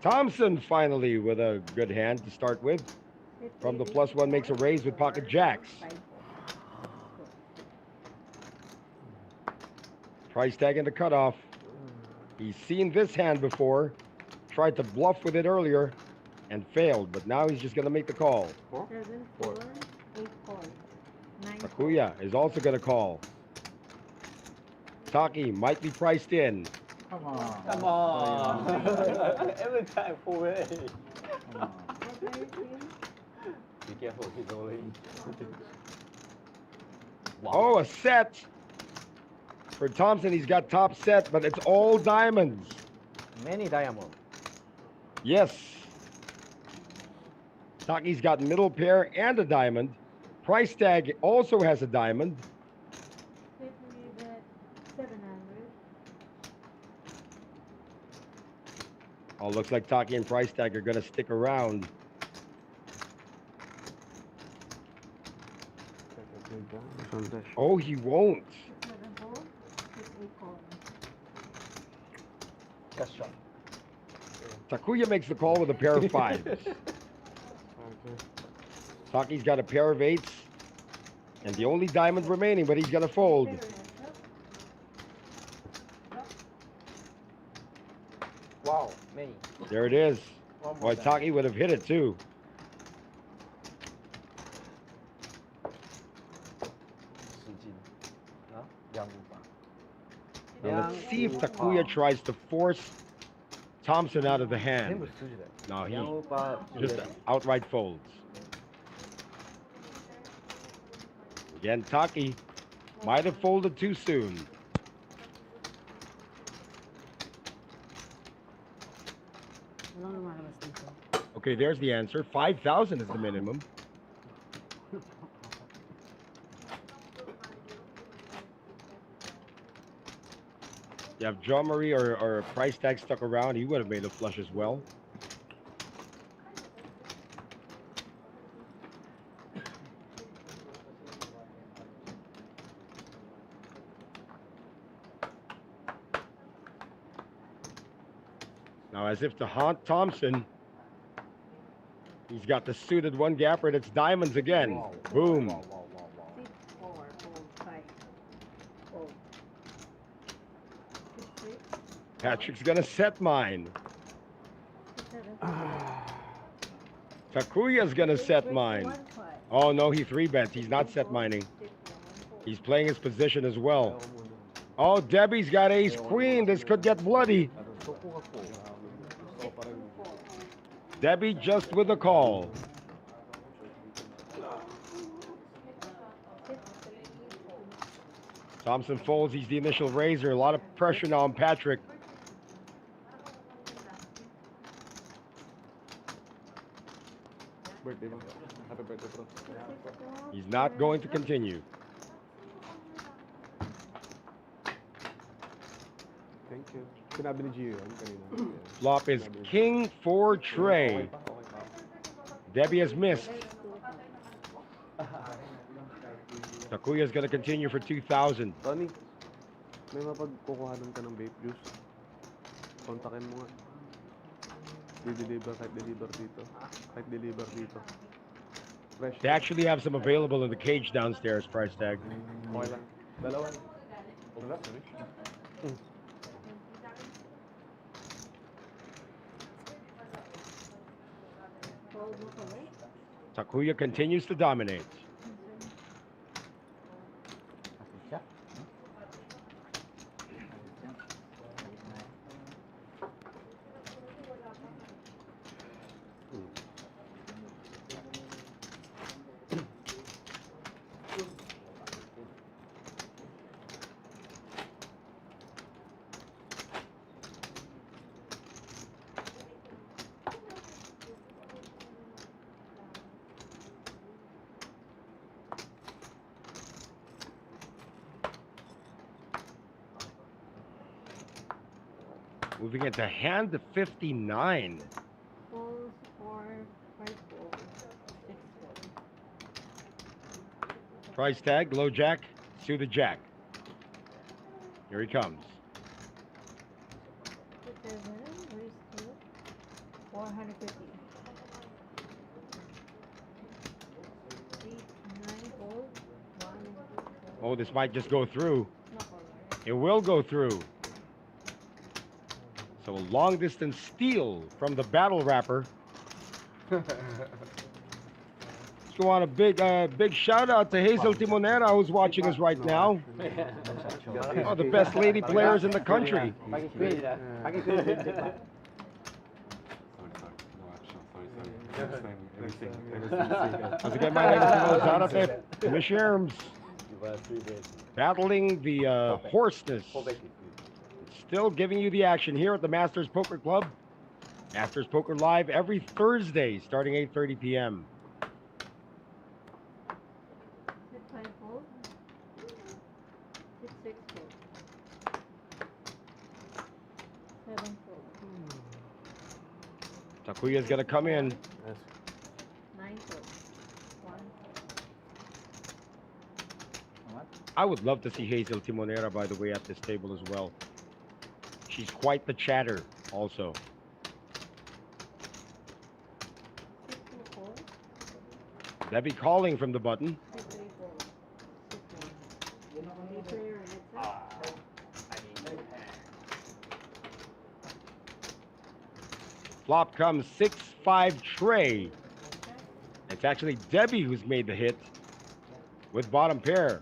Thompson finally with a good hand to start with. Sit From the three, plus one four, makes a raise with four, pocket jacks. 5 fold. Price tag in the cutoff. He's seen this hand before. Tried to bluff with it earlier and failed, but now he's just going to make the call. 7 4 8 call. 9 Takuya is also going to call. Taki might be priced in. Come on. Come on. Every time full way. Come on. What are you saying? Be careful, he's rolling. Oh, a set. For Thompson, he's got top set, but it's all diamonds. Many diamonds. Yes. Taki's got middle pair and a diamond. Price tag also has a diamond. Sit me bet 700. Oh, looks like Taki and price tag are going to stick around. Oh, he won't. 7 fold. 6 8 call. Cash shot. Takuya makes the call with a pair of fives. Taki's got a pair of eights and the only diamond remaining, but he's going to fold. Wow, many. There it is. One more Boy, time. Taki would have hit it too. Now let's see if Takuya tries to force Thompson out of the hand. No, he just outright folds. Again, Taki might have folded too soon. Walang lumalabas dito. Okay, there's the answer. 5,000 is the minimum. You have John Marie or price tag stuck around, he would have made a flush as well. Now, as if to haunt Thompson, he's got the suited one gapper, and it's diamonds again. Boom. 6 4 fold 5 fold. 6 6 Patrick's gonna set mine. 7 Takuya's gonna set mine. 1 5. Oh no, he three bets. He's not set mining. 6 1 fold. He's playing his position as well. Oh, Debbie's got ace queen. This could get bloody. Debbie just with a call. Thompson folds. He's the initial raiser. A lot of pressure now on Patrick. Birthday mo. Happy birthday, bro. He's not going to continue. Thank you. Sinabi ni Gio yun kanina. Flop is king for tray. Debbie has missed. Takuya's going to continue for 2,000. Tony, may mapagkukuhanan ka ng vape juice. Kontakin mo nga. Di-deliver kahit deliver dito. Kahit deliver dito. Fresh. They actually have some available in the cage downstairs, price tag. Okay lang. Dalawa. Fold mo pa ba? Takuya continues to dominate. Siya. Moving into hand to 59. Fold 4 5 fold 6 fold. Price tag, low jack, suited jack. Here he comes. 7, where is 2? 450. 8, 9, gold. 1 and 2. Oh, this might just go through. No color. It will go through. So a long distance steal from the battle rapper. Let's go on a big shout out to Hazel Timonera who's watching us right now. Oh, the best lady players in the country. Pagi queen. Pagi queen. Sorry, sorry. No action. Sorry. Next time, anything. Once again, my name is Zarate Misherms. Battling the hoarseness. Still giving you the action here at the Masters Poker Club. Masters Poker Live every Thursday starting 8:30 p.m. 5 fold. 6 fold. 7 fold. Takuya's gonna come in. 9 fold. 1. I would love to see Hazel Timonera, by the way, at this table as well. She's quite the chatter, also. 6, 2, 4. Debbie calling from the button. 3, 3, 4. 6, 1. 3 player, and it's Flop comes 6-5 tray. It's actually Debbie who's made the hit with bottom pair.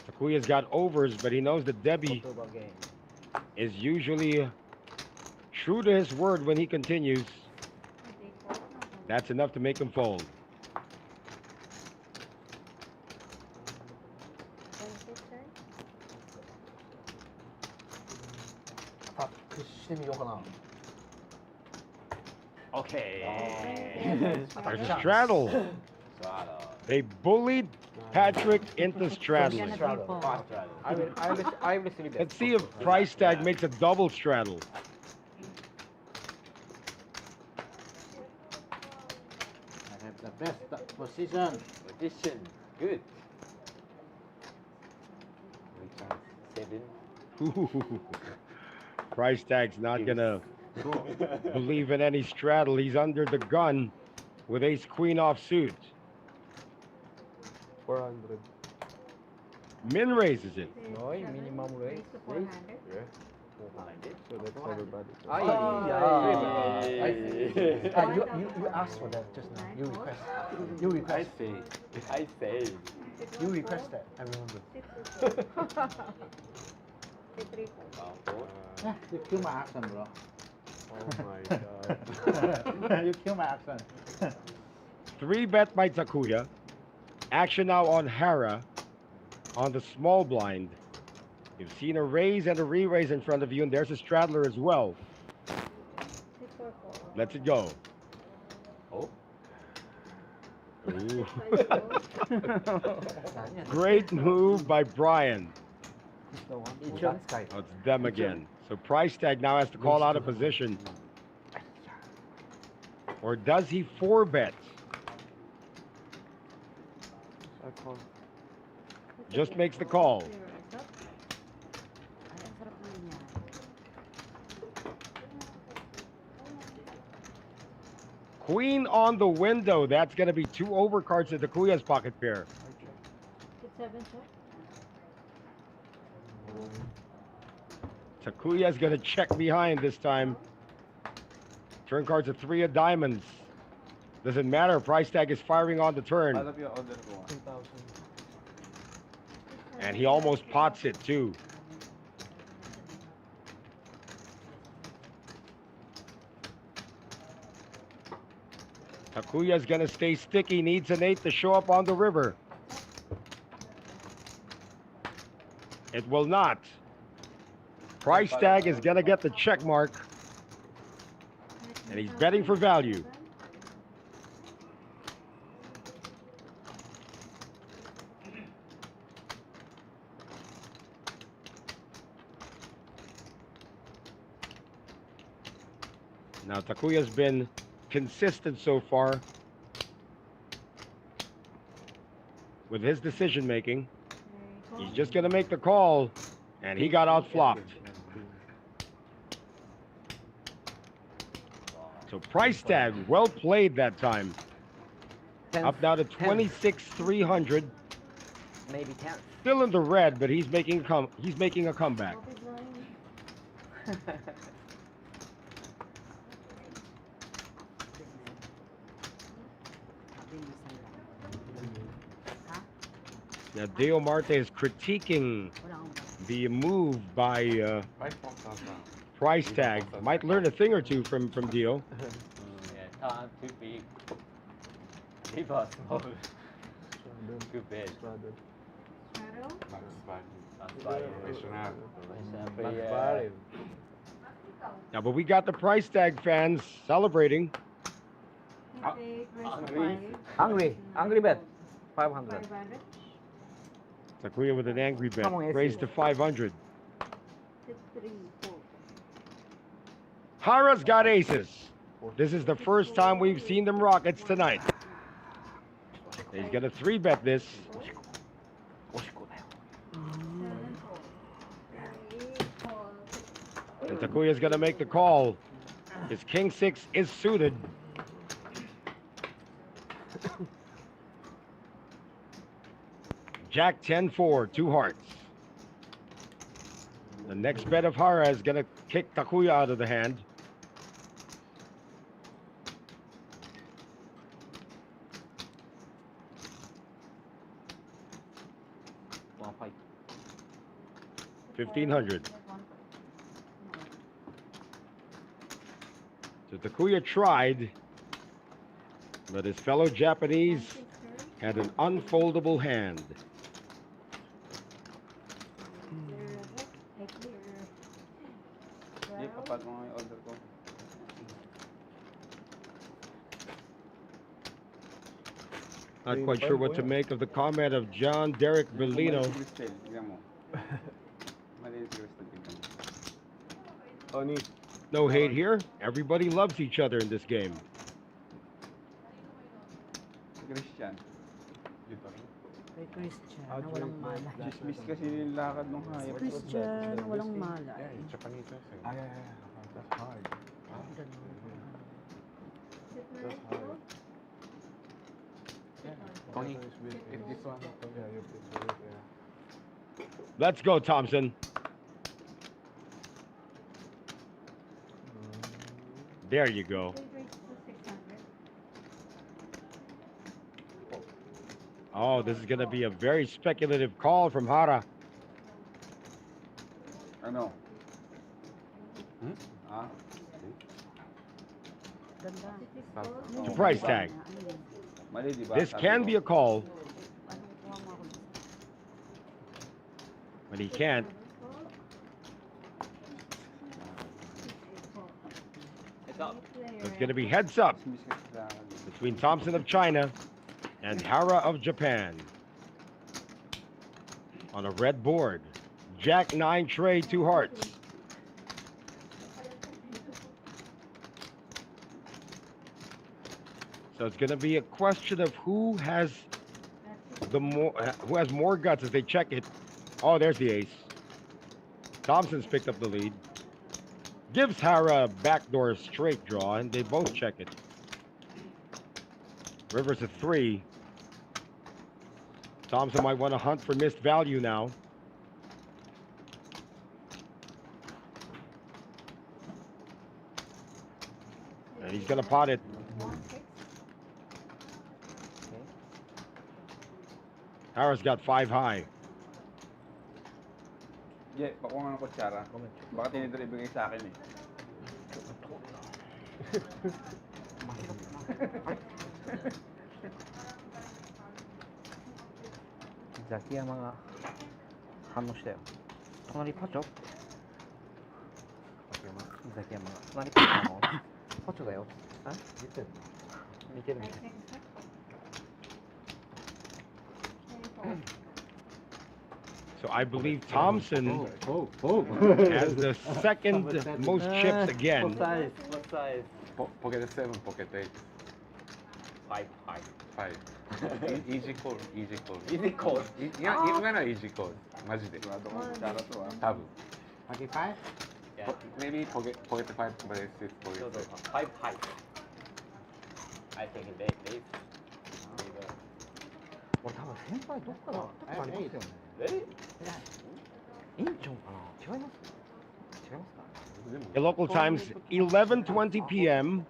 Takuya's got overs, but he knows that Debbie is usually true to his word when he continues. That's enough to make him fold. Okay. There's a straddle. They bullied Patrick into straddling. I will receive Let's see if price tag makes a double straddle. I have the best position. Position. Good. 7. Price tag's not gonna believe in any straddle. He's under the gun with ace queen offsuit. 400. Min raises it. Rồi, minimum raise. 400. So that's everybody. You asked for that just now. You request. You I request. say. You request that. I remember. 6, 4. 3, 4. You kill my action, bro. Oh my god. You kill my action. 3-bet by Takuya. Action now on Hara on the small blind. You've seen a raise and a re-raise in front of you, and there's a straddler as well. 6, 4, 4. Let's it go. Oh. Ooh. 5, 4. Great move by Brian. The one. Oh, it's them again. So price tag now has to call out a position. Or does he 4-bet? I call. Just makes the call. Queen on the window. That's going to be 2 overcards to Takuya's pocket pair. 6, 7, check. Takuya's going to check behind this time. Turn cards a 3 of diamonds. Doesn't matter. Price tag is firing on the turn. I love your order one. 2,000. And he almost pots it too. Takuya's gonna stay sticky, needs an 8 to show up on the river. It will not. Price tag is gonna get the check mark. And he's betting for value. Now Takuya's been consistent so far. with his decision making. He's just going to make the call, and he got outflopped. So price tag, well played that time. Up now to 26,300. Maybe 10. Still in the red, but he's making a comeback. Now Deo Marte is critiquing the move by price tag. Might learn a thing or two from Dio. Yeah, time too big. Keep us small. Too big. Now, but we got the price tag fans celebrating. Angry bet. 500. Takuya with an angry bet, Come on, raised to 500. 3, 4. Hara's got aces. This is the first time we've seen them Rockets tonight. He's gonna 3-bet this. And Takuya's gonna make the call. His king 6 is suited. Jack 10-4, 2 hearts. The next bet of Hara is gonna kick Takuya out of the hand. $1,500. So Takuya tried, but his fellow Japanese had an unfoldable hand. Not quite sure what to make of the comment of John Derek Bellino. No hate here. Everybody loves each other in this game. Christian. Kay Christian, na walang malay. Dismiss kasi yung lakad nung hayop. Christian, walang malay. Japanese also. That's hard. That's hard. If this one, Let's go, Thompson. There you go. Oh, this is going to be a very speculative call from Hara. ano? It's a price tag. Mali, di ba? This can be a call, but he can't. It's going to be heads up between Thompson of China and Hara of Japan. On a red board, Jack 9 tray, 2 hearts. So it's going to be a question of who has more guts as they check it. Oh, there's the ace. Thompson's picked up the lead. Gives Hara a backdoor straight draw, and they both check it. River's a 3. Thompson might want to hunt for missed value now. And he's going to pot it. Hara's got 5 high. Yeah, pakuha ng kutsara. Baka tinidor ibigay sa akin eh.ザキヤマが反応したよ。隣パチョ？ザキヤマが隣パチョパチョだよ。あ？見てる見てる。So I believe Thompson has the second most chips again. What size? Pocket 7, pocket 8. 5 5 5 イージーコールイージーコール Easy call 今のはイージーコールマジで多分25? Yeah maybe pocket 5 braces for So you 5 5 I think they 俺多分先輩どっかで会ったことありますよね。Really? インチョンかな。違います？違いますか？ The local time's 11:20 p.m.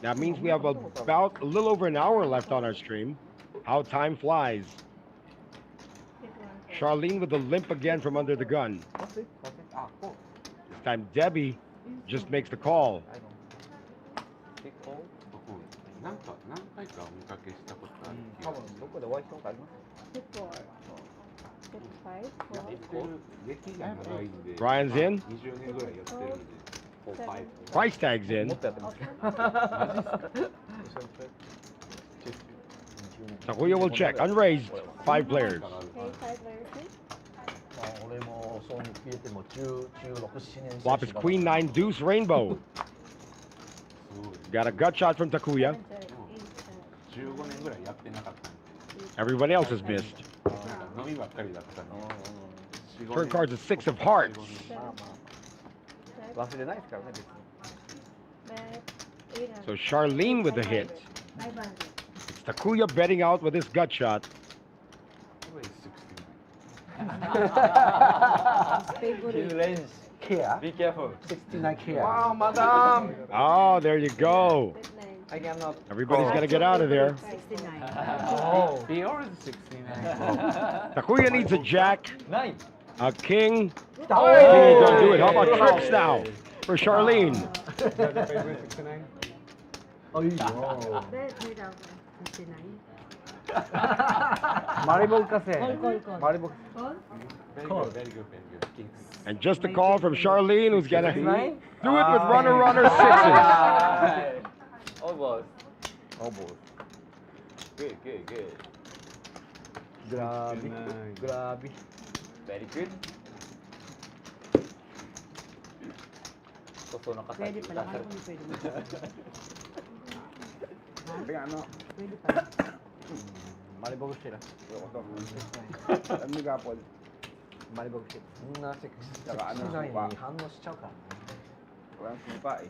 That means we have about a little over an hour left on our stream. How time flies. Charlene with the limp again from under the gun. This time Debbie just makes the call. Big call なんか何回かお見かけしたことある気が多分どこでお会いしたことあります？ Hit 4 Hit 5 やってる歴が長いんで Brian's in. 20年ぐらいやってるんで 4 5 Price tag's in. もっとやってますけど。 Takuya will check. Unraised. 5 players. Okay 5 layers 俺もそうに消えても16、17年 Flop is Queen 9 Deuce Rainbow. Got a gut shot from Takuya. 15年ぐらいやってなかったんで Everyone else has missed. 飲みばっかりだったんで Turn cards is 6 of hearts. 忘れないですからね、別に。 Bet 800 So Charlene with the hit. 500 It's Takuya betting out with his gut shot. His range Care Be careful 69 care Wow, madam! Oh, there you go. Bet 9 I cannot. Everybody's got to get out of there. 69. Oh. He already 69 Takuya needs a jack, 9 a king. King ain't gonna do it. How about trips now for Charlene? Oh, Bet 3,000 69 Maribog kasi. Call Maribog. Call Very good, very good, very good. Kings. And just a call from Charlene, who's gonna do it 9? with runner sixes. Almost Almost. Good good good Grabe. Grabe. Very good Susunod ka sa Pwede pala. Kaya ko hindi pwede mo. Sabi ano? Pwede pala. Maribog sila. Ano gapon? Maribog sila. Na 6 saka ano supa反応しちゃうからねwalang supa eh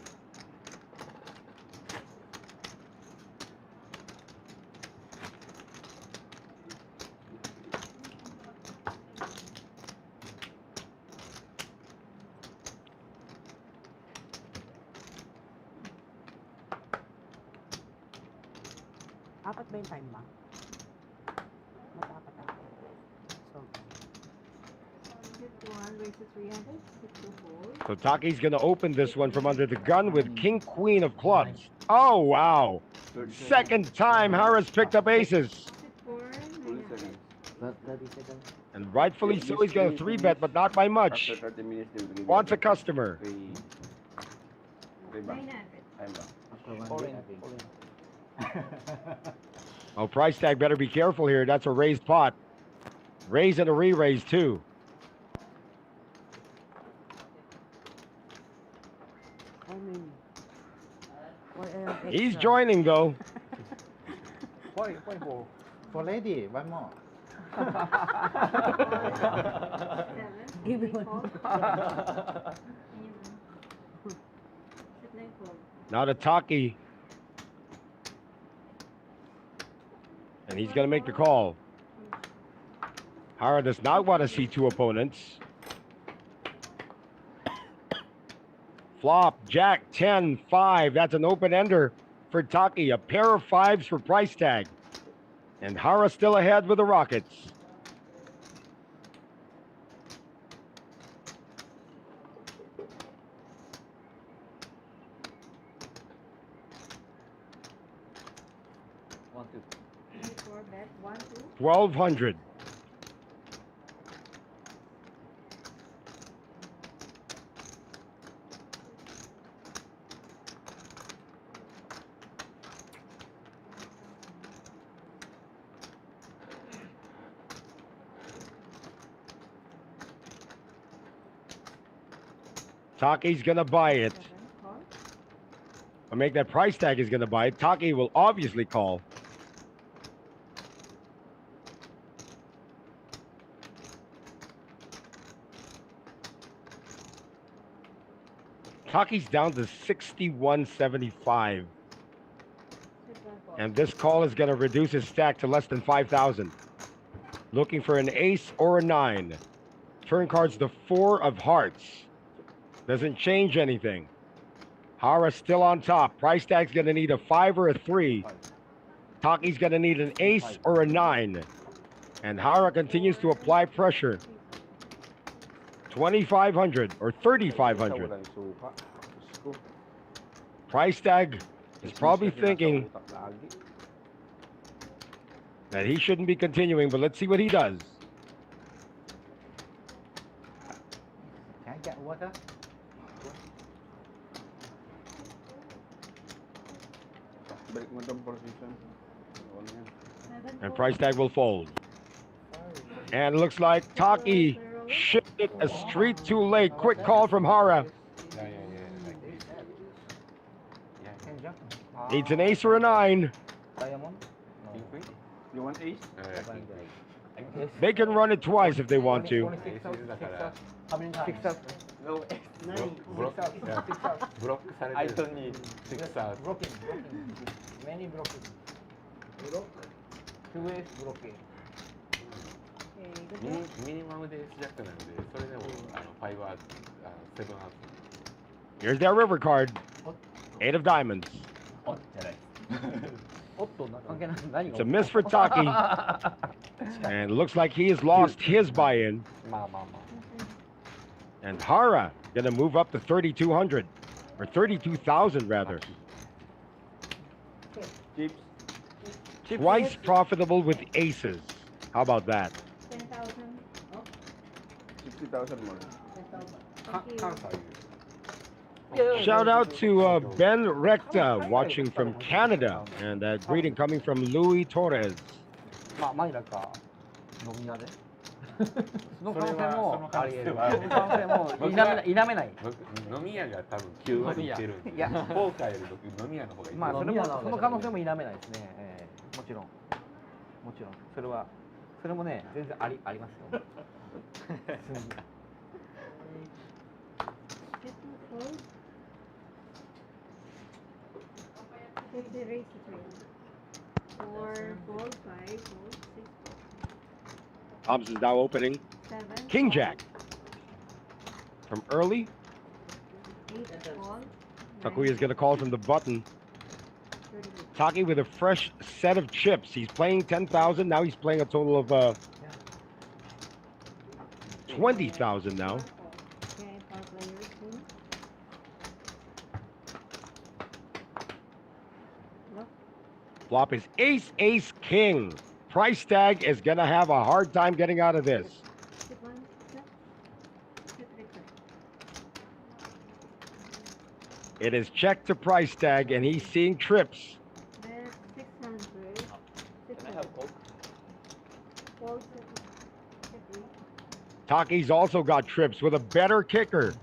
Apat ba yung time ba? Matapat ako. So, Hit 1 raises 300 Hit 2 fold So Taki's gonna open this one from under the gun with King Queen of clubs. Oh wow! Second time Harris picked up aces. Hit 4 900 30 seconds. And rightfully so, he's got a 3-bet, but not by much. Wants a customer. 900 Oh, price tag better be careful here. That's a raised pot. Raise and a re-raise too. I mean, He's joining though. Why For lady, one more. 7 Give me Big one. call Hit 9 fold Now to Taki. And he's going to make the call. Hara does not want to see two opponents. Flop, Jack, 10, 5. That's an open ender for Taki. A pair of 5s for price tag. And Hara still ahead with the Rockets. Hit 4 bet 1 2 1,200. Taki's gonna buy it. 7 call a make that price tag is going to bite. Taki will obviously call. Taki's down to 61.75. And this call is going to reduce his stack to less than 5,000. Looking for an ace or a 9. Turn cards the 4 of hearts. Doesn't change anything. Hara still on top. Price tag's going to need a 5 or a 3. Taki's going to need an ace or a 9. And Hara continues to apply pressure. 2,500 or 3,500. Price tag is probably thinking that he shouldn't be continuing, but let's see what he does. Can I get water? And price tag will fold. And it looks like Taki shifted a street too late. Quick call from Hara. Needs an ace or a 9. Diamond? You want ace? They can run it twice if they want to. Only six out. How many times? 6 out. No, Block I don't need. 6 out. Blocking. Many blocking. 2 ways blocking. ミニマムで S ジャックなんで、それでも5アウト、7アウト。 Here's that river card. 8 of diamonds. It's a miss for Taki. And it looks like he has lost his buy-in. And Hara gonna move up to 3,200 or 32,000 rather. Twice profitable with aces. How about that? 10,000. 60,000 more. 10,000. Shout out to Ben Recta watching from Canada, and that greeting coming from Louis Torres. マイラか飲み屋でその可能性もあり得る。その可能性も否めない。飲み屋が多分9割いってるんで、ポーカーより僕飲み屋の方がいい。まあその可能性も否めないですね。もちろんそれもね全然ありますよ。If the race is real. 4, 4, 5, 4, 6, Thompson's now opening. 7. King Jack. From early, 8, call. Takuya is going to call from the button. 38. Taki with a fresh set of chips. He's playing 10,000. Now he's playing a total of 20,000 now. Okay, 4 players. Flop is ace, ace, king. Price tag is going to have a hard time getting out of this. It is check to price tag, and he's seeing trips. That's 600. Can I have Coke? Call, Taki's also got trips with a better kicker.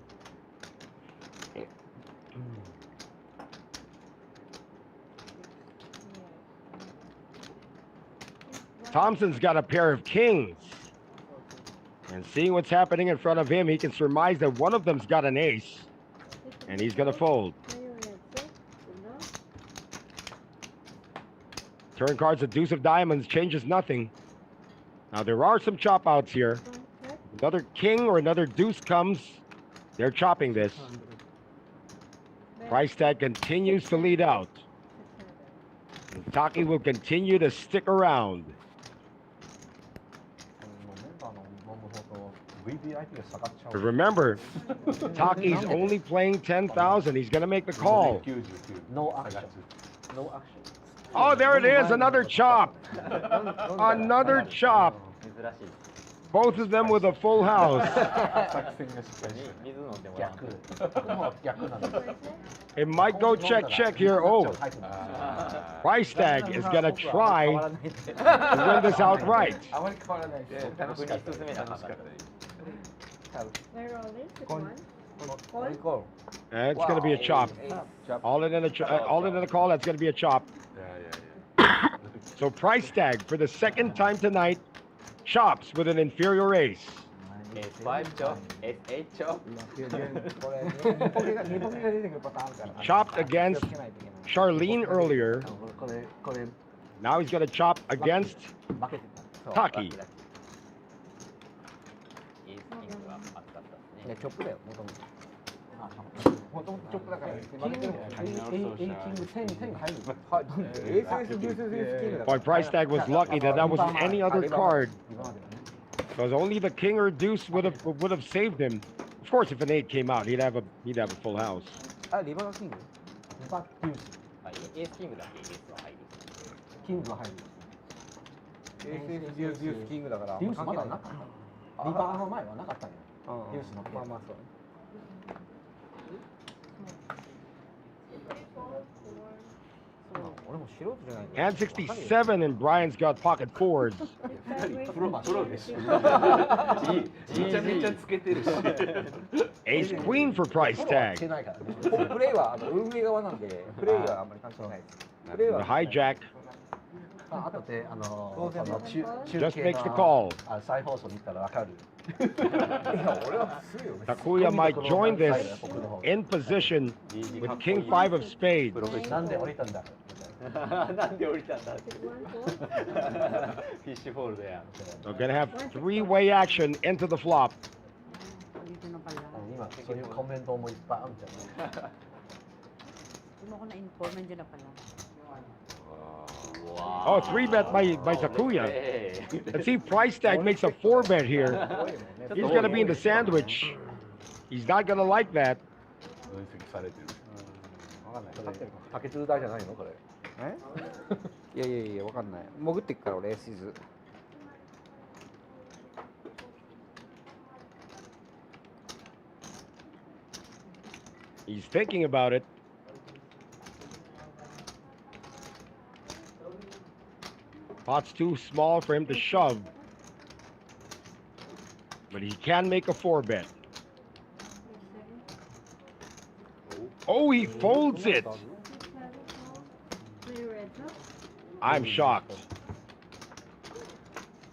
Thompson's got a pair of kings. And seeing what's happening in front of him, he can surmise that one of them's got an ace. And he's going to fold. Turn cards a deuce of diamonds changes nothing. Now there are some chop outs here. Another king or another deuce comes. They're chopping this. Price tag continues to lead out. And Taki will continue to stick around. But remember, Taki's only playing 10,000. He's going to make the call. No action. No action. Oh, there it is. Another chop. Another chop. Both of them with a full house. It might go check, check here. Oh, price tag is going to try to win this outright. Where all this? Which one? Call? It's going to be a chop. All in a call. That's going to be a chop. Yeah. So price tag for the second time tonight. Chops with an inferior ace. S5 chop, S8 chop. これ二ボケが出てくるパターンあるから。 Chopped against Charlene earlier. これ Now he's going to chop against 負けてた。 Taki. エースキングは熱かったですね。チョップだよ、もともと。もともとチョップだから。キング、キング10が入る。はい。エース、デュース、キングだか Boy, ら。 price tag was lucky that that wasn't any other card. Because only the king or deuce would have saved him. Of course, if an 8 came out, he'd have a full house. あ、リバーキング？リバーデュース。はい、エースキングだけエースは入る。キングが入る。エース、デュース、キングだから。デュースまだなかった。リバーの前はなかったんよ。デュースの。まあまあそう。 And 67, and Brian's got pocket fours. プロでしょ。めちゃめちゃつけてるし。 Ace queen for price して tag. ないからね。プレイは運営側なんで、プレイはあんまり関係ないです。プレイ The は hijack あとでjust makes the call. 再放送見たらわかる。 Takuya might join this in position with king 5 of spades. なんで降りたんだ。なんで降りたんだって。フィッシュホールドや。 So gonna have three-way action into the flop. 今そういうコメントもいっぱいあるじゃん。 Mo ko na-inform, nandiyan na pala. Oh, 3-bet by Takuya. Let's see, price tag makes a 4-bet here. He's gonna be in the sandwich. He's not gonna like that. 分析されてる。わかんない。竹鶴台じゃないのこれ。いやいやわかんない。潜ってっから俺エースイズ。 He's thinking about it. Pot's too small for him to shove. But he can make a 4-bet. Oh, he folds it. I'm shocked.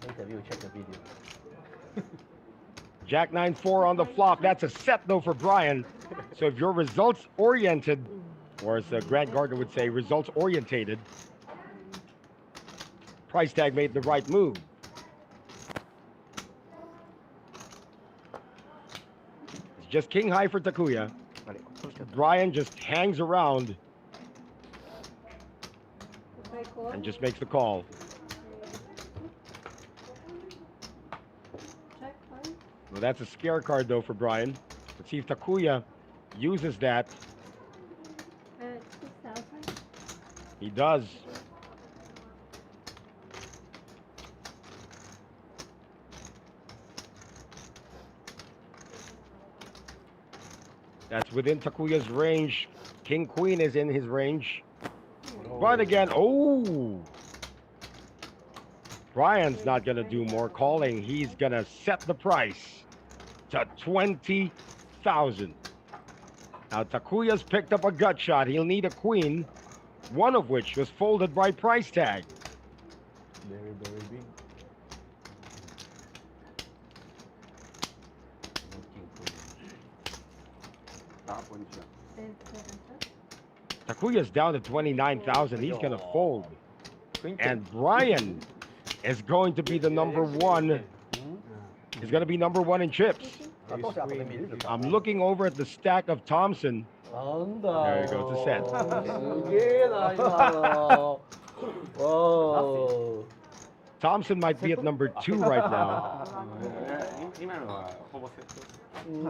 Check the video. Jack 9-4 on the flop. That's a set, though, for Brian. So if you're results-oriented, or as Grant Gardner would say, results-orientated, price tag made the right move. It's just king high for Takuya. Brian just hangs around and just makes the call. Well, that's a scare card, though, for Brian. Let's see if Takuya uses that. 6,000. He does. That's within Takuya's range. King Queen is in his range. But again, oh! Brian's not going to do more calling. He's going to set the price to 20,000. Now, Takuya's picked up a gut shot. He'll need a queen, one of which was folded by price tag. Very, very big. Takuya's down to 29,000. He's going to fold. And Brian is going to be the number one. He's going to be number one in chips. I'm looking over at the stack of Thompson. There you go, it's a set. すげえな今の。Whoa. Thompson might be at number 2 right now. 今のはほぼセット。今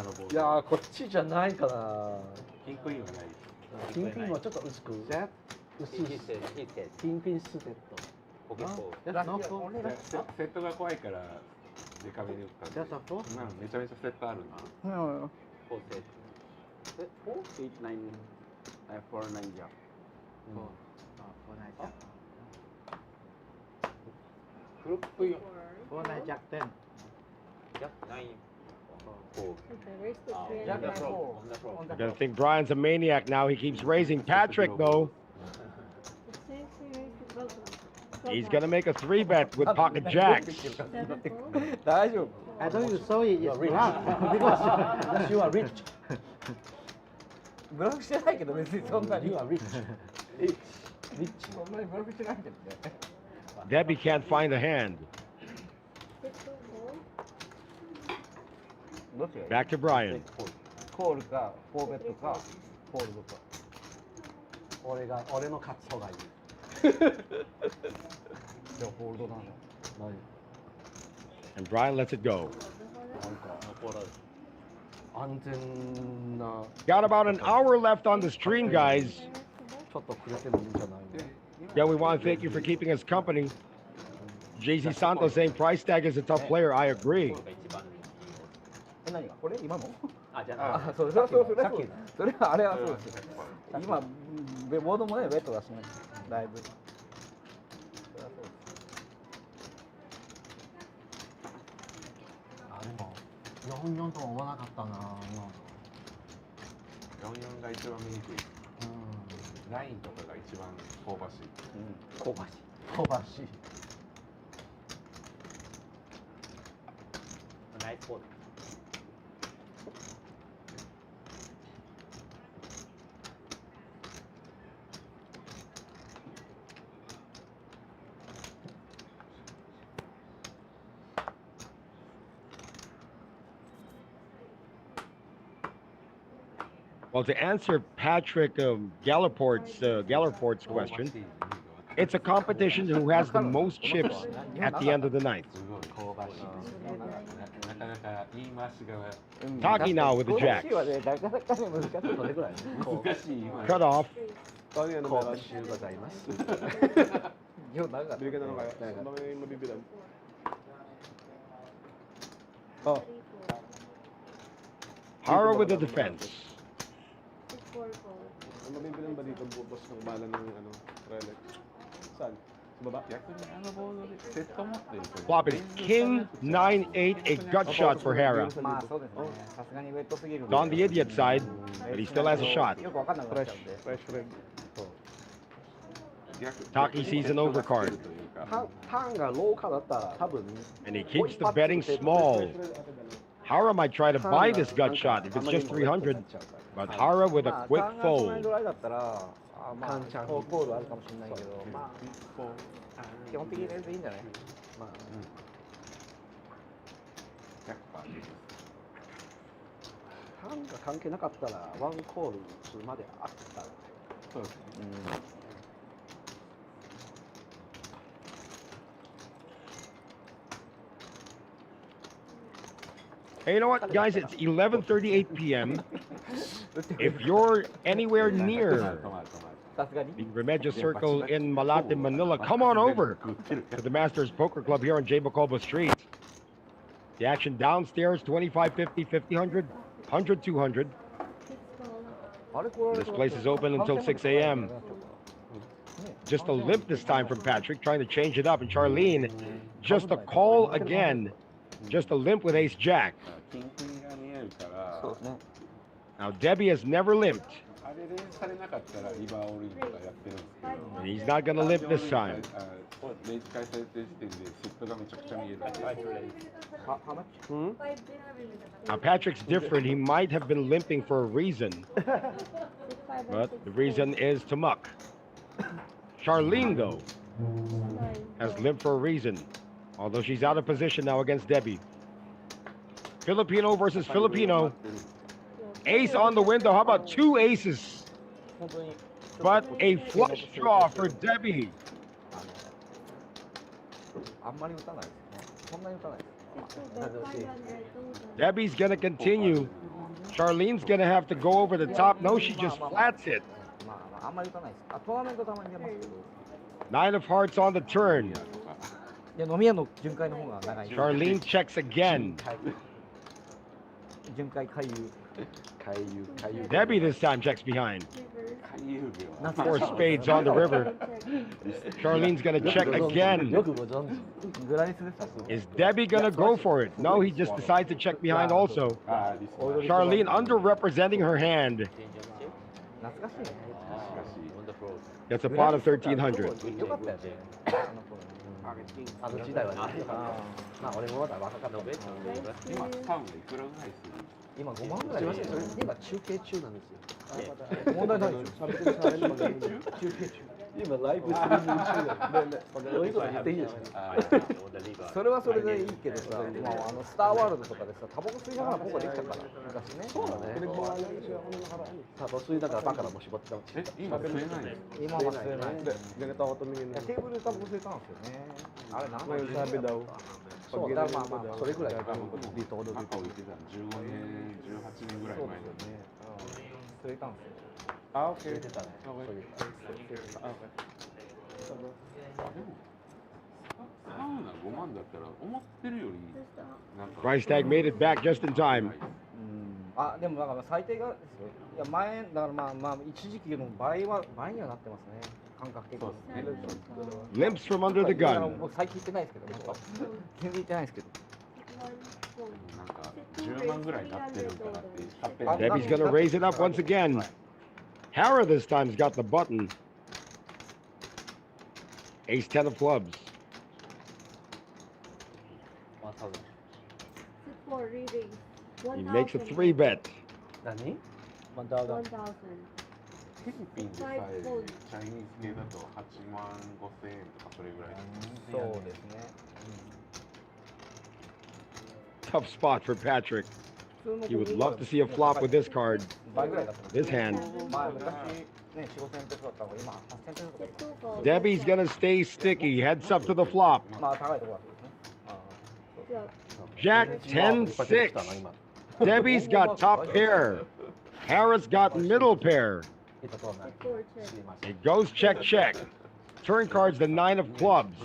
のボール。いやーこっちじゃないかな。キンクイーンはない。キンクイーンはちょっと薄く。薄い。キンクイーンステッド。セットが怖いからデカめに打ったんで。今のめちゃめちゃセットあるんで。フォーセット。8、9、4、9じゃ。フロップ4。4、9、ジャック10。ジャック9。Okay, where's the trend? Jack Yeah, nine bro. four. On the floor. On the I gotta floor. think Brian's a maniac now. He keeps raising. Patrick, though, It says here is the bubble. he's gonna make a 3-bet with pocket jacks. 7 fold. 大丈夫。 I thought you saw it. You It's are rich. black because you are rich. ブロックしてないけど別にそんなに。You are rich. Rich. そんなにブロックしてないけどね。 Debbie can't find the hand. 6 fold. どっちがいい Back to Brian. コールか、フォーベットか、フォールドか。俺の勝つ方がいい。じゃあフォールドなんだ。 And Brian lets it go. 安全な Got about an hour left on the stream, guys. ちょっとくれてもいいんじゃないの Yeah, we want to thank you for keeping us company. JC Santos saying price tag is a tough player. I agree. 何がこれ今のあ、じゃあ、あ、それはそう、それはそうさっき。それはあれはそうです。今、ボードもね、ベッドだしね。だいぶ。それはそうです。あでも44とは思わなかったな今。 44が一番見にくい。ラインとかが一番香ばしい。香ばしい。香ばしい。ナイスボール。Well, to answer Patrick Gallerport's question, it's a competition who has the most chips at the end of the ninth. すごい香ばしい。なかなか言い回しが Taki now with the 香ば jacks. しいはね、なかなかね、難しい。どれぐらい難しい。 Cut off. 香ばしゅうございます。今日長かった。 Bigyan na lang kaya. Ano ba yung mabibilan? Hara with the defense. 4 fold. Ang mabibilan ba dito, boss ng bala ng ano, relic? Saan? Sa baba? 逆にあのボードでセット持ってると Flop is King 9-8, a gut shot for Hara. まあそうですね。さすがにウェットすぎるん It's で。 on the idiot side, but he still has a shot. よくわかんなくなっちゃうんで。 Fresh red. Taki sees an overcard, ターンがローカだったら多分 and he keeps the betting small. Hara might try to buy this gut shot if it's just 300, but Hara with a まあ quick ターンがそんな fold. にドライだったら、あまあコールあるかもしれないけど、まあ基本的に全然いいんじゃない？まあ。 ターンが関係なかったらワンコールするまであったらそうですね。 Hey, you know what, guys? It's 11:38 p.m. If you're anywhere near さすがに。 the Remedios Circle in Malate, Manila, come on over to the Masters Poker Club here on Bocobo Street. The action downstairs, 25, 50, 50, 100, 100, 200. 6 fold. This place is open until 6 a.m. Just a limp this time from Patrick, trying to change it up. And Charlene, just a call again. Just a limp with ace jack. キンクリが見えるから、そうですね。 Now, Debbie has never limped. あれ練習されなかったらリバーオールインとかやってるんですけど、 And he's not going to limp this time. 練習開催されてる時点でセットがめちゃくちゃ見えるんで。 How much? Now, Patrick's different. He might have been limping for a reason, 6 5 but the reason is to muck. Charlene, though, has limped for a reason, although she's out of position now against Debbie. Filipino versus Filipino. Ace on the window. How about 2 aces? 本当に。 But a flush draw for Debbie. あんまり打たないですね。そんなに打たないです。 Debbie's going to continue. Charlene's going to have to go over the top. No, she just flats it. まああんまり打たないです。あ、トーナメントたまに出ますけど。 9 of hearts on the turn. いや飲み屋の巡回の方が長い。 Charlene checks again. 巡回回遊。Debbie this time checks behind. Reverse. Four spades on the river. Charlene's gonna check again. よくご存知。グラニスですか？ Is Debbie gonna go for it? No, he just decides to check behind also. ああ、リスナー Charlene underrepresenting her hand. 懐かしいね。 Gets a pot of 1,300. よかったよね。あの時代はね。まあ俺もまだ若かったけど。今スタウンでいくらぐらいする？今5万ぐらい。今中継中なんですよ。問題ないでしょ。中継中。今ライブストリーミング中だよ。そういうこと言っていいですか？それはそれでいいけどさ、まあスターワールドとかでさ、タバコ吸いながら僕はできたから昔ね。そうだね。タバコ吸いながらバカラも絞ってた。今吸えないの？今は吸えない。 Ganito ako tumingin. テーブルでタバコ吸えたんですよね。あれ何 Ngayon sabi daw, そうだ、まあまあそれぐらい。dito ko doon. 赤置いてたの15年、18年ぐらい前だね。吸えたんですよ。 ah, okay. 吸えてたね。 Ah, okay. サウナ5万だったら思ってるよりなんか Price tag made it back just in time. あ、でもだから最低がですよ。いや前だからまあ一時期の倍にはなってますね。感覚的に。 Limps from under the だから gun. 僕最近行ってないですけど、本当全然行ってないですけど。なんか10万ぐらい経ってるからって Debbie's gonna raise it up once again. Hara this time's got the button. Ace 10 of clubs. He makes a 3-bet. 何？ 1,000. フィリピンでさえチャイニーズ系だと8万5千円とかそれぐらい。そうですね。 Tough spot for Patrick. He would love to see a flop with this card. 倍ぐらいだった。 This hand. まあ昔ね4、5千ペソだった方が今8千ペソとか。 Debbie's gonna stay sticky. Heads up to the flop. まあ高いところだったですね。 Jack 10-6. Debbie's got top pair. Harris got middle pair. It goes check check. Turn cards the 9 of clubs.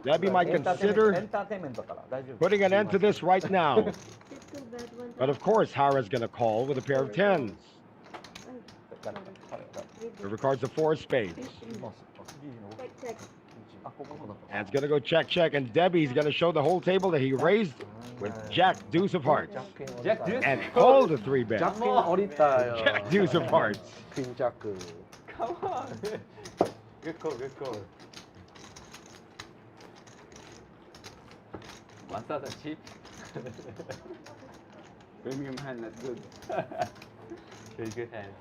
Debbie might consider エンターテインメントから大丈夫。 putting an end to this right now. But of course, Hara's gonna call with a pair of 10s. River cards the 4 spades. And it's gonna go check check, and Debbie's gonna show the whole table that he raised with Jack Deuce of Hearts. Jack Deuce? And called a 3-bet. ジャック降りたよ。 Jack Deuce of Hearts. ピンジャック。 Come on. Good call, good call. 1,000 cheap. Premium hand, that's good. Very good hand.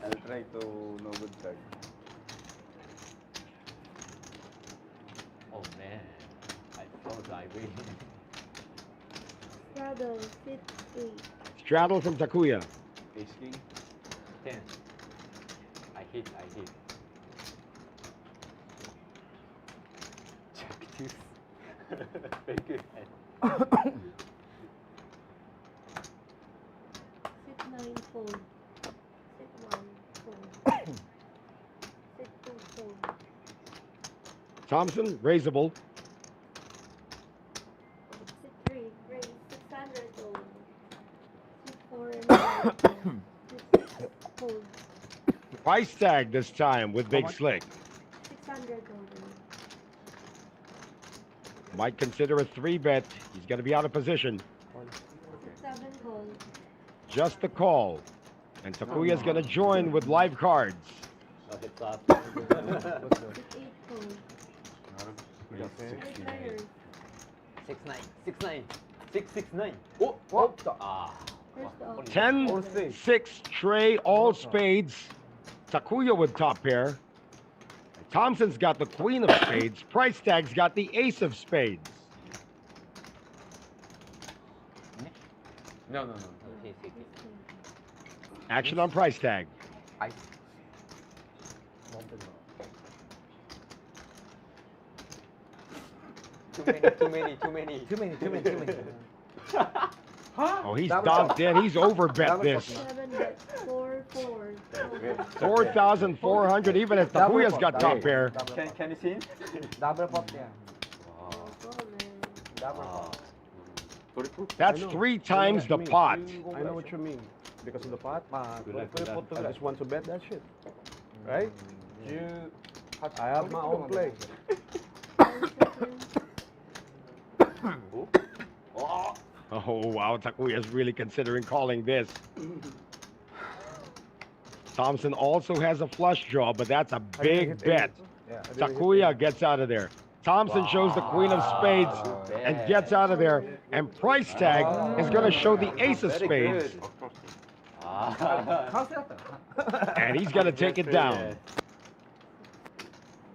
I'll try to no good card. Oh man, I thought I win. Straddle, sit 8. Straddle from Takuya. Ace king. 10. I hit. Jack Deuce. Very good hand. Sit 9, fold. Sit 1, fold. Sit 2, fold. Thompson, raisable. Sit 3, raise. 600, fold. Sit 4 and 5, sit 6, fold. Price tag this time with Big Slick. 600, fold. Might consider a 3-bet. He's going to be out of position. 7, fold. Just the call. And Takuya's going to join with live cards. It's up. Sit 8, fold. Players. 6-9. 6-9. 6-6-9. Oh, oh, Ah. First off. 10-6 tray, all spades. Takuya with top pair. Thompson's got the queen of spades. Price tag's got the ace of spades. No. Action on price tag. Too many. Oh, he's dogged in. He's overbet this. 7 bets. 4, 4. 4,400 even if Takuya's got top pair. Can you see? ダブルポットやん。Oh, man. ダブルポット。That's I know. 3 I know times what the you mean. pot. I know what you mean. Because of the pot, Good I just want to bet that shit. Right? 18 I have my own play. 1 second. Oh, wow. Takuya's really considering calling this. Thompson also has a flush draw, but that's a big bet. Takuya gets out of there. Thompson shows the queen of spades and gets out of there. And price tag is going to show the ace of spades. And he's going to take it down.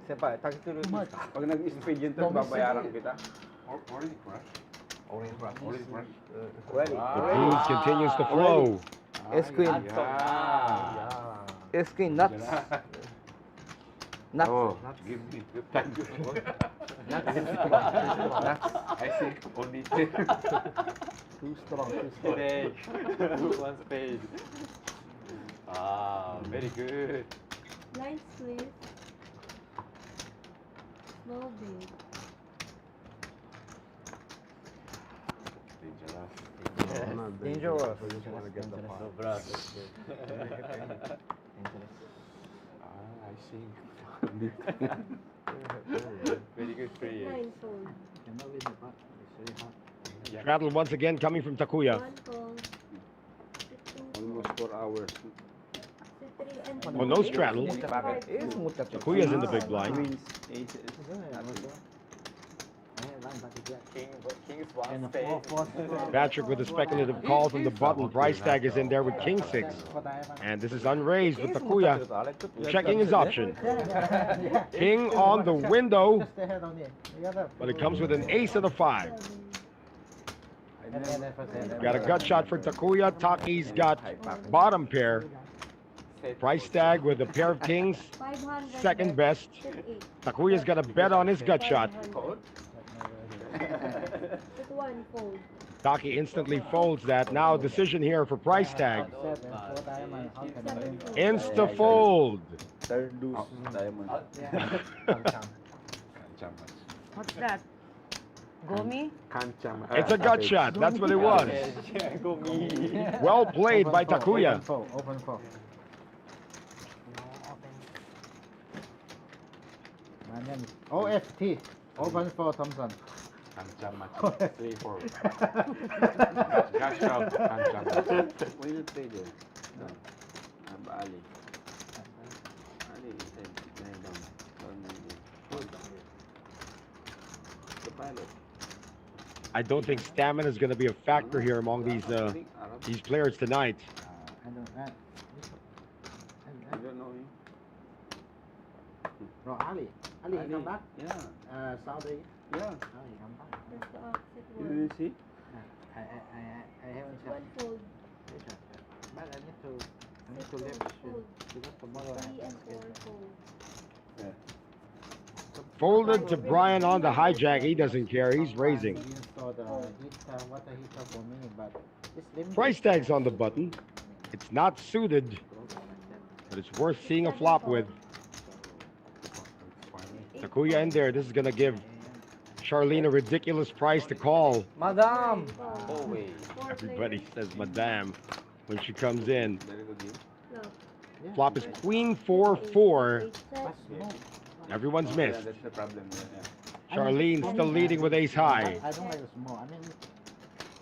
Senpai, takituro dito. Pag nag-speed yun to, babayaran kita. Already crashed. Already crashed. Already crashed. The booze continues to flow. S-Queen. S-Queen, nuts. Nuts. Oh, give me. Thank you. Nuts. I think only 10. Too strong, too strong. Today, 1 spade. Very good. Lines, please. Small big. Dangerous. Dangerous. No brass. I think. Very good free. 9 fold. Cannot win the pot. It's very hard. Straddle once again coming from Takuya. 1 fold. 2 Almost 4 hours. 3 and Oh, no straddle. Takuya's in the big blind. Queens, aces. King's 1 And a spade. 4. Patrick with a speculative call from the button. Price tag is in there with king 6. And this is unraised with Takuya checking his option. King on the window, Just the head on it. but it comes with an ace of the 5. Got a gut shot for Takuya. Taki's got bottom pair. Price tag with a pair of kings, 500. second best. Set 8. Takuya's got a bet on his gut shot. Set 1 fold. Taki instantly folds that. Now decision here for price tag. Insta fold. Third deuce, diamond. What's that? Gomi? It's a gut shot. That's what it was. Go me. Well played by Takuya. Open 4. My name is OFT. Open 4 Thompson. 3-4. Cash out. What did you play there? No. Ali. Ali said, lie down. The pilot. I don't think stamina is going to be a factor here among these players tonight. I don't know him. No, Ali. Ali, he come back? Yeah. Saudi? Yeah. Oh, he come back. That's the opposite You one. didn't see? I haven't Set 1 checked. fold. But I need to Set 4 leave fold. because tomorrow I 3 have and 4 to fold. Folded to Brian on the hijack. He doesn't care. He's raising. install the water heater for me, but it's limited. Price tag's on the button. It's not suited, but it's worth seeing a flop with. Takuya in there. This is going to give Charlene a ridiculous price to call. Madam! Oh, wait. Everybody says madame when she comes in. No. Flop is queen 4-4. 8 set. Everyone's missed. That's the problem there. Yeah. Charlene still leading with ace high. I don't like the small. I mean,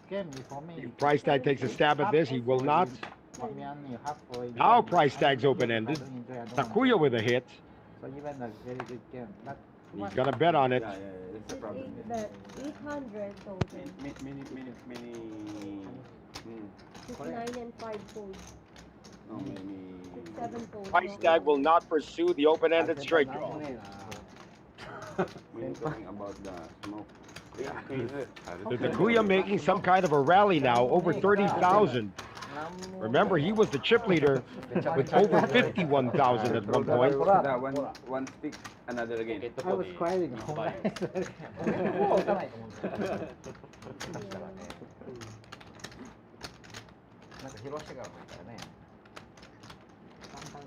game for me. Price tag takes a stab at this. He will not. For me, only half for enjoy. Now price tag's open-ended. I don't enjoy, I don't Takuya want with a hit. to. So even a very good game. But He's going to bet on it. Yeah, that's the Set problem. 800 total. Mini. 9 and 5 fold. No, mini. 7 fold. Price tag will not pursue the open-ended straight draw. We're talking about the smoke. The Takuya making some kind of a rally now, over 30,000. Remember, he was the chip leader with over 51,000 at one point. One stick, another again. I was crying. Sometimes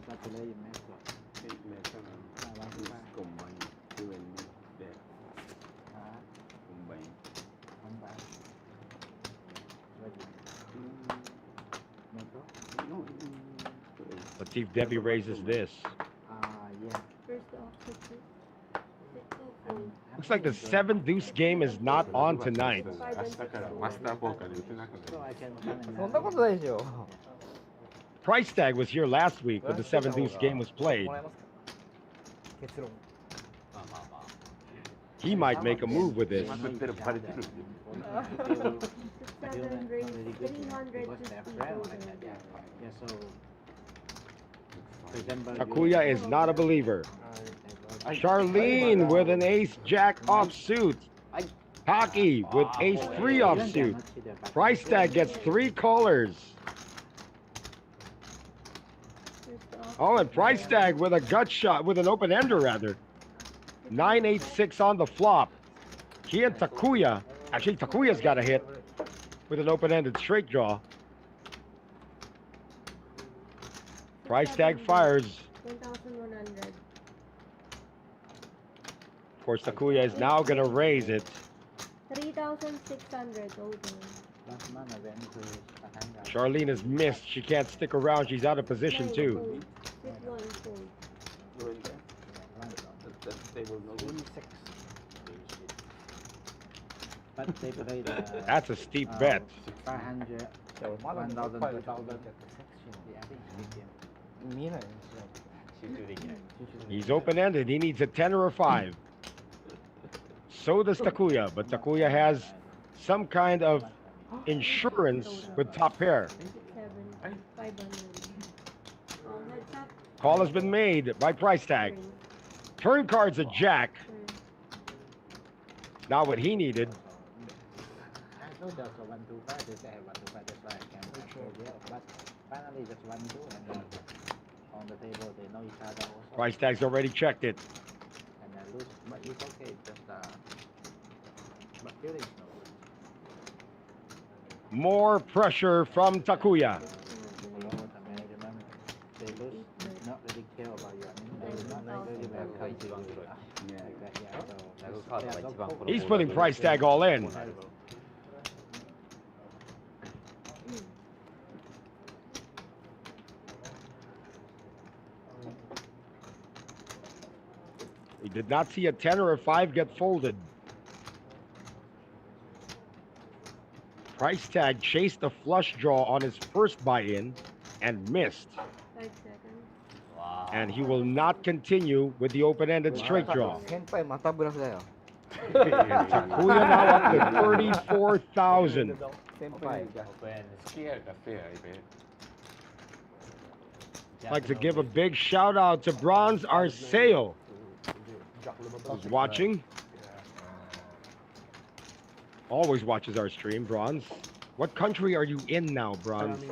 I play in network. Combine. You and me. There. Combine. Let's see if Debbie raises this. Yeah. First offset. Looks like the 7-deuce game is not on tonight. 明日からマスターポーカーで打てなくな So る I can come and そんなことないでしょ Price Tag was here last week when the 7-deuce game was played. もらえますか結論 He might make a move with this. まくってるバレてる Seven raise 350 Yeah, so December Takuya is not a believer. Charlene with an ace-jack offsuit. Hockey with ace-3 offsuit. Price Tag gets 3 callers. Oh, and Price Tag with a gut shot, with an open-ender rather. 9-8-6 on the flop. He and Takuya, actually Takuya's got a hit with an open-ended straight draw. Price Tag fires. 1,100. Of course, Takuya is now going to raise it. 3,600 total. last month I went to Sahanga. Charlene has missed. She can't stick around. She's out of position too. With one fold. But they played That's a steep bet. 500, 1,000, 2,000. Yeah, I think big game. 見えない He's open-ended. He needs a 10 or a 5. So does Takuya, but Takuya has some kind of insurance with top pair. 7, 500. Heads up. Call has been made by Price Tag. Turn card's a jack. Not what he needed. I thought there was a 1-2-5. They say I have 1-2-5. That's why I can control it. But finally just 1-2 and then on the table they know each other also. Price Tag's already checked it. And then lose, but it's okay. Just but feeling no good. More pressure from Takuya. You know what I mean? Remember, they lose, not really care about you. I mean, they not really welcome to you. Like that, yeah. So that's no problem. He's putting Price Tag all in. We did not see a 10 or a 5 get folded. Price Tag chased a flush draw on his first buy-in and missed. 5 seconds. And he will not continue with the open-ended straight draw. 先輩またブラフだよ Takuya now up to 34,000. 先輩 Scared the fair, I bet. I'd like to give a big shout out to Bronze Arceo, who's watching. Always watches our stream, Bronze. What country are you in now, Bronze?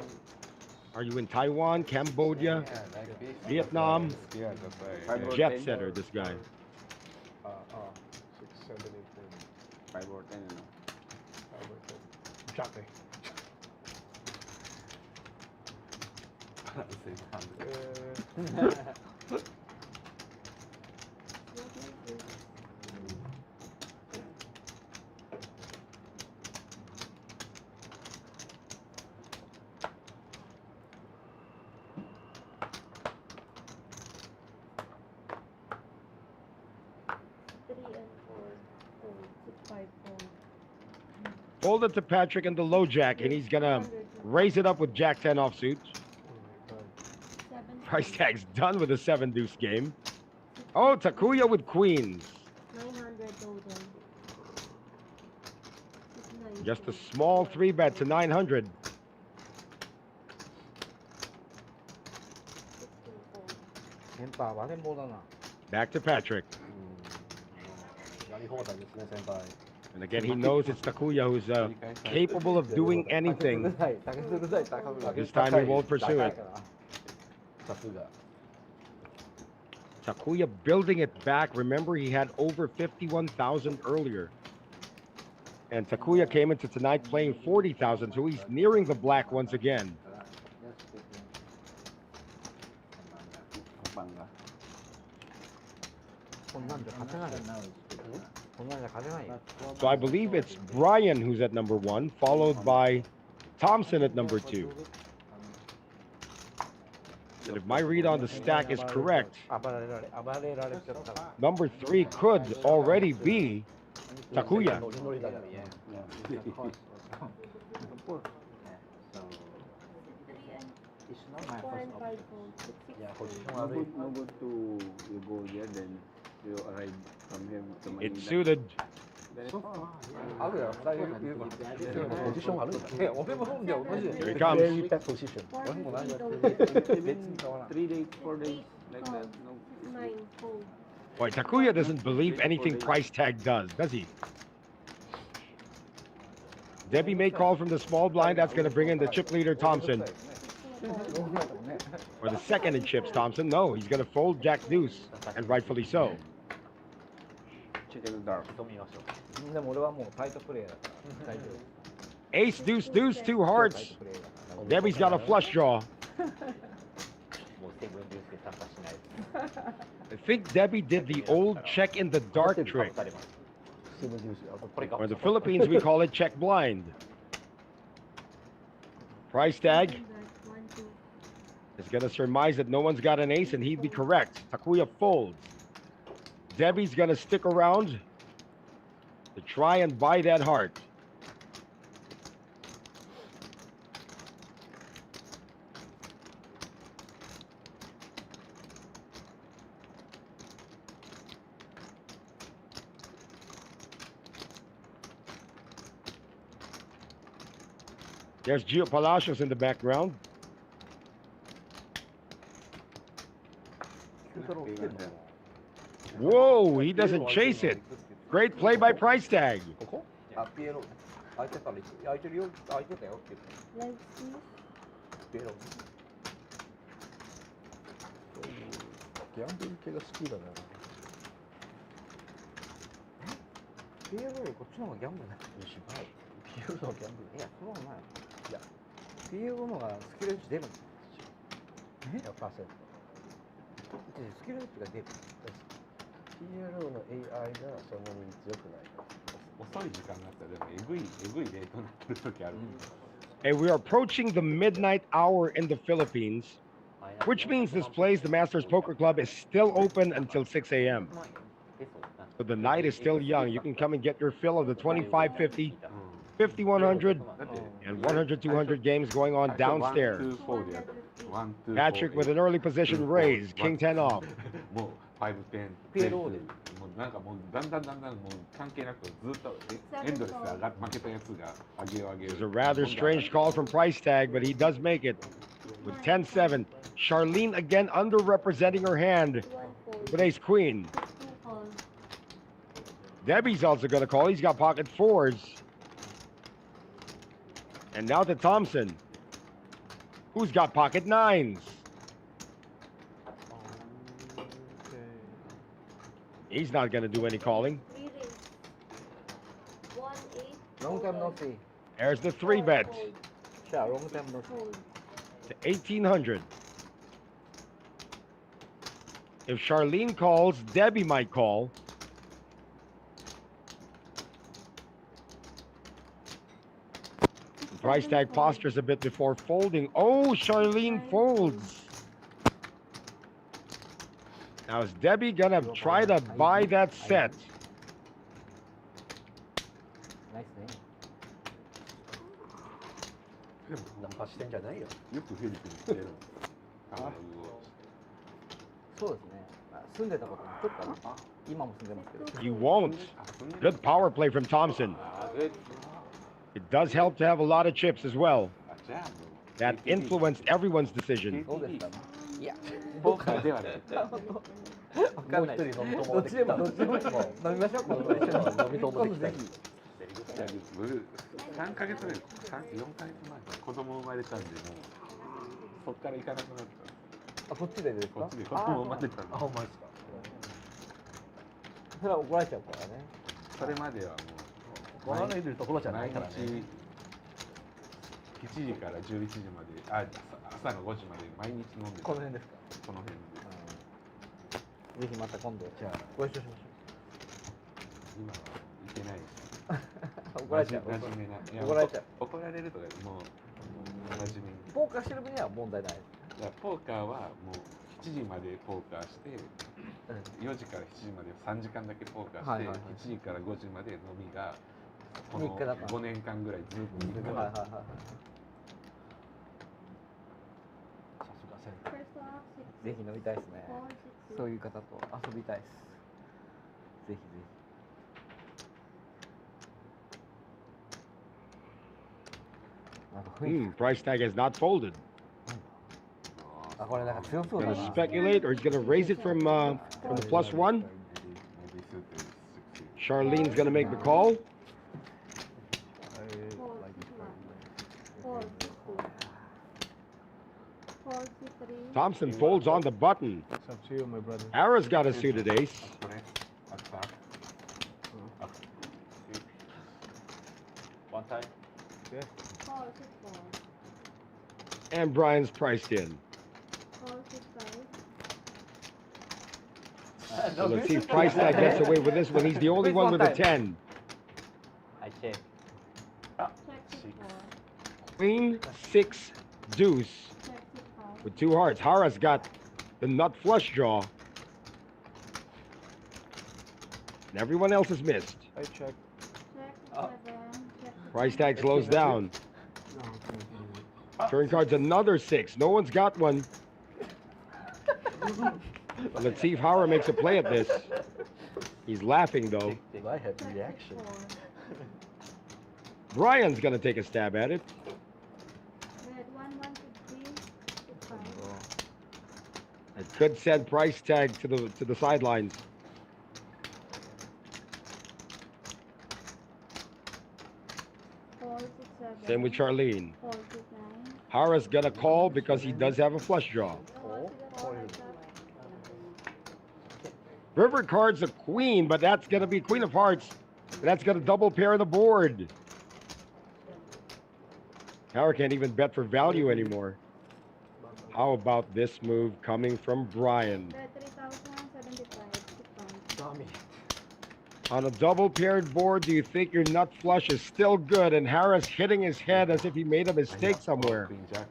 Are you in Taiwan, Cambodia, Vietnam? Scared the fair. Jet setter, this guy. 6, 7, 8, 5 or 10, you know. 10. Jack. Fold it to Patrick and the low jack, and he's gonna raise it up with Jack 10 offsuit. Price Tag's done with the 7-deuce game. Oh, Takuya with queens. 900 total. Just a small 3-bet to 900. Back to Patrick. And again, he knows it's Takuya who's capable of doing anything. This time he won't pursue it. Takuya building it back. Remember, he had over 51,000 earlier. And Takuya came into tonight playing 40,000, so he's nearing the black once again. So I believe it's Brian who's at number 1, followed by Thompson at number 2. And if my read on the stack is correct, 暴れられちゃったら number 3 could already be Takuya. So it's not my 4 first and 5 option. fold. 6 Yeah, position No悪い good, no good to you go there, then you arrive from here to Manila. It's suited. あるやん、2人いるから。ポジション悪いんだ。俺も飲んで同じやん。 Here he Very comes. bad position. 4 もない and よ。 5 Even 3 days, 4 days, like that. No. 9 fold. Boy, Takuya doesn't believe anything price tag does he? Debbie may call from the small blind. That's going to bring in the chip leader, Thompson. Or the second in chips, Thompson. No, he's going to fold Jack Deuce, and rightfully so. Check in the dark. でも俺はもうタイトプレーだから大丈夫 Ace, deuce, deuce, 2 hearts. Debbie's got a flush draw. もうセブンデュースで参加しないです I think Debbie did the old check in the dark trick. されます Or in the Philippines, we call it check blind. Price tag is going to surmise that no one's got an ace, and he'd be correct. Takuya folds. Debbie's going to stick around to try and buy that heart. There's Gio Palacios in the background. Whoa, he doesn't chase it. Great play by price tag. あ、ピエロ。空いてたら、空いてるよ、空いてたよって言って Like this. ピエロ。ギャンブル系が好きだな。ピエロよりこっちの方がギャンブルない。しばい。ピエロのギャンブル。いや、そうはない。いや、ピエロの方がスキルエッジ出るんですよ。100%。スキルエッジが出る。PLO の AI がそんなに強くない。遅い時間があったらでもえぐいレートになってる時ある。Hey, we are approaching the midnight hour in the Philippines, which means this place, the Masters Poker Club, is still open until 6 a.m. So the night is still young. You can come and get your fill of the 2550, 5100, and 100-200 games going on downstairs. Patrick with an early position raise, king 10 off. もう5、10、PLO でもうなんかもうだんだんもう関係なくずっとエンドレスで負けたやつが上げよう上げよ There's う。 a rather strange call from price tag, but he does make it with 10-7. Charlene again underrepresenting her hand 1 fold. with ace queen. 2 call. Debbie's also going to call. He's got pocket fours. And now to Thompson, who's got pocket nines. He's not going to do any calling. 3 raise. 1 8. ロングタイムノーシー There's the 3 bet じゃあロングタイムノーシー Fold. to 1800. If Charlene calls, Debbie might call. Price tag postures a bit before folding. Oh, Charlene folds. Now is Debbie gonna try to buy that set? ナイスねナンパしてんじゃないよ。よくフィリピン来てる。カタログを。そうですね住んでたこともちょっと今も住んでますけど You won't. Good power play from Thompson. It does help to have a lot of chips as well. じゃあもう That influenced everyone's decision. そうですかいやポーカーではない。わかんないですどっちでも飲みましょう飲み友できたい3ヶ月前、4ヶ月前、子供生まれたんで、もうそっから行かなくなった。あこっちでですかこっちで子供生まれたんで、あほんまですかそれは怒られちゃうからねそれまではもう、笑われるところじゃないからね。7時から11時まで、朝の5時まで毎日飲んでた。この辺ですかこの辺で。ぜひまた今度じゃあご一緒しまし今はいけないです。ょう怒られちゃう真面目な。いや怒られちゃう怒られるとか、もう真面目に。ポーカーしてる分には問題ないらポーカーはもう7時までポーカーして、4時から7時まで3時間だけポーカーして、はいはいはい7時から5時まで飲みがこの日課だった5年間ぐらいずっと日課はいだった。はいはいはい。さすがセンター。 First off, 6, ぜひ飲みたいですね。 4, 6, そういう方と遊びたいです。ぜひぜひ。なんか雰囲気。 Price tag has not folded. あ、これなんか強そうだ Gonna な。 speculate or he's gonna raise it from the plus one. Maybe suited 60. Charlene's gonna make the call. fold, 4, 6, 2, 4, 6, 3, Thompson folds on the button. It's up to you, my brother. Harris got a suited ace. これattack. One time. 4, 6, 4, And Brian's priced in. 4, 6, 5, So let's see if Price tag gets away with this one. He's the only one with a 10. I check. check 6, 4, Queen, 6, deuce check 6, 5, with 2 hearts. Harris got the nut flush draw. And everyone else is missed. I check. check 7, check Price tag slows down. No, Turn card's another 6. No one's got one. Let's see if Howard makes a play at this. He's laughing though. Do I have check 6, reaction? 4, Brian's gonna take a stab at it. red 1, 1, 2, 3, 6, 5, It could send Price tag to the sidelines. 4, 6, 7, Same with Charlene. 4, 6, 9, Harris gonna call because he does have a flush draw. 4, 6, 4, River card's a queen, but that's gonna be queen of hearts. That's gonna double pair the board. Howard can't even bet for value anymore. How about this move coming from Brian? red 3075, 6 pounds. Dummy. On a double paired board, do you think your nut flush is still good? And Harris hitting his head as if he made a mistake somewhere. Queen jack.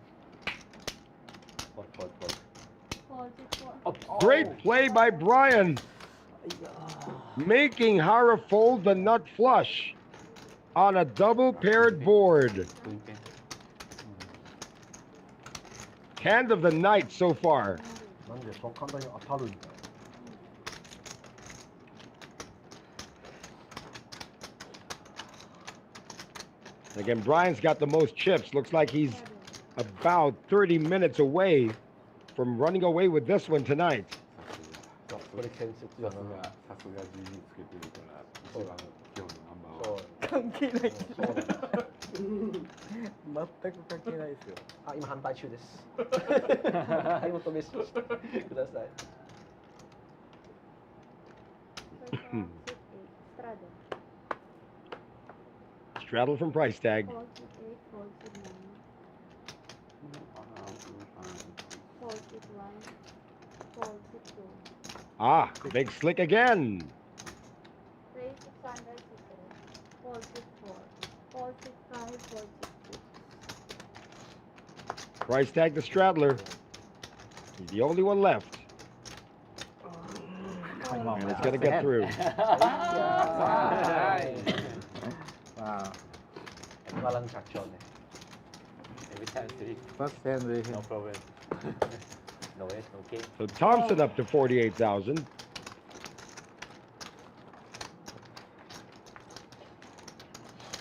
What? 4, 6, 4, Great play by Brian. Making Hara fold the nut flush on a double paired board. Queen ten. Hand of the night so far. なんでそう簡単に当たるんだよ。 Again, Brian's got the most chips. Looks like he's about 30 minutes away from running away with this one tonight. これ建設だな。さすが GG つけてるから一番今日のナンバーそうワン。関係ない。そうなんだ。全く関係ないですよ。あ、今販売中です。買い求めしてください。 first off, 6, 8, Straddle straddle, from price tag. 4, 6, 8, 4, 6, 9, 4, 6, 1, 4, 6, 2, Ah, big slick again. raise 600, 6, 4, 6, 4, 4, 6, 5, 4, 6, 2, Price tag the straddler. He's the only one left. And it's gonna get through. Wow. Walang traction eh. Every time 3. First hand with No him. problem. No way, okay. So Thompson up to 48,000.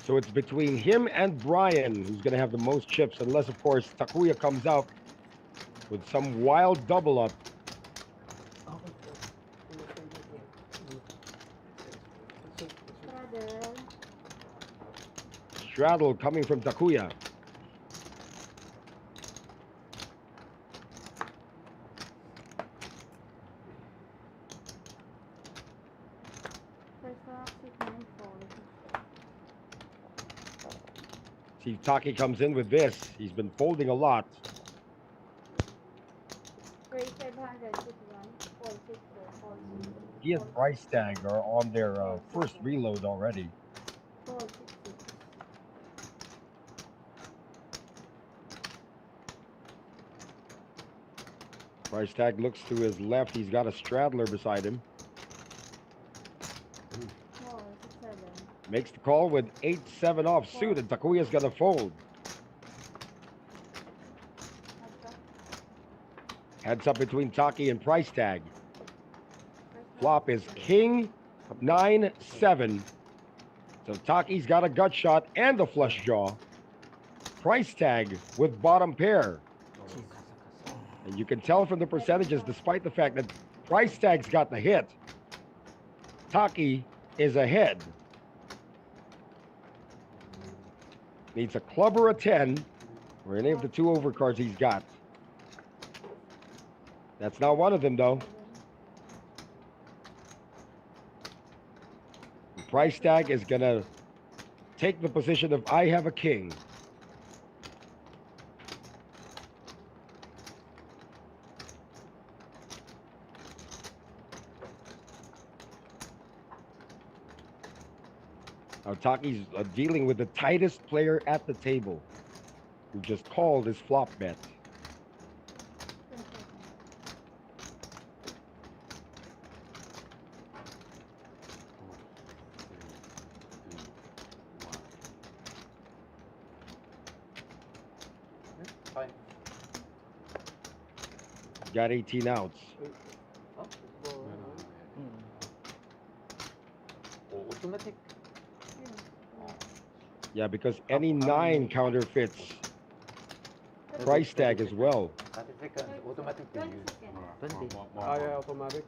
So it's between him and Brian who's going to have the most chips, unless, of course, Takuya comes out with some wild double up. straddle, Straddle coming from Takuya. first off, 6, 9, 4, See if Taki comes in with this. He's been folding a lot. raise 700, 6, 1, 4, 6, 4, 4, 6, He and Price Tag are on their first reload already. 4, 6, 6. Price tag looks to his left. He's got a straddler beside him. Call 6-7. Makes the call with 8-7 off suit, and Takuya's gonna fold. Heads up between Taki and price tag. Flop is king 9-7. So Taki's got a gut shot and a flush draw. Price tag with bottom pair. And you can tell from the percentages, despite the fact that price tag's got the hit, Taki is ahead. Needs a club or a 10, or any of the 2 overcards he's got. That's not one of them, though. The price tag is gonna take the position of I have a king. Now Taki's dealing with the tightest player at the table, who just called his flop bet. Fine. Got 18 outs. Automatic. Yeah, because any 9 counterfeits price tag as well. 30 seconds. Automatic to 20 use. seconds. 20. Ah, yeah, automatic.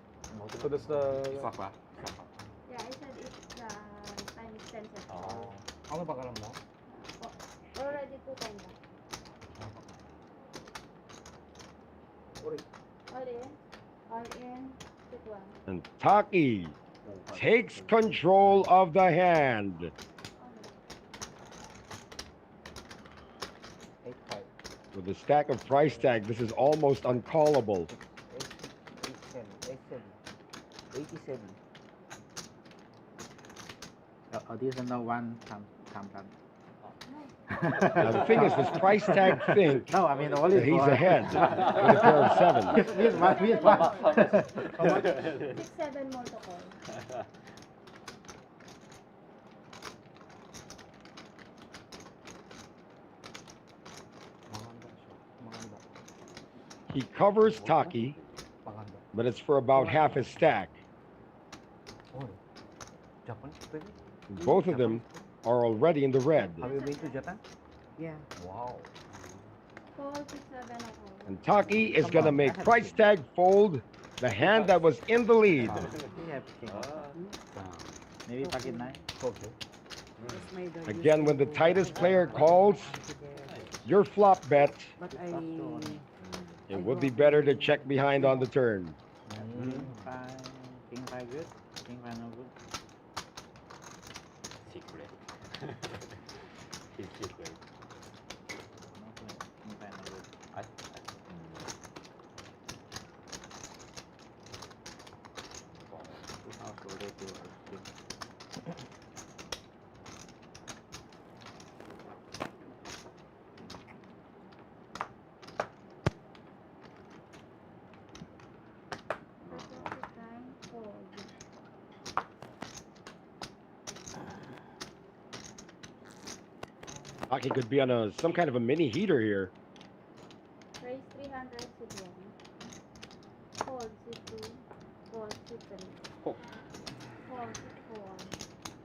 So that's the... Suffer. Yeah, I said it's time is 10 seconds. Ano ba karon mo? Already 2 times. All in. All in. Pick 1. And Taki takes control of the hand. 8-5. With a stack of price tag, this is almost uncallable. 87. This is no one come. Now, the thing is, this price tag thinks No, I mean only that he's one. ahead with a pair of 7. This one. 6-7 more to call. He covers Taki, but it's for about half his stack. Japan? Both of them are already in the red. Have you been to Japan? Yeah. Wow. Call 6-7 or call. And Taki is going to make price tag fold the hand that was in the lead. We have king. Maybe pocket 9. Okay. Again, when the tightest player calls your flop bet, But it would be better to check behind on the turn. King 5 good. King 5 no good. Secret. His secret. No good. King 5 no good. Taki could be on some kind of a mini heater here. Raise 300 to 1. Call 2. Call 3. Call 4.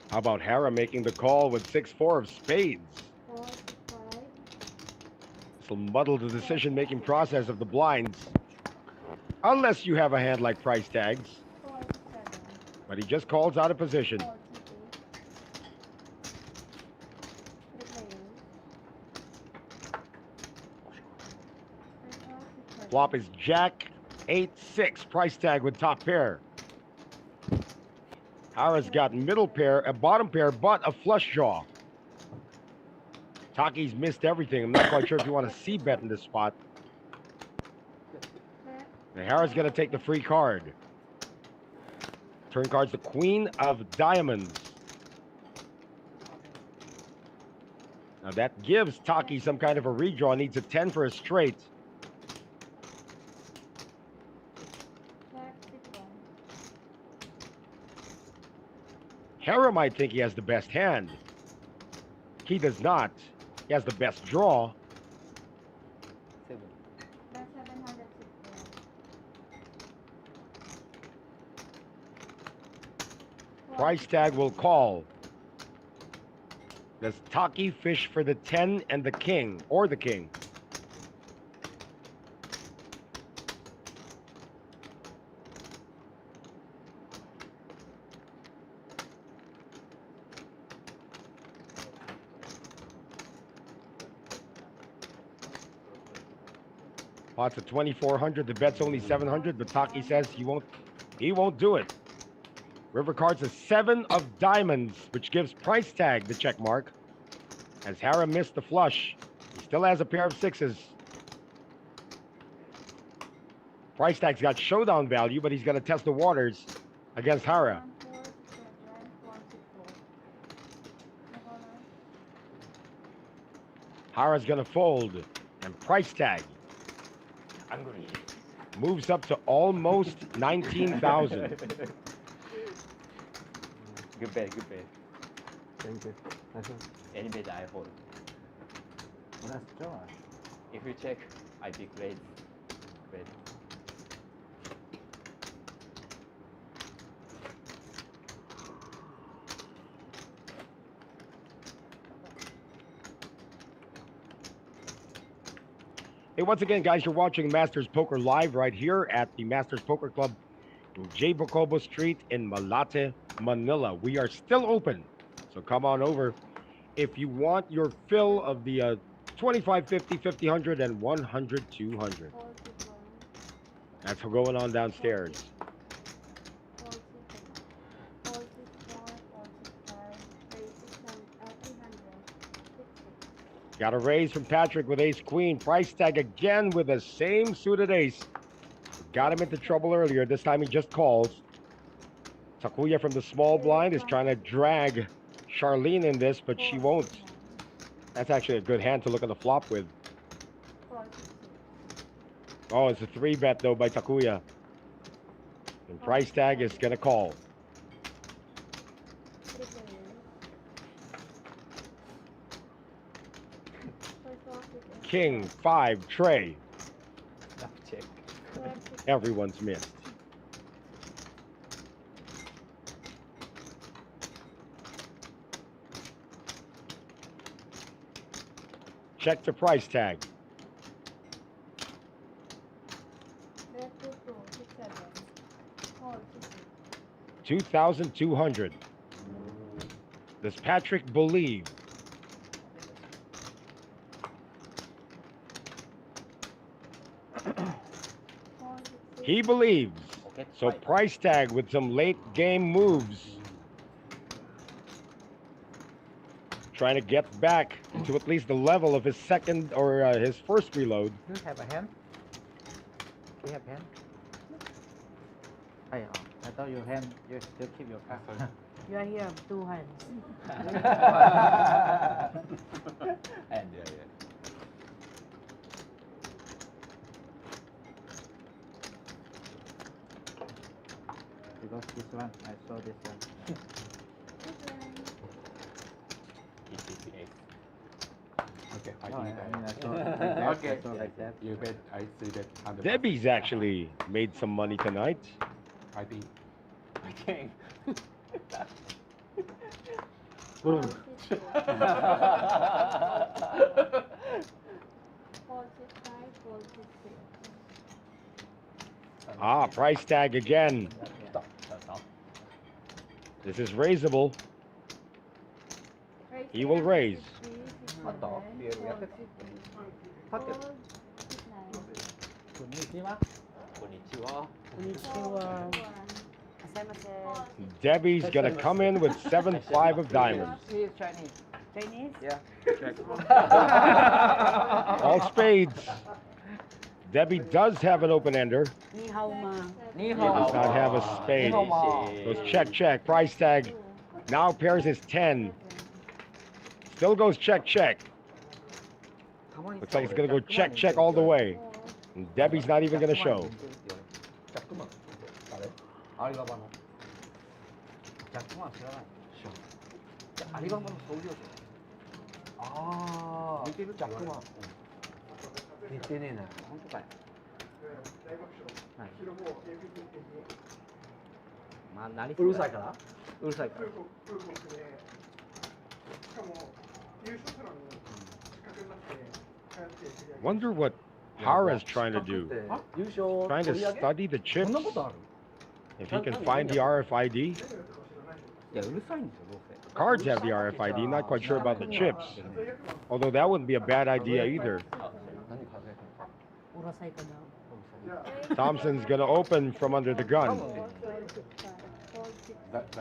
How about Hara making the call with 6-4 of spades? Call 5. This will muddle the decision-making process of the blinds. Unless you have a hand like price tags. Call 7. But he just calls out of position. Call 2. 3 players. Flop is Jack 8-6 price tag with top pair. Hara's got middle pair, a bottom pair, but a flush draw. Taki's missed everything. I'm not quite sure if you want to see bet in this spot. And Hara's going to take the free card. Turn card's the Queen of Diamonds. Now that gives Taki some kind of a redraw. Needs a 10 for a straight. Hera might think he has the best hand. He does not. He has the best draw. 7. That's 760. Price tag will call. Does Taki fish for the 10 and the king, or the king? Pot's at 2,400. The bet's only 700, but Taki says he won't do it. River cards a 7 of diamonds, which gives price tag the check mark. As Hara missed the flush, he still has a pair of 6s. Price tag's got showdown value, but he's going to test the waters against Hara. 1,467. Hara's going to fold, and price tag Angry. moves up to almost 19,000. Good bet, good bet. Thank you. Nice one. Any bet I hold. Well, that's draw. If you check, I pick raise. Bet. Hey, once again, guys, you're watching Masters Poker Live right here at the Masters Poker Club in Bocobo Street in Malate, Manila. We are still open, so come on over. If you want your fill of the 25, 50, 50, 100, and 100, 200. That's going on downstairs. 300. Got a raise from Patrick with ace queen. Price tag again with the same suited ace. Got him into trouble earlier. This time he just calls. Takuya from the small blind is trying to drag Charlene in this, but she won't. That's actually a good hand to look at the flop with. Oh, it's a 3-bet though by Takuya. And price tag is gonna call. King 5 tray. Snap check. Everyone's missed. Check the price tag. 2,200. Does Patrick believe? He believes. Okay, So five. price tag with some late game moves. Trying to get back to at least the level of his second or his first reload. You have a hand? You have hand? I thought you still keep your card. You are here, 2 hands. And yeah. Because this one, I saw this one. ECCA. Okay, I No, I think mean, I saw like that. Okay. I saw like that. you bet, I see that 100%. Debbie's actually made some money tonight. I think I think. Ah, price tag again. This is raisable. He will raise. Konnichiwa. Konnichiwa. Konnichiwa. Asaimasen. Debbie's gonna come in with 7-5 of diamonds. He is Chinese. Chinese? Yeah. All spades. Debbie does have an open ender. Ni hao ma. Ni He does not have a spade. Goes check, check. Price tag now pairs his 10. Still goes check, check. Looks like it's gonna go check, check all the way. And Debbie's not even gonna show. 100万あれアリババの100万知らない。アリババの創業者。ああ、似てるって言われる。似てねえな。本当かよ。はい。まあ、なりそうだよ。うるさいから。うるさいから。Wonder what Hara's trying to do. 優勝 Trying to 取り上げ study the そんな chips. ことある If he can find the RFID. いや、うるさいんですよ、どうせ。 Cards have the RFID. Not quite sure about the chips. Although that wouldn't be a bad idea either. 何考えてんの Urasay ka daw. Thompson's gonna open from under the gun. 誰が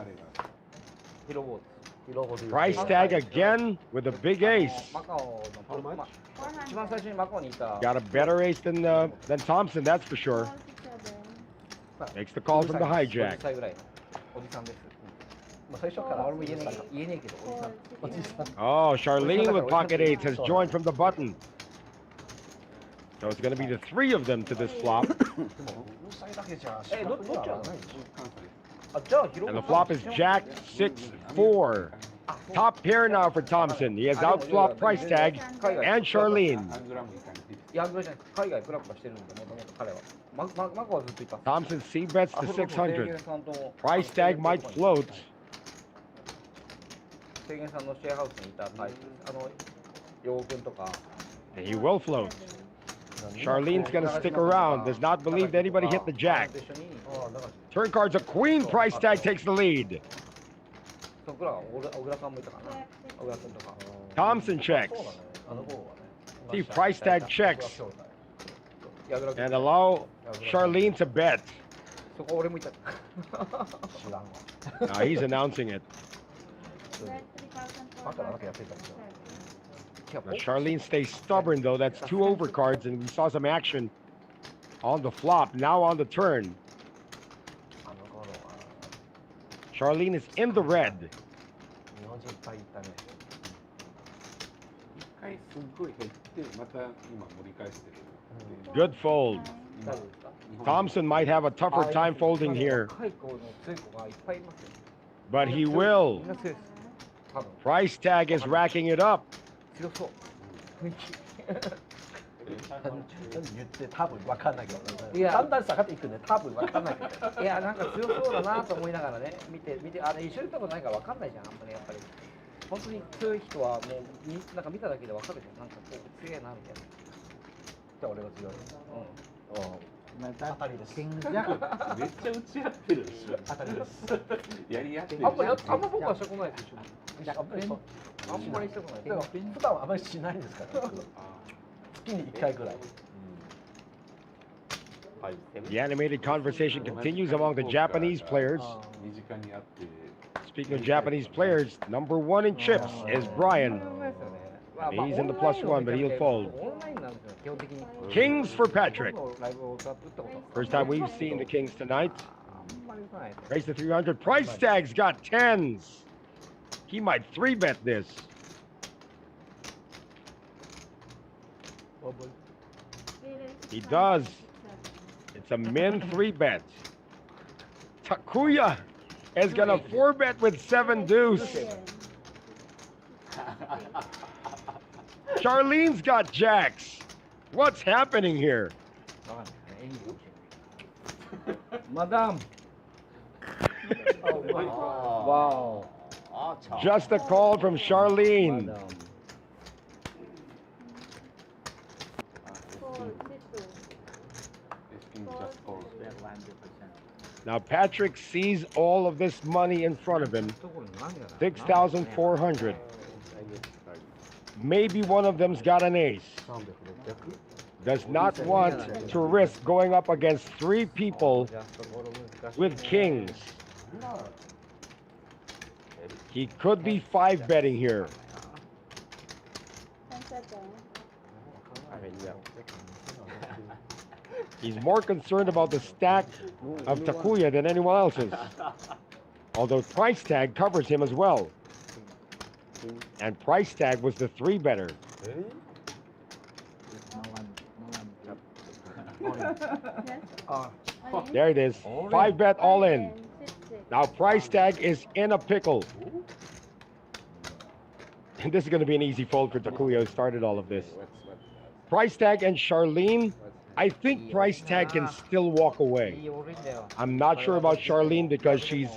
ヒロボーです。ヒロボー Price tag again with a big ace. マカオの一番最初にマカオにいた Got a better ace than Thompson, that's for sure. Makes the call from the 50 hijack. 歳ぐらいのおじさんです。まあ最初から俺も言えねえけど、おじさん。 Oh, Charlene with pocket eights has joined from the button. So it's going to be the three of them to this flop. どっちはAnd the flop is Jack 6-4. Top pair now for Thompson. He has outflopped price tag and Charlene. ヤングルじゃなくて海外プラプラしてるんで、もともと彼は。マカオはずっといた。 Thompson C bets to 600. Price tag might float. 制限さんのシェアハウスにいたタイプです。洋君とか。 And he will float. Charlene's going to stick around. Does not believe that anybody hit the jack. Turn card's a queen. Price tag takes the lead. 小倉さんもいたかな。小倉君とか。 Thompson checks. See, price tag checks. And allow Charlene to bet. そこ俺もいた。 Now he's announcing it. Now Charlene stays stubborn though. That's two overcards, and we saw some action on the flop. Now on the turn. Charlene is in the red. 一回すっごい減ってまた今盛り返してる。 Good fold. Thompson might have a tougher time folding here, 若い子の強い子がいっぱいいますよ。 but he will. みんな強いです。多分 Price tag is racking it up. 強そう。雰囲気。言って多分分かんないけど、いやだんだん下がっていくね、多分分かんないけど。いや、なんか強そうだなと思いながらね、見て、あれ一緒にいたことないから分かんないじゃん、あんまりやっぱり。本当に強い人はもうなんか見ただけで分かるじゃん、なんかこう強いなみたいな。じゃあ俺が強い。当たりです。King Jack。めっちゃ打ち合ってるでしょ。当たりです。やり合ってる。あんま僕はしたことないですよ。あんまりそう。あんまりしたことない。でも普段はあまりしないんですから。月に1回ぐらい。 The animated conversation continues among the Japanese players. 身近にあって。 Speaking of Japanese players, number one in chips is Brian. He's in the +1, but he'll fold. Kings for Patrick. First time we've seen the Kings tonight. Raise to 300. Price tag's got tens. He might 3-bet this. He does. It's a min 3-bet. Takuya is gonna 4-bet with 7 deuce. Charlene's got jacks. What's happening here? Madam. Wow. Just a call from Charlene. Now Patrick sees all of this money in front of him. 6,400. Maybe one of them's got an ace. Does not want to risk going up against 3 people with kings. He could be 5-betting here. He's more concerned about the stack of Takuya than anyone else is. Although price tag covers him as well. And price tag was the 3-better. There it is. 5-bet all in. Now price tag is in a pickle. And this is going to be an easy fold for Takuya, who started all of this. Price tag and Charlene. I think price tag can still walk away. I'm not sure about Charlene because she's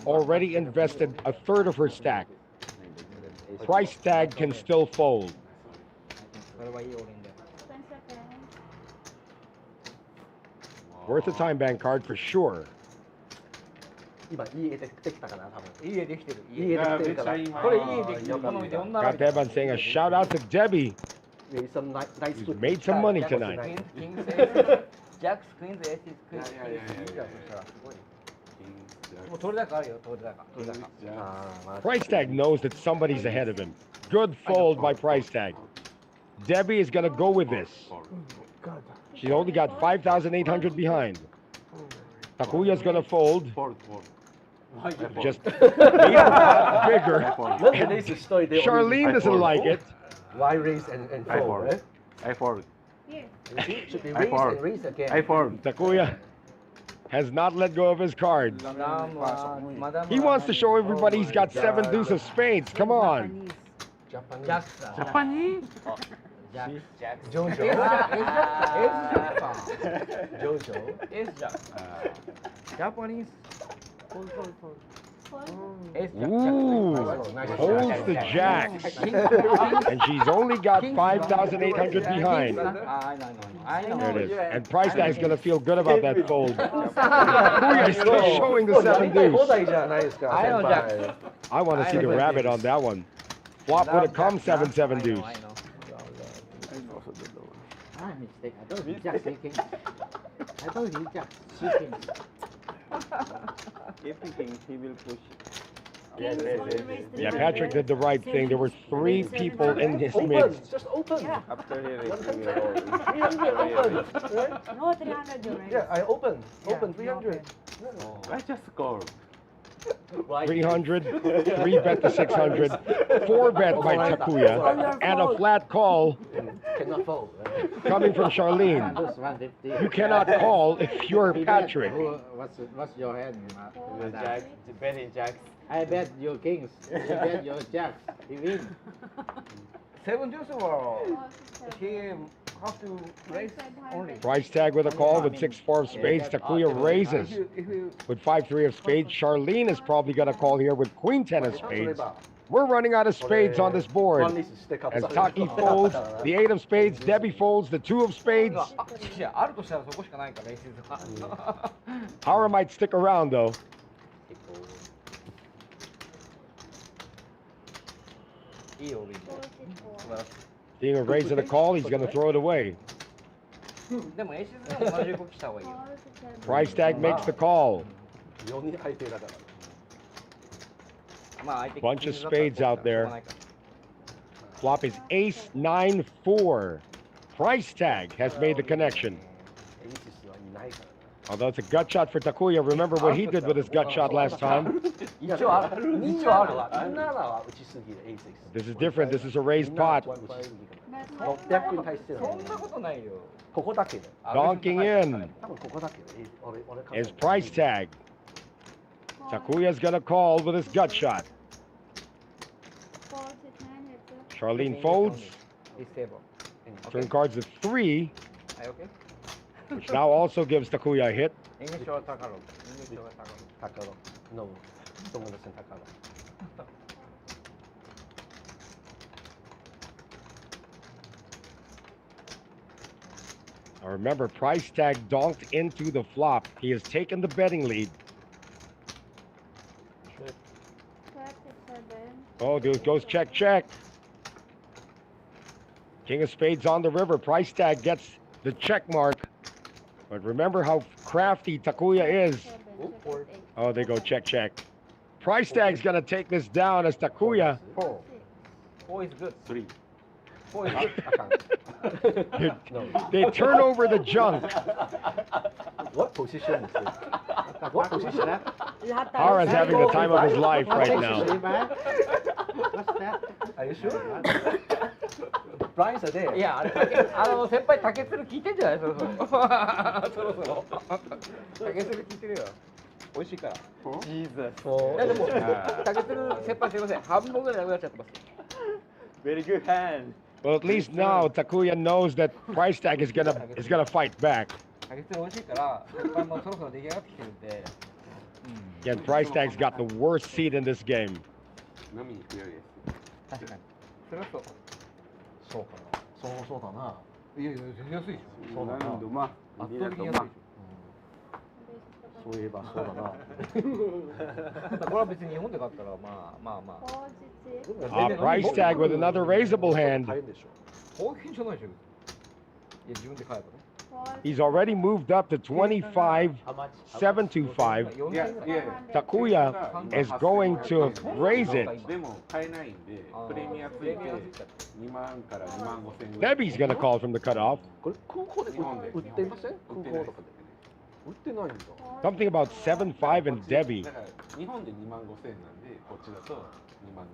already invested a third of her stack. Price tag can still fold. これはいいオールインだよ。 10 seconds. Worth a time bank card for sure. 今いい絵できたかな多分。いい絵できてる。いい絵できてるから。これいい絵できてる。この4並 Got Evan saying a shout out to Debbie. Maybe some nice Who's made some money tonight. キングセース、ジャックス、クイーンズ、エース、クイーンズ。いいじゃん、そしたらすごい。もう取れ高あるよ、取れ高。取れ高。 Price tag knows that somebody's ahead of him. Good fold by price tag. Debbie is going to go with this. She only got 5,800 behind. Takuya's going to fold. Just made it bigger. Charlene doesn't like it. Why raise and fold? Right? I fold. Here. Should be I raise fold. and raise again. I fold. Takuya has not let go of his cards. He wants to show everybody he's got 7 deuce of spades. Come on. Japanese. ジャックさ。ジャパニージャック。ジャック。ジョジョ。エースジャック。ジョジョ。エースジャック。ジャパニーズ。 Ooh, holds the jacks. And she's only got 5,800 behind. I know. There it is. And price tag's going to feel good about that fold. Takuya is still showing the 7 deuce. I want to see the rabbit on that one. Flop would have come 7-7 deuce. Ah, mistake. I thought he just thinking. I thought he just shooting. If he thinks he will push. Kings only raise the Yeah, river. Patrick did the right thing. There were 3 people in his Open. midst. Just open. Yeah. After he raises, he 100. will 300. Open. Right? No, 300 you raise. Yeah, I open. Yeah, Open 300. I just call. 300, 3 bet to 600, 4 bet by Takuya, and a flat call Cannot fold. Right? coming from Charlene. Just 150. You cannot call if you're Patrick. What's your hand? The jack, betting jacks. I bet your kings. You bet your jacks. He win. 7 deuce or he have to raise only. Price tag with a call with 6-4 of spades. Takuya raises with 5-3 of spades. Charlene is probably going to call here with Queen-10 of spades. We're running out of spades on this board. As Taki folds the 8 of spades, Debbie folds the 2 of spades. あるとしたらそこしかないからレースが。 Hara might stick around though. Seeing a raise and a call, he's going to throw it away. でもエースでも同じ動きした方がいいよ。 Price tag makes the call. 4人相手だから。 まあ相手 Bunch of spades out there. Flop is ace 9-4. Price tag has made the connection. Although it's a gut shot for Takuya. Remember what he did with his gut shot last time. 一応ある。一応あるわ。みんなは打ちすぎる。エース。 This is different. This is a raised pot. 600に対してそんなことないよ。ここだけで。 Donking in 多分ここだけで。俺 is price tag. Takuya's gonna call with his gut shot. Charlene folds. Turn cards of 3, which now also gives Takuya a hit. English or Tagalog? English or Tagalog? Tagalog. No. Don't understand Tagalog. Now remember, price tag donked into the flop. He has taken the betting lead. Oh, dude, goes check, check. King of spades on the river. Price tag gets the check mark. But remember how crafty Takuya is. Oh, they go check, check. Price tag's going to take this down as Takuya. 4 is good. 3. 4 is good. They turn over the junk. What position is this? What position? Hara's having the time of his life right now. What's that? Are you sure? Blinds are there. いや、あれ、先輩、竹鶴聞いてんじゃないそろそろ。そろそろ。竹鶴聞いてるよ。美味しいから。Jesus. いや、でも、竹鶴先輩すいません。半分ぐらいなくなっちゃってます。Very good hand. Well, at least now Takuya knows that price tag is gonna fight back. 竹鶴美味しいから先輩もそろそろ出来上がってきてるんで Again, price tag's got the worst seat in this game. 飲みに行くよりです確かにそれはそうそうかな。そうだな。いやいや全然安いでしょそうだな。 Duma. 圧 Hindi 倒 na 的に duma. 安いでしそういえばそうだな。ょただこれは別に日本で買ったらまあPositive. Price tag with another raisable hand. 買えんでしょ。大変じゃないでしょいや自分で買えばね He's already moved up to 25, How much? 725. 4000円 Takuya is going to raise it. でも買えないんでプレミアついて2万から2万5千ぐ Debbie's gonna call from the cutoff. これ空港で売ってません？空港とかで。売ってないんだ。 Something about 7.5 and Debbie. だから日本で2万5千なんでこっちだと2万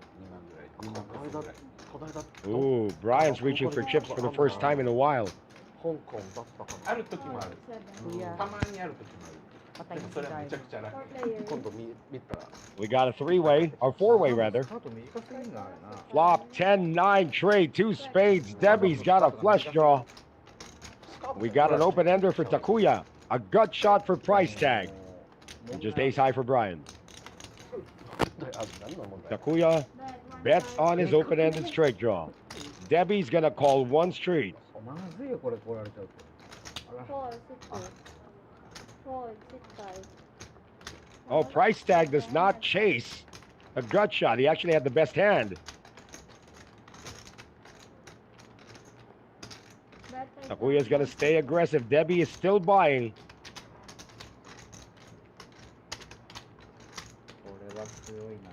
ぐらい2万5千ぐらい この間 Ooh, Brian's reaching for chips for the first time in a while. 香港だったかな。ある時もあるたまにある時もあるでもそれはめちゃくちゃ楽 Four players. 今度見たら We got a three-way, or four-way rather. スタート短すぎんだあれな Flop 10-9 trade, two spades. Debbie's got a flush draw. We got an open ender for Takuya. A gut shot for price tag. And just ace high for Brian. あ何の問題？ Takuya bets on his open-ended straight draw. Debbie's gonna call one street. まずいよこれやられちゃうとあら Four, six, four, 6, 5. Oh, price tag does not chase a gut shot. He actually had the best hand. Takuya's gonna stay aggressive. Debbie is still buying. これは強いな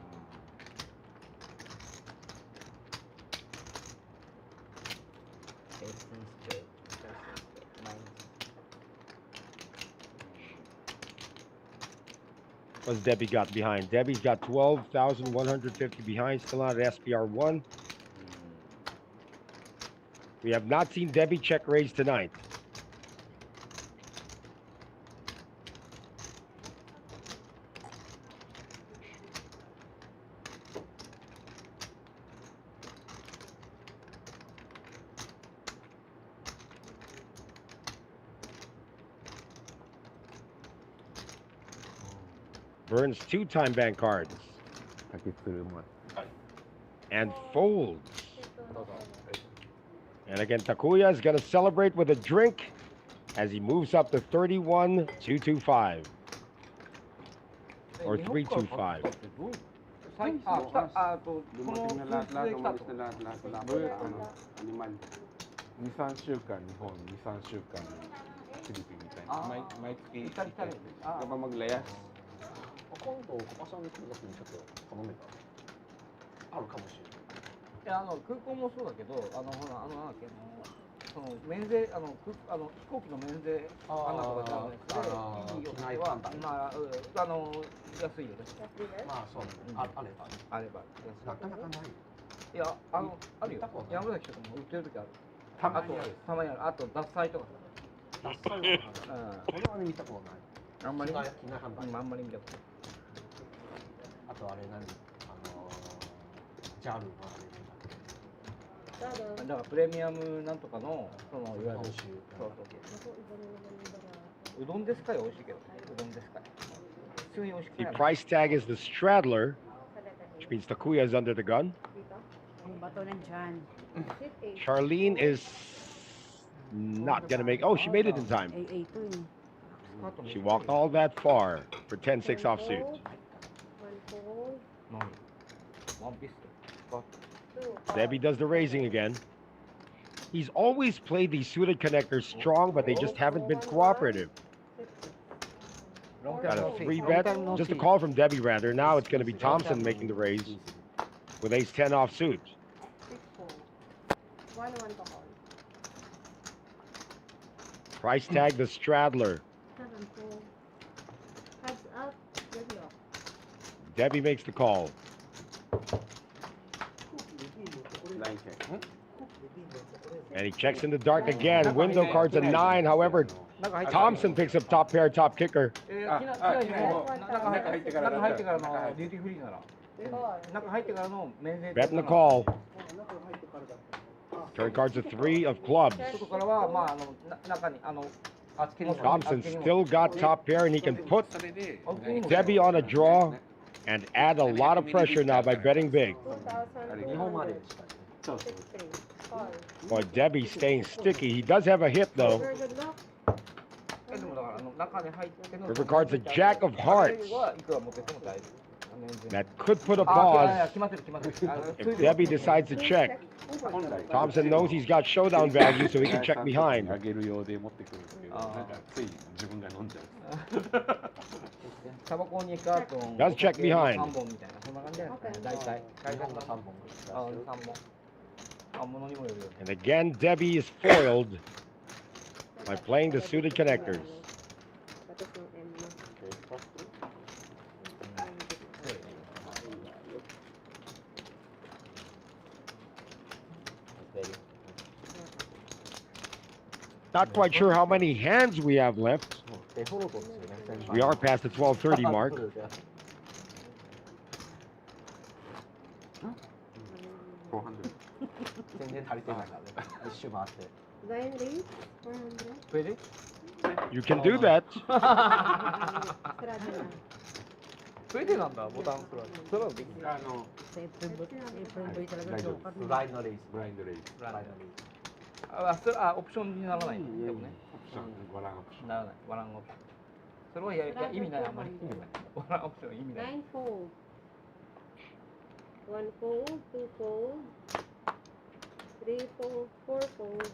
What's Debbie got behind? Debbie's got 12,150 behind, still out at SPR1. We have not seen Debbie check raise tonight. Burns two-time bank cards 竹鶴も and folds. And again, Takuya is going to celebrate with a drink as he moves up to 31,225 or 325. 最あ来たあとこの Dumating na lahat umalis na lahat animal 2-3週間日本 2-3週間フィリピンみたいな毎月来た来たあ kapag maglayas 今度コパさんに来るときにちょっと頼めばあるかもしれない。いや空港もそうだけどほらなんだっけその免税飛行機の免税とかいいよってはまあ安いよね。まあそうあればなかなかない。いやあるよ。山崎とかも売ってる時ある。たまにあるたまにある。あと獺祭とかダッサいな。これはね見たことない。あんまり機内販売。あんまり見たことない。あとあれ何ジャルのだからプレミアムなんとかのそのいわゆるうどんですかい美味しいけどうどんですかい普通に美味しく The ない price tag is the straddler, which means Takuya is under the gun. Ang bato nandyan. Charlene is not going to make... Oh, she made it in time. AA to eh. She walked all that far for 10-6 offsuit. One piece. Debbie does the raising again. He's always played these suited connectors strong, but they just haven't been cooperative. Got a three bet. Just a call from Debbie, rather. Now it's going to be Thompson making the raise with ace-10 offsuit. 1-1 to call. Price tag the straddler. 7-4. Heads up. Deadlock. Debbie makes the call. And he checks in the dark again. Window card's a 9. However, Thompson picks up top pair, top kicker. 中入ってからのデューティーフリーなら中入ってからの免税 Bet in the call. Turn card's a 3 of clubs. 外からは、まあ、中に、Thompson still got top pair, and he can put それで Debbie on a draw and add a lot of pressure now by betting big. 日本まででしかね。そうそう Boy, Debbie's staying sticky. He does have a hit, though. でもだから、中に入っての。 River card's a jack of hearts. いくら持ってても大丈夫。 That could put a いや pause 決まってる、決まってる。if Debbie decides to check. Thompson knows he's got showdown value, so he can check behind. あげるようで持ってくるんですけど、なんかつい自分が飲んじゃう。タバコにカートン。 Does check behind. 3本みたいな、そんな感じじゃないですかね。大体。大体3本。あ、3本。あ、物にもよるよ。 And again, Debbie is foiled by playing the suited connectors. Not quite sure how many hands we have left. We are past the 12:30 mark. 全然足りてないからね。一周回って。 Blind race, 400. それで You can do that. スラダな。それでなんだ、ボタンスライド。それはできる。あの、 Sa April boy talaga Daijoubu. joker. ブラインドレイス。ブラインドレイス。ブラインドレイス。あ、それ、オプションにならないんだよね。オプション、ワランオプション。ならない、ワランオプション。それは意味ない、あんまり意味ない。ワランオプション意味ない。 9 fold. 1 fold, 2 fold, 3 fold, 4 fold.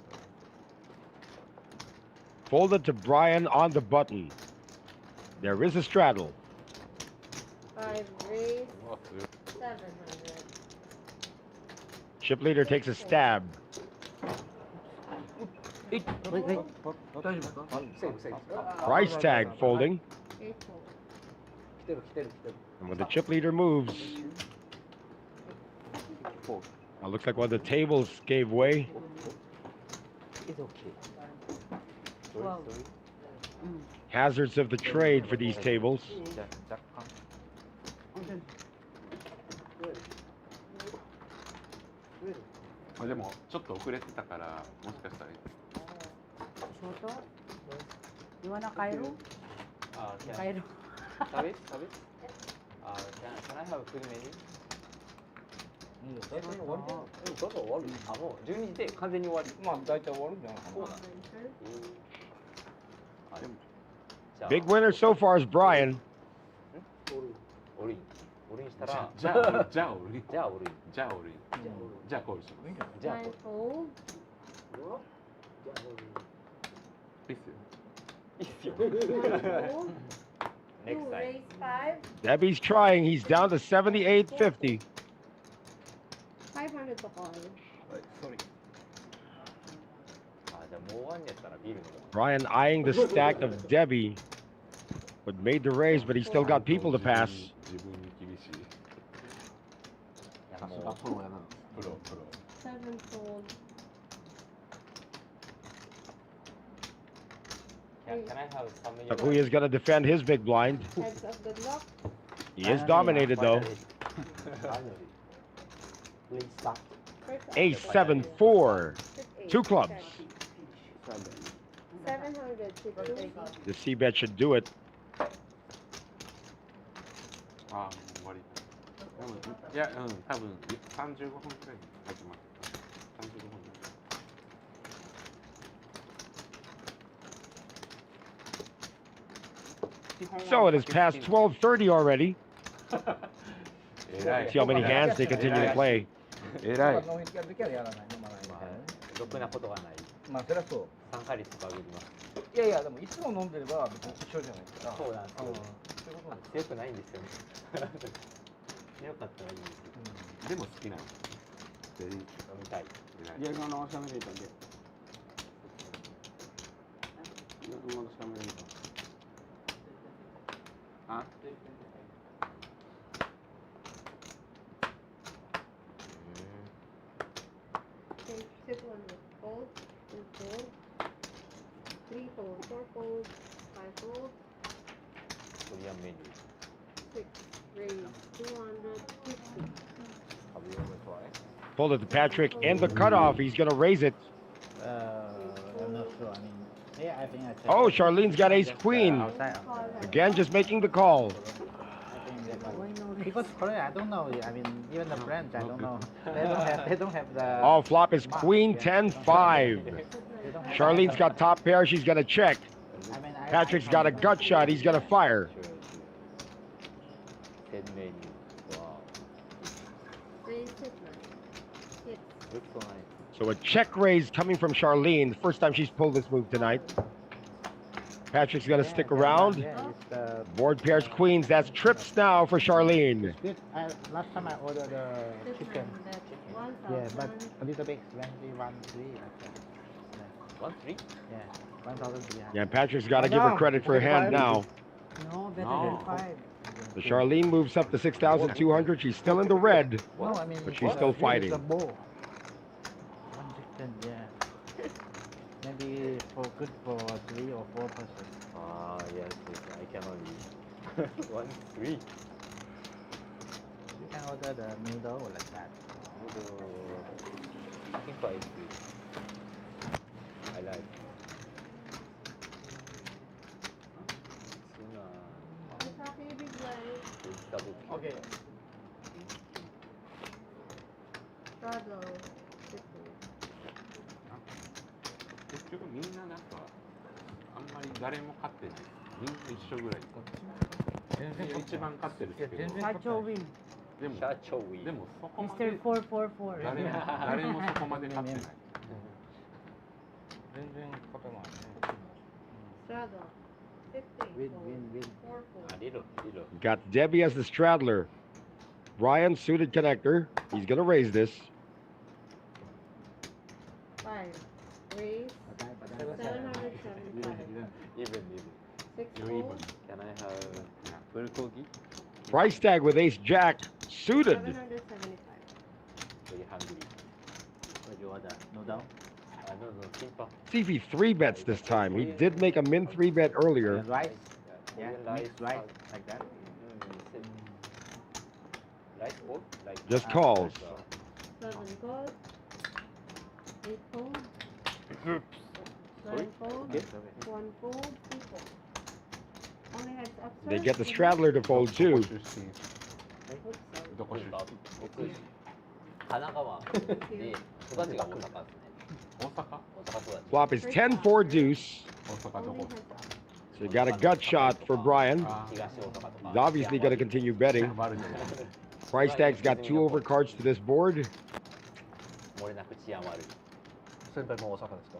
Folded to Brian on the button. There is a straddle. 5 race, うわ、強い。 700. Chip leader takes a stab. 大丈夫ですか？セーフセーフ。 Price tag folding. 8 fold. 来てる来てる来てる。 And when the chip leader moves, looks like one of the tables gave way. It's okay. Wow. Hazards of the trade for these tables. 若干。あ、でも、ちょっと遅れてたから、もしかしたら。 Soto? You wanna Cairo? Cairo. Service? Service? Can I have food menu? 大体終わりだよ。そろそろ終わる。あ、もう12時で完全に終わり。まあ大体終わるんじゃないかな。あ、でも。じゃあ Big winner so far is Brian. オリン。オリンしたら。じゃあ、じゃあ、俺。じゃあオリン。じゃあ、俺。じゃあ、コールします。じゃあ。 9 fold. いいっすよ。いいっすよ。 Fold. 2 Next time. race, 5. Debbie's trying. He's down to 78.50. 500 to call. あ、じゃあもう終わんやったらビール飲む。 Brian eyeing the stack of Debbie. But made the raise, but he still got people to pass. 自分に厳しい。さすがプロやな。プロ。 7 fold. Can I have some of your Takuya is going to defend his big blind. Heads of good luck. He is dominated, though. Finally. Please stop. Ace, 7, 4. 2 clubs. 750. The C-bet should do it. あ、もう終わり。いや、うん、多分35分くらいに始まる。35分。 So it is past 12:30 already. 偉い。 See how many hands they continue to play. 偉い。飲みやるときはやらない、飲まないみたいなね。ろくなことがない。まあそれはそう。参加率が上がります。いやいや、でもいつも飲んでれば別に一緒じゃないですか。そうなんですよ。そういうことなんです。強くないんですよね。強かったらいいんですよ。でも好きなの。全員飲みたい。偉い。 Dia kau nak sama dia tak dia? Dia kau nak sama dia. Ah? Okay, sit 1 fold, 2 fold, 3 fold, 4 fold, 5 fold, コリアンメニュー。 6 raise, 250. Have you ever tried? Pulled it to Patrick and the cutoff. He's going to raise it. I'm not sure. I mean, yeah, I think I checked. Oh, Charlene's got ace queen. Outside. Again, just making the call. Because Korea, I don't know. I mean, even the French, I don't know. They don't have the. Oh, flop is queen 10-5. Charlene's got top pair. She's going to check. I mean, Patrick's got a gut shot. He's going to fire. Dead menu. Wow. Looks like. So a check raise coming from Charlene. First time she's pulled this move tonight. Patrick's going to stick around. Yeah, it's, Board pairs queens. That's trips now for Charlene. good. Last time I ordered the chicken. Yeah, but a little bit expensive, 1-3. 1-3? Yeah, 1,300. Yeah, Patrick's got to give her credit for her hand now. No, better No. than 5. So Charlene moves up to 6,200. She's still in the red. No, I mean, But she's still fighting. The bowl. 1 chicken, yeah. Maybe good for 3 or 4 person. Ah, yes, I cannot leave. 1-3. You can order the noodle like that. I think for ice cream. I like. It's double kill. Okay. Straddle. 結局みんななんかあんまり誰も勝ってない。みんな一緒ぐらい。一番勝ってるけど。社長ウィン。でも社長ウィン。でもそこま Mr. で 444。誰もそこまで勝ってない。全然勝てないね。 Straddle. 15. Win. あ、リロ。 Got Debbie as the straddler. Brian, suited connector. He's going to raise this. 5. Raise. 775. Even. 6 You're even. fold. Can I have full kogi? Price tag with ace jack. Suited. 775. Very hungry. What do you order? Noodle? No, simple. See if he 3-bets this time. He did make a min 3-bet earlier. And rice? Yeah, Rice, mixed rice, like that. Rice bowl? Like Just calls. 7 gold. 8 fold. 9 fold. 1 fold. 2 fold. Only heads up. They sir. get the straddler to fold too. 出身どこ出身？僕、神奈川で育ちが大阪ですね。大阪？大阪育ち。 Flop is 10-4 deuce. 大阪ど Only こ？ heads up. So you got a gut shot for Brian. あ東大阪とか。 He's obviously going to continue betting. バルじゃない Price tag's got 2 overcards to this board. 漏れなく治安悪い。先輩も大阪ですか？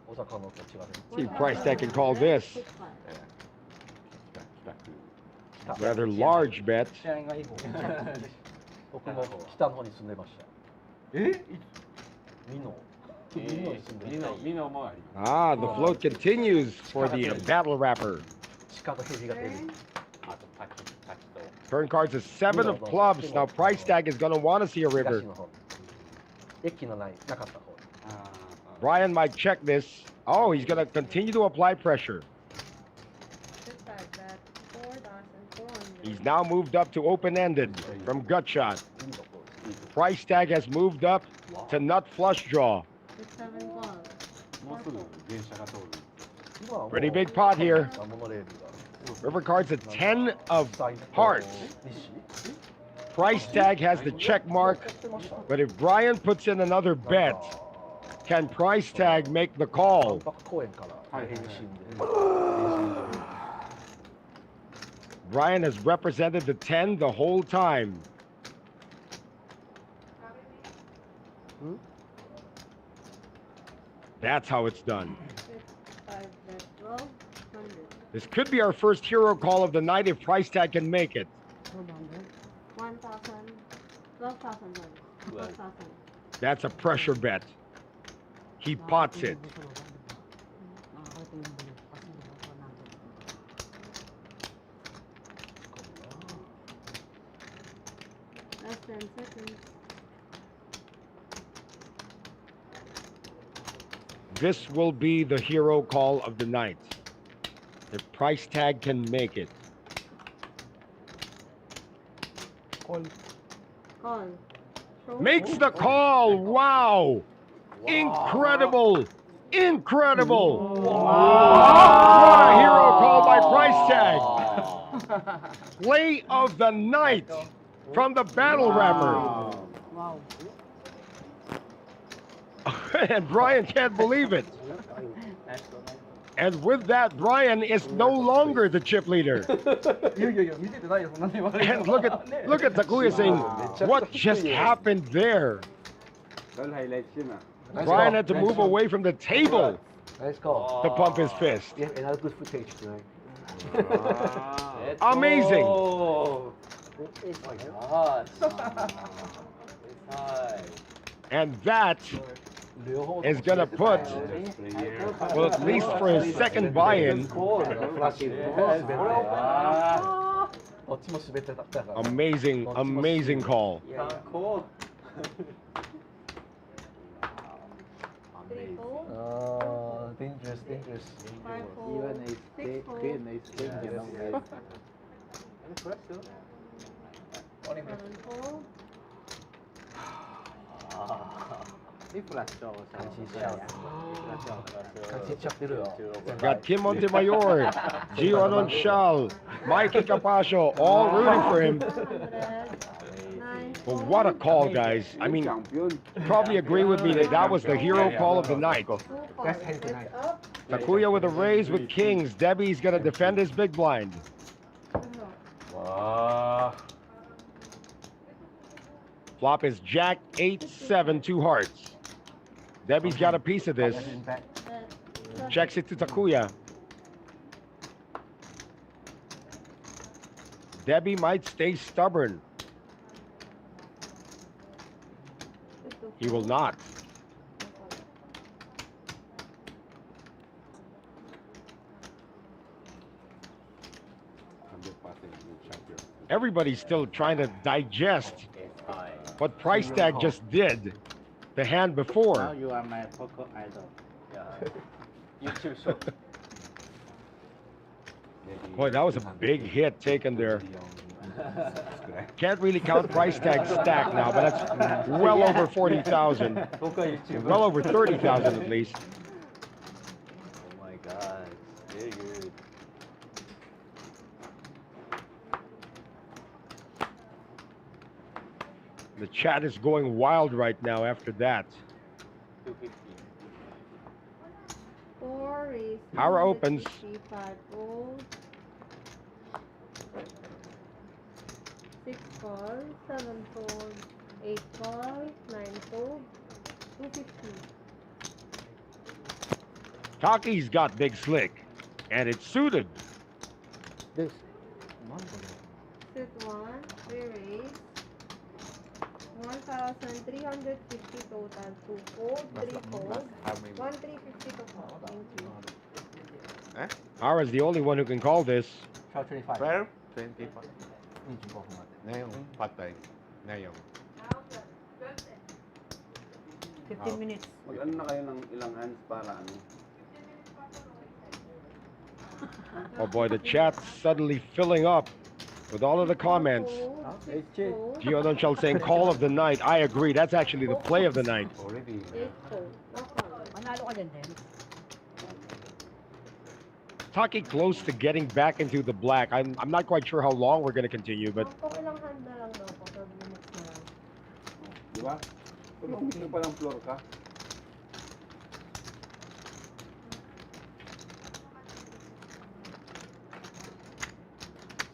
大阪の千葉で。 See if price tag can call this. 6 5. 北 Rather large bet. 治安がいい方。僕も北の方に住んでました。え？美濃。美濃に住んでました。みんなもあり。 Ah, the float continues for the battle rapper. 鹿と蛇が出る。 Turn. あと滝と。 Turn cards is 7 of clubs. Now price tag is going to want to see a river. 東の方。駅のなかった方。 Brian might check this. Oh, he's going to continue to apply pressure. 6 5. Bet. 4,400. He's now moved up to open-ended from gut shot. Price tag has moved up to nut flush draw. 6 7 12. もうすぐ電車が通る。 Pretty big pot here. モノレールが。 River cards a 10 of hearts. Price tag has the check mark, but if Brian puts in another bet, can price tag make the call? 公園から返信で。 Brian has represented the 10 the whole time. That's how it's done. 6 5. Bet. 1200. This could be our first hero call of the night if price tag can make it. 1,000. 12,000. 12,000. That's a pressure bet. He pots it. Less than seconds. This will be the hero call of the night. If price tag can make it. Call. makes the call. Wow. Incredible. Incredible. What a hero call by price tag. Play of the night from the battle rapper. Wow. And Brian can't believe it. And with that, Brian is no longer the chip leader. And look at Takuya saying, what just happened there? Brian had to move away from the table Nice call. to pump his fist. We have another good footage tonight. Amazing. It's hot. It's high. And that is going to put, well, at least for his second buy-in, amazing call. Dangerous. Even a queen, a king, you know, Got Kim Montemayor, Gio Anonchal, Mikey Capascio, all rooting for him. But what a call, guys. I mean, probably agree with me that that was the hero call of the night. Takuya with a raise with kings. Debbie's going to defend his big blind. Flop is Jack 8-7, 2 hearts. Debbie's got a piece of this. Checks it to Takuya. Debbie might stay stubborn. He will not. Everybody's still trying to digest what price tag just did the hand before. Now you are my poker idol. YouTube show. Boy, that was a big hit taken there. Can't really count price tag stack now, but that's well over 40,000. Well over 30,000 at least. Oh my God, very good. The chat is going wild right now after that. 250. Power opens. 6 call, 7 fold, 8 call, 9 fold, 250. Taki's got big slick, and it's suited. This. Sit 1, re-raise. 1,350 total. 2 fold, 3 fold, 1,350 to call. Thank you. Ara's the only one who can call this. 25. Fair? 25. Ngayon, patay. Ngayon. 15 minutes. Mag-ano na kayo ng ilang hands para ano? Oh boy, the chat's suddenly filling up with all of the comments. Gio Donchal saying call of the night. I agree. That's actually the play of the night. Already. Manalo ka din din. Taki close to getting back into the black. I'm not quite sure how long we're going to continue, but Kung ilang hand na lang daw po, 12 minutes na lang. Di ba? Pag umisip pa ng floor ka,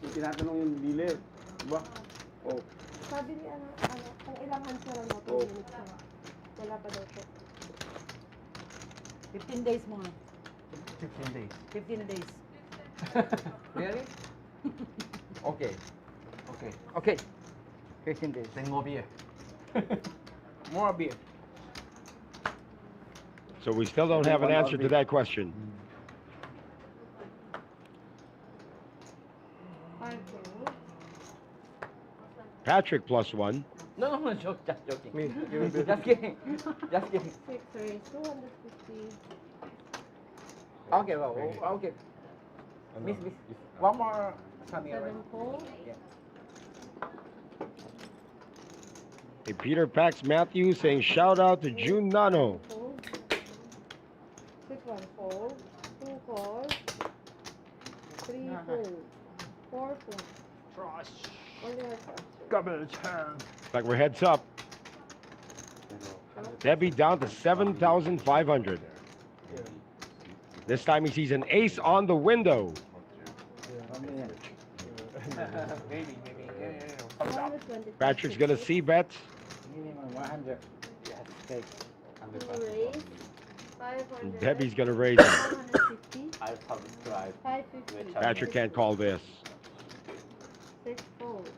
yung tinatanong yung dealer, di ba? Oh, Sabi ni kung ilang hands na lang daw, 12 minutes na lang. Wala pa daw po. 15 days mga. 15 days. 15 days. Really? Okay. 15 days. Then more beer. More beer. so we still don't have an answer to that question. 5 fold. Patrick +1. No, just joking. Just kidding. 6 raise, 250. Okay, okay. Miss. One more. 7 fold. A Peter Pax Matthew saying shout out to June Nano. Fold. 6 1 fold. 2 call. 3 fold. 4 fold. Only one touch. Garbage hand. Like we're heads up. Debbie down to 7,500. This time he sees an ace on the window. Patrick's gonna see bet. Minimum 100. Yes, take. Raise. 500. And Debbie's gonna raise it. 550. I'll subscribe. 550. Patrick can't call this. 6 fold.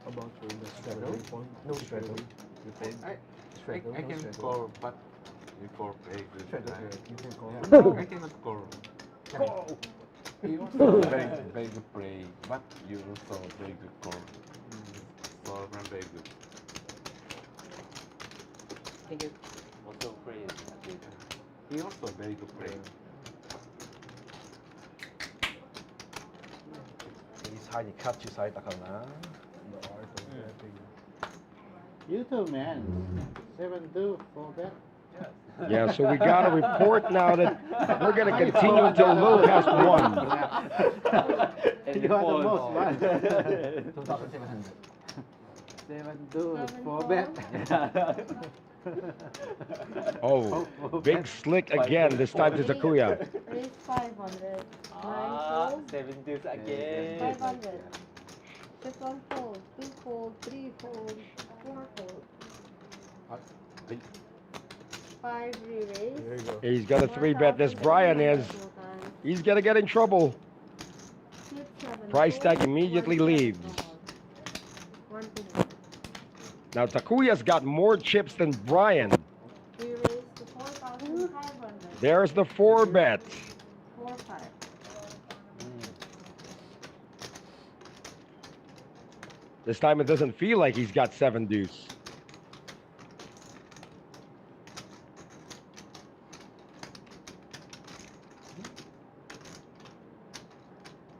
About your Straddle? point. No straddle. You paid. I can call, but you call play good. Straddle, you can call. Yeah, I cannot call. You also very good play, but you also very good call. So I'm very good. Thank you. Also praise. He also very good play. He's high catchされたからな。You too, man. 7-2 for bet. Yeah, so we got a report now that we're gonna continue until a little past 1. You are the most one. 2,700. 7-2 for bet. Oh, big slick again, this time to Takuya. Raise 500. 9 fold. 7 deuce again. 500. 6 1 fold. 2 fold. 3 fold. 4 fold. 5 re-raise. There you go. He's got a 3-bet. This Brian is. He's gonna get in trouble. 6 7 Price tag fold. immediately 1 leaves. 1 to 1. Now Takuya's got more chips than Brian. We raise to 4,500. There's the 4-bet. 4 5. This time it doesn't feel like he's got 7 deuce.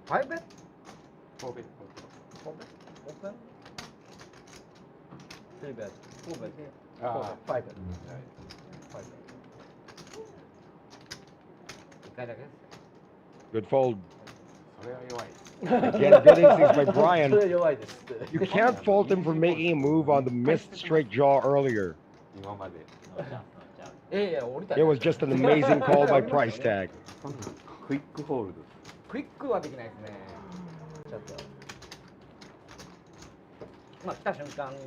Five bet? 4 bet. 4 bet? Open? 3 bet. 4 bet. Ah, 5 bet. 5 bet. 1回だけです。 Good fold. それは弱い。 Again, good instincts by そ Brian. れ弱いですって。 You can't fault him for making a move on the missed straight jaw earlier. 今まで。いや、降りた It was just an amazing call by price tag. クイックホールド。クイックはできないですね。ちょっと。まあ、来た瞬間に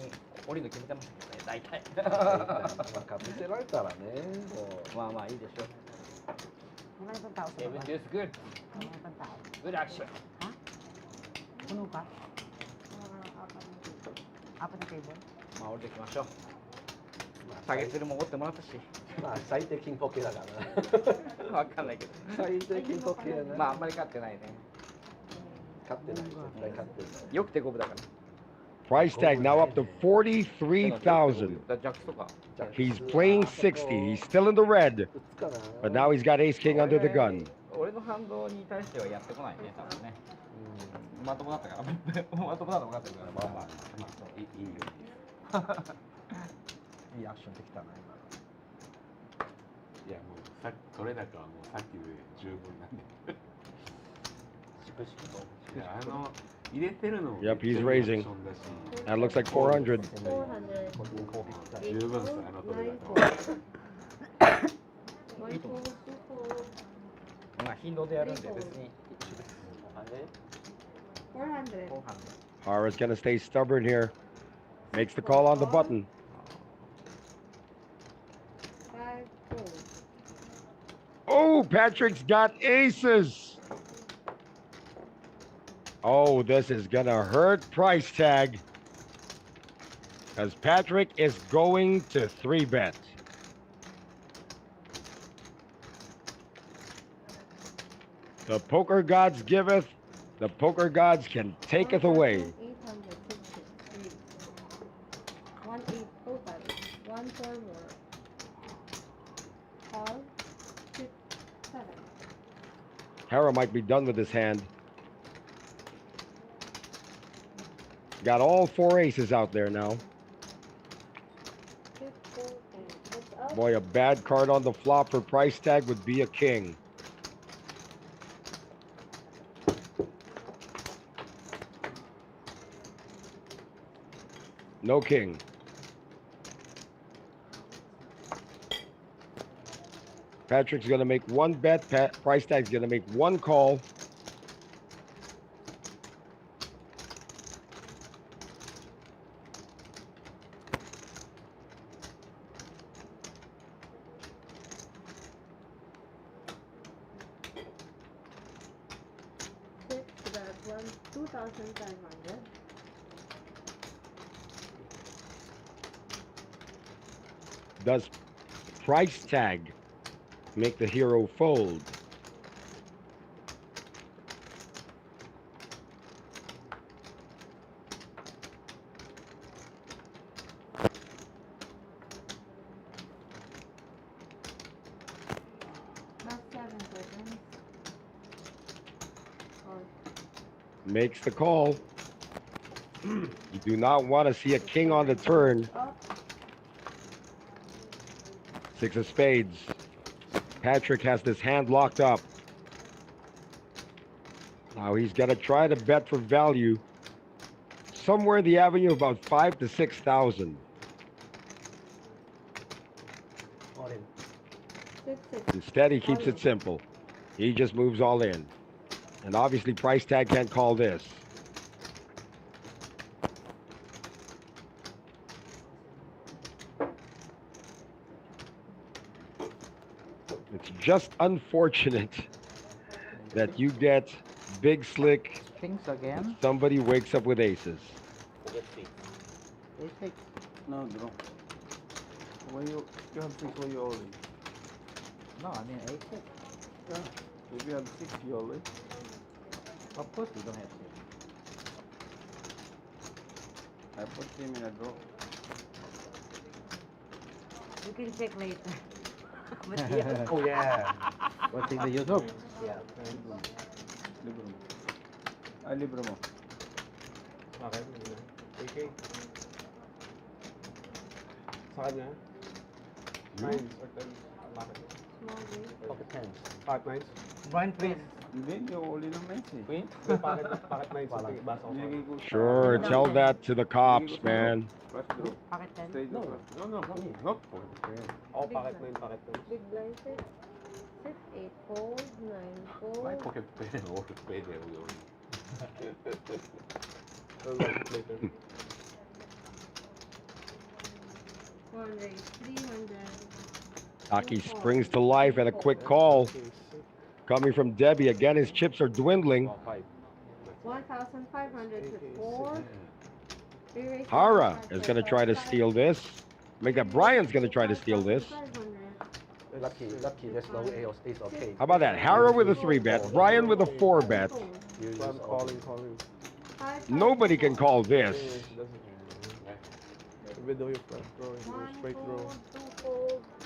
降りるの決めてましたけどね、大体。なんか見せられたらね、もう。まあまあいいでしょう。 7 deuce good. Good action. Puno ka? Apat na table? まあ降りていきましょう。下げするもおってもらったし。まあ最低金ポケだからな。わかんないけど。最低金ポケやな。まああんまり勝ってないね。勝ってない。絶対勝ってない。よくて五分だから。 Price tag now up to 43,000. ジャックとか。 He's playing 60. He's still in the red. 打つかな。 But now he's got ace king under the gun. 俺の反動に対してはやってこないね、多分ね。まともだったから。まともだと分かってるから。まあまあ。いいよ。いいアクションできたないやもうさっき取れ高はもうさっきで十分なんで。しくしくと。いや入れてるのも Yep, he's raising. That looks like 400. 400. 十分ですあの取れ 9 高 fold. は。 1 fold. 2 fold. まあ頻度でやるんで別に。 400. 後半。 Hara's gonna stay stubborn here. Makes the call on the button. 5 fold. Oh, Patrick's got aces. Oh, this is gonna hurt price tag. Because Patrick is going to 3-bet. The poker gods giveth, the poker gods can taketh away. 863. 1 8 total. 1 4 more. Call. 6 Hara might be done with his hand. Got all 4 aces out there now. 15, 10. What's up? Boy, a bad card on the flop for price tag would be a king. No king. Patrick's going to make 1 bet. Price tag's going to make 1 call. Six, that one, 2,500. Does price tag make the hero fold? Not 7 seconds. Or Makes the call. You do not want to see a king on the turn. up. 6 of spades. Patrick has this hand locked up. Now he's got to try to bet for value. Somewhere in the avenue about 5,000 to 6,000. All in. 6, 6. Instead, he keeps it simple. He just moves all in. And obviously, price tag can't call this. It's just unfortunate that you get big slick. Kings again. Somebody wakes up with aces. A6. No, draw. Why you have 6, why you all in? No, I mean A6. If you have 6, you all in. Of course we don't have 6. I put him in a draw. You can check later. Oh yeah. What's in the YouTube? Yeah. Libro mo. Ay, libro mo. Okay, AK. Sa kanya? 9s or 10s. Bakit? Small bit. Pocket tens. Pocket 9s? Brian, please. Hindi, hindi ako uli ng nights eh. Queen? Pocket 9s. Sige, basa ko. Binigay ko sa... Sure, tell that to the cops, man. Flash draw. Pocket 10. Straight No, draw. No, Not point. Oh, pocket 9, pocket 10. Big blind 6. 6, 8, fold, 9, May fold. pocket pwede. Oo, pwede. Oo. I'll watch it later. 1 raise, 300. Aki springs to life and a quick call. Coming from Debbie. Again, his chips are dwindling. 1,500 to 4. Hara is going to try to steal this. Make that Brian's going to try to steal this. Lucky, there's no ace or K. How about that? Hara with a 3 bet. Brian with a 4 bet. You use I'm all calling. Nobody can call this. Even though you're flush drawing, you're straight draw.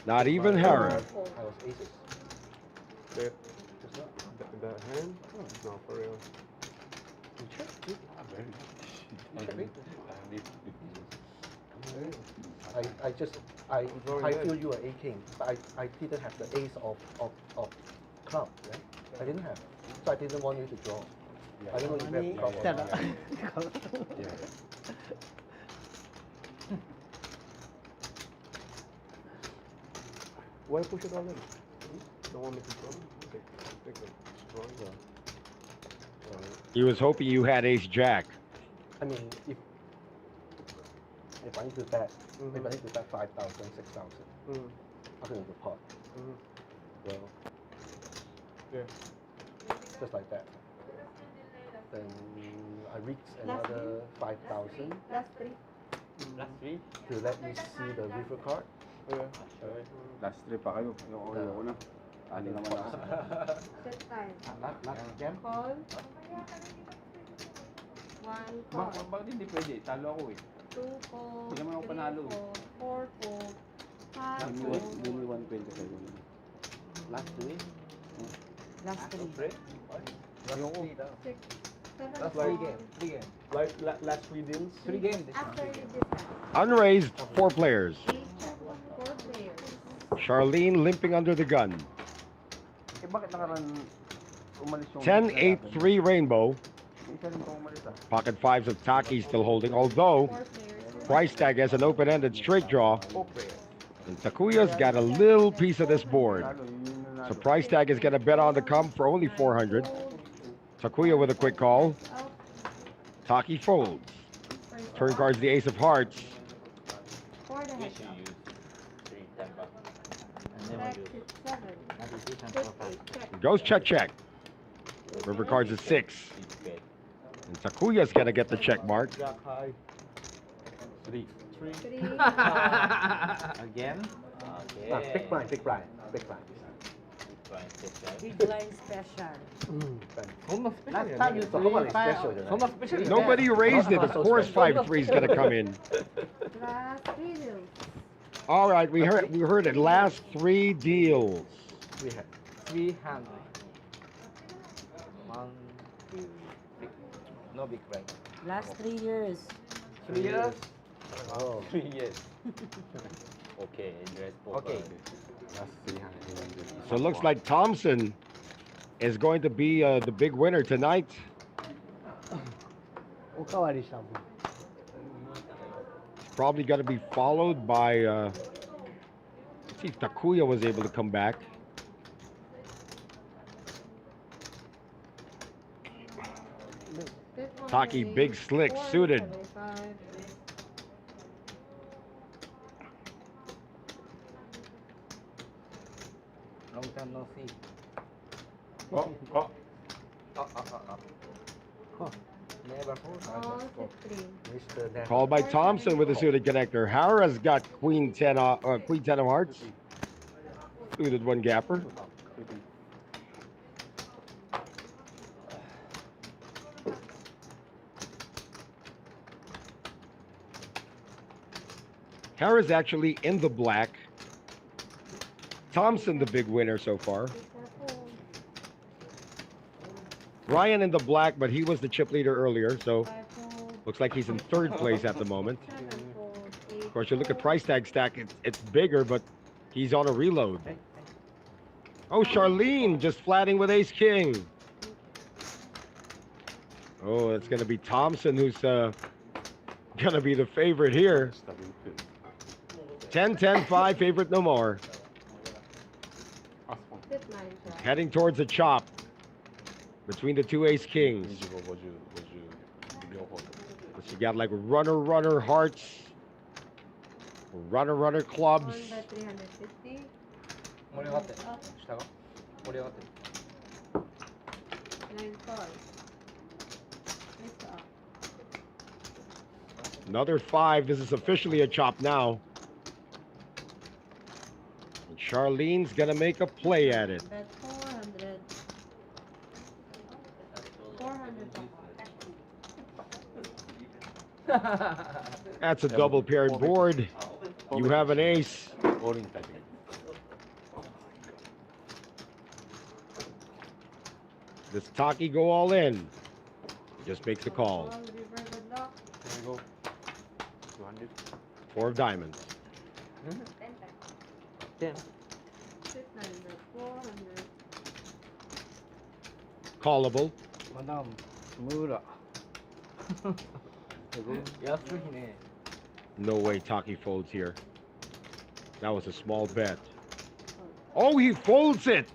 Not even Hara. I was aces. Bet. The hand? No, for real. I feel you are a king, but I didn't have the ace of club, right? I didn't have, so I didn't want you to draw. I don't know if you have club or not. Why push it all in? Don't want me to draw? Take it. Drawing. He was hoping you had ace jack. I mean, if I need to bet, if I need to bet 5,000, 6,000, I can the pot. Well, Yeah. just like that. Then I reach another 5,000 Last 3. Last 3? to let me see the river card. Oh, yeah. Last 3 pa kayo. Ayoko na. Ali naman ako. Set time. Last jam. Call. 1 call. Bakit hindi pwede? Talo ako eh. 2 call. Hindi naman ako 3 panalo. call. 4 call. 5 Give call. me 120 kayo. Last 3. Last three. Six, seven, That's four. 3 game. Last 3 deals. 3 games this After time. you decide. Unraised, 4 players. 4 players. Charlene limping under the gun. Eh, bakit nakaraan umalis yung 10, 8, 3 rainbow. Isa rin pa umalis ah. Pocket fives of Taki still holding, although 4 players. price tag has an open-ended straight draw. 4 players. And Takuya's got a little piece of this board. Lalo, yun na So price tag is going to bet on the come for only 400. Takuya with a quick call. Out. Taki folds. Turn cards the ace of hearts. 4 the head. Back to 7. Fifth, 8, check. Goes check. River cards is 6. And Takuya's going to get the check mark. Jack high. 3. 3. Again? Big blind. Big blind special. そんなスペシャルじゃ Last ない time け you ど saw how special そんなスペシャルじゃない Nobody raised it. Of course 5-3 is going to come in. Last 3 deals. All right, we heard it. Last 3 deals. we had. 3 hands. 1, 2, 3. No big blind. Last 3 years. 3 years? Oh. 3 years. Okay, dress Okay. Last 300. So it looks like Thompson is going to be the big winner tonight. おかわりしたもん。 Probably going to be followed by. Let's see if Takuya was able to come back. Fifth one Taki, raised. big slick, 4, suited. 75. Long time no see. Oh, oh. Never fold. All to 3. Mr. Dan. Called by Thompson with a suited connector. Hara's got Queen 10 of hearts. Suited one gapper. Hara's actually in the black. Thompson the big winner so far. 3, 4, fold. Ryan in the black, but he was the chip leader earlier, so 5 fold. looks like he's in 3rd place at the moment. 7 fold. 8 Of course, you look at fold. price tag stack, it's bigger, but he's on a reload. Oh, Charlene just flatting with ace king. Oh, it's going to be Thompson who's going to be the favorite here. 10, 10, 5, favorite no more. Fifth line check. Heading towards a chop between the 2 ace kings. 25、50、50、両方と。 So you got like runner hearts, runner clubs. 1 bet 350. 盛り上がってる Up. 下が盛り上がってる 9 cards. It's up. Another 5. This is officially a chop now. And Charlene's gonna make a play at it. Bet 400. 400 bucks. That's a double paired board. You have an ace. オールインタイプ。 Does Taki go all in? Just makes the call. All river, good luck. There you go. 200. 4 of diamonds. 10 Fifth line bet 400. Callable. マダムムーラ安いね No way Taki folds here. That was a small bet. Oh, he folds it.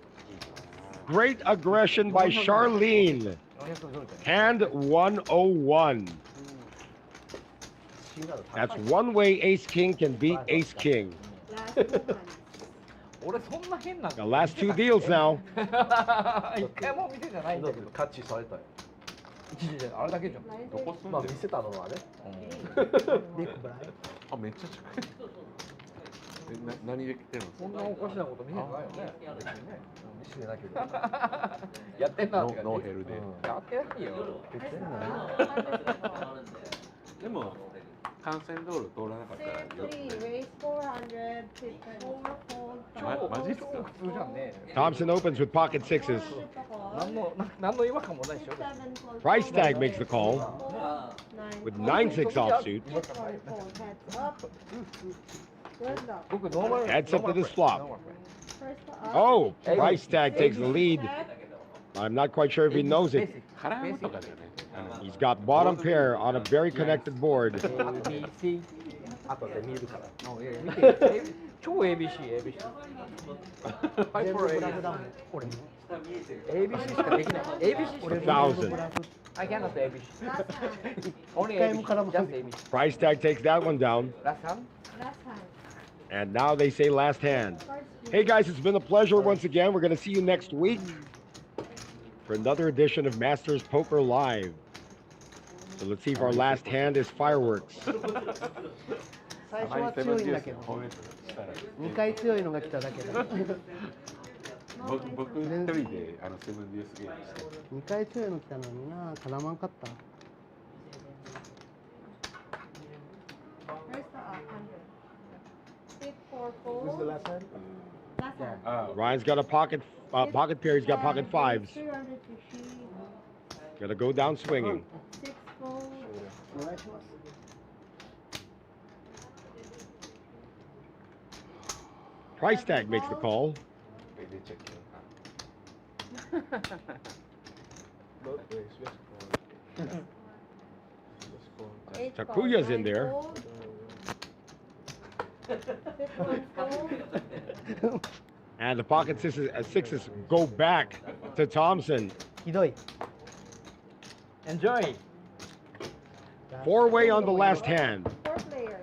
Great aggression by Charlene. 400ドルだよ Hand 101. That's one way ace king can beat ace king. Last 2 hands. 俺そんな変な The last 2 deals now. 一回も見てじゃないんだけどキャッチされたよ。あれだけじゃん Line どこ break. まあ見せたのはね。ビッグブライあ、めっちゃ近い。え、何で来てるの？そんなおかしなこと見てないよね別にね見せてないけど。やってんなって感じノーヘルで。やってないよ別にね。でも幹線道路通らなかったらよ Three, raise 400, 54 fold, マジっすか普通じゃんね。 Thompson opens with pocket sixes. 何の違和感もないでしょ。 Price tag makes the call with 9-6 offsuit. 僕ノーマル Heads up to this flop. First Oh, price tag takes the lead. I'm not quite sure if he knows it. 払うとかだよね。He's got bottom pair on a very connected board. ABC 後で見るから。見て超 ABC ハイ全ポー部ブラフだもん。俺も。 ABC しかできない ABC しかできない 1,000. I cannot ABC Last hand. only 一回も ABC 絡ま just ない ABC Price tag takes that one down. last hand Last hand. And now they say last hand. Cards Hey guys, it's been a pleasure once again. We're going to see you next week for another edition of Masters Poker Live. So let's see if our last hand is fireworks. 最初は強いんだけど。2回強いのが来ただけで。僕一人でセブンデュースゲームして2回強いの来たのにな、絡まんかった。 Where's the 100? 6, 4, fold. last hand? Last hand. Ryan's got a pocket pair. He's got pocket fives. 350. Got to go down swinging. 6, fold. お願いします。 Price tag makes the call. でチェック Eight, Takuya's fold, in there. nine, fold. Fifth one, fold. And the pocket sixes go back to Thompson. ひどい。 enjoy Four-way on the last hand. 4 players.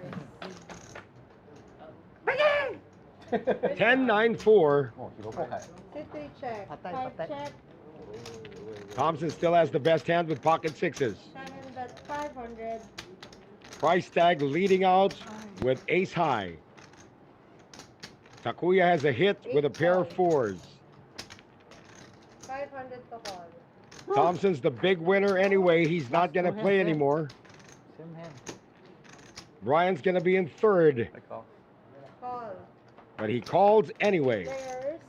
10-9-4. もう広くはい City check. Patay, 5 patay. check. Thompson still has the best hand with pocket sixes. 7 bet 500. Price tag leading out with ace high. Takuya has a hit with a pair of fours. 500 to call. Thompson's the big winner anyway. He's not going to play anymore. same hand Brian's going to be in third, Call. but he calls anyway. Players.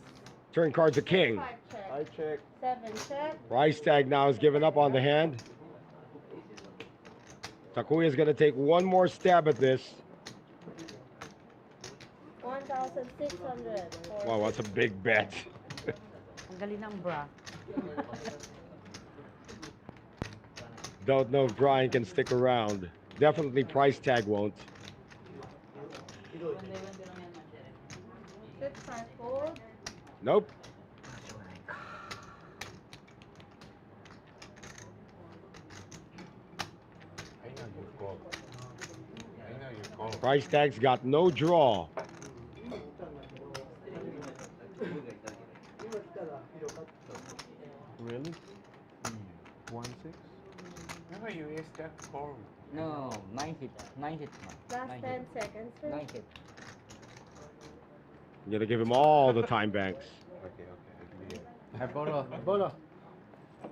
Turn card's a king. 5 check. I check. 7 check. Price tag now has given up on the hand. Takuya's going to take one more stab at this. 1,600. Wow, that's a big bet. Ang galing ng bra. Don't know if Brian can stick around. Definitely price tag won't. 6, 5 fold. Nope. I know you call. I know you call. Price tag's got no draw. Really? 1-6? Remember you asked that for me. no 9 hit Last 9 10 hit seconds. sir. 9 hit I'm going to give him all the time banks. Okay, I give you. はい、ボロ。ボロ。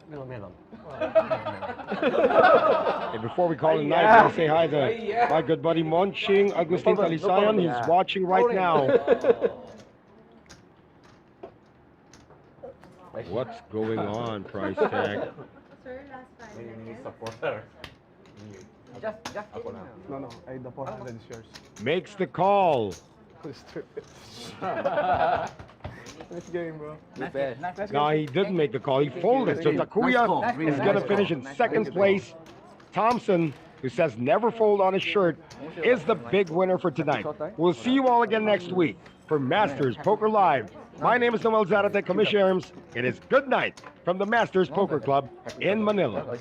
メロンメロン。 Hey, before we call it night, I want to say hi to my good buddy Monching Agustin Talisayan. He's watching right now. What's going on, price tag? Sir, last 5 May mini seconds. supporter. just Ako na. No, no. The 400 is yours. Makes the call. Nice game, bro. not bad No, he didn't make the call. He folded. So Takuya is going to finish in second place. Thompson, who says never fold on his shirt, is the big winner for tonight. We'll see you all again next week for Masters Poker Live. My name is Noel Zarate, Commissioners. It is good night from the Masters Poker Club in Manila.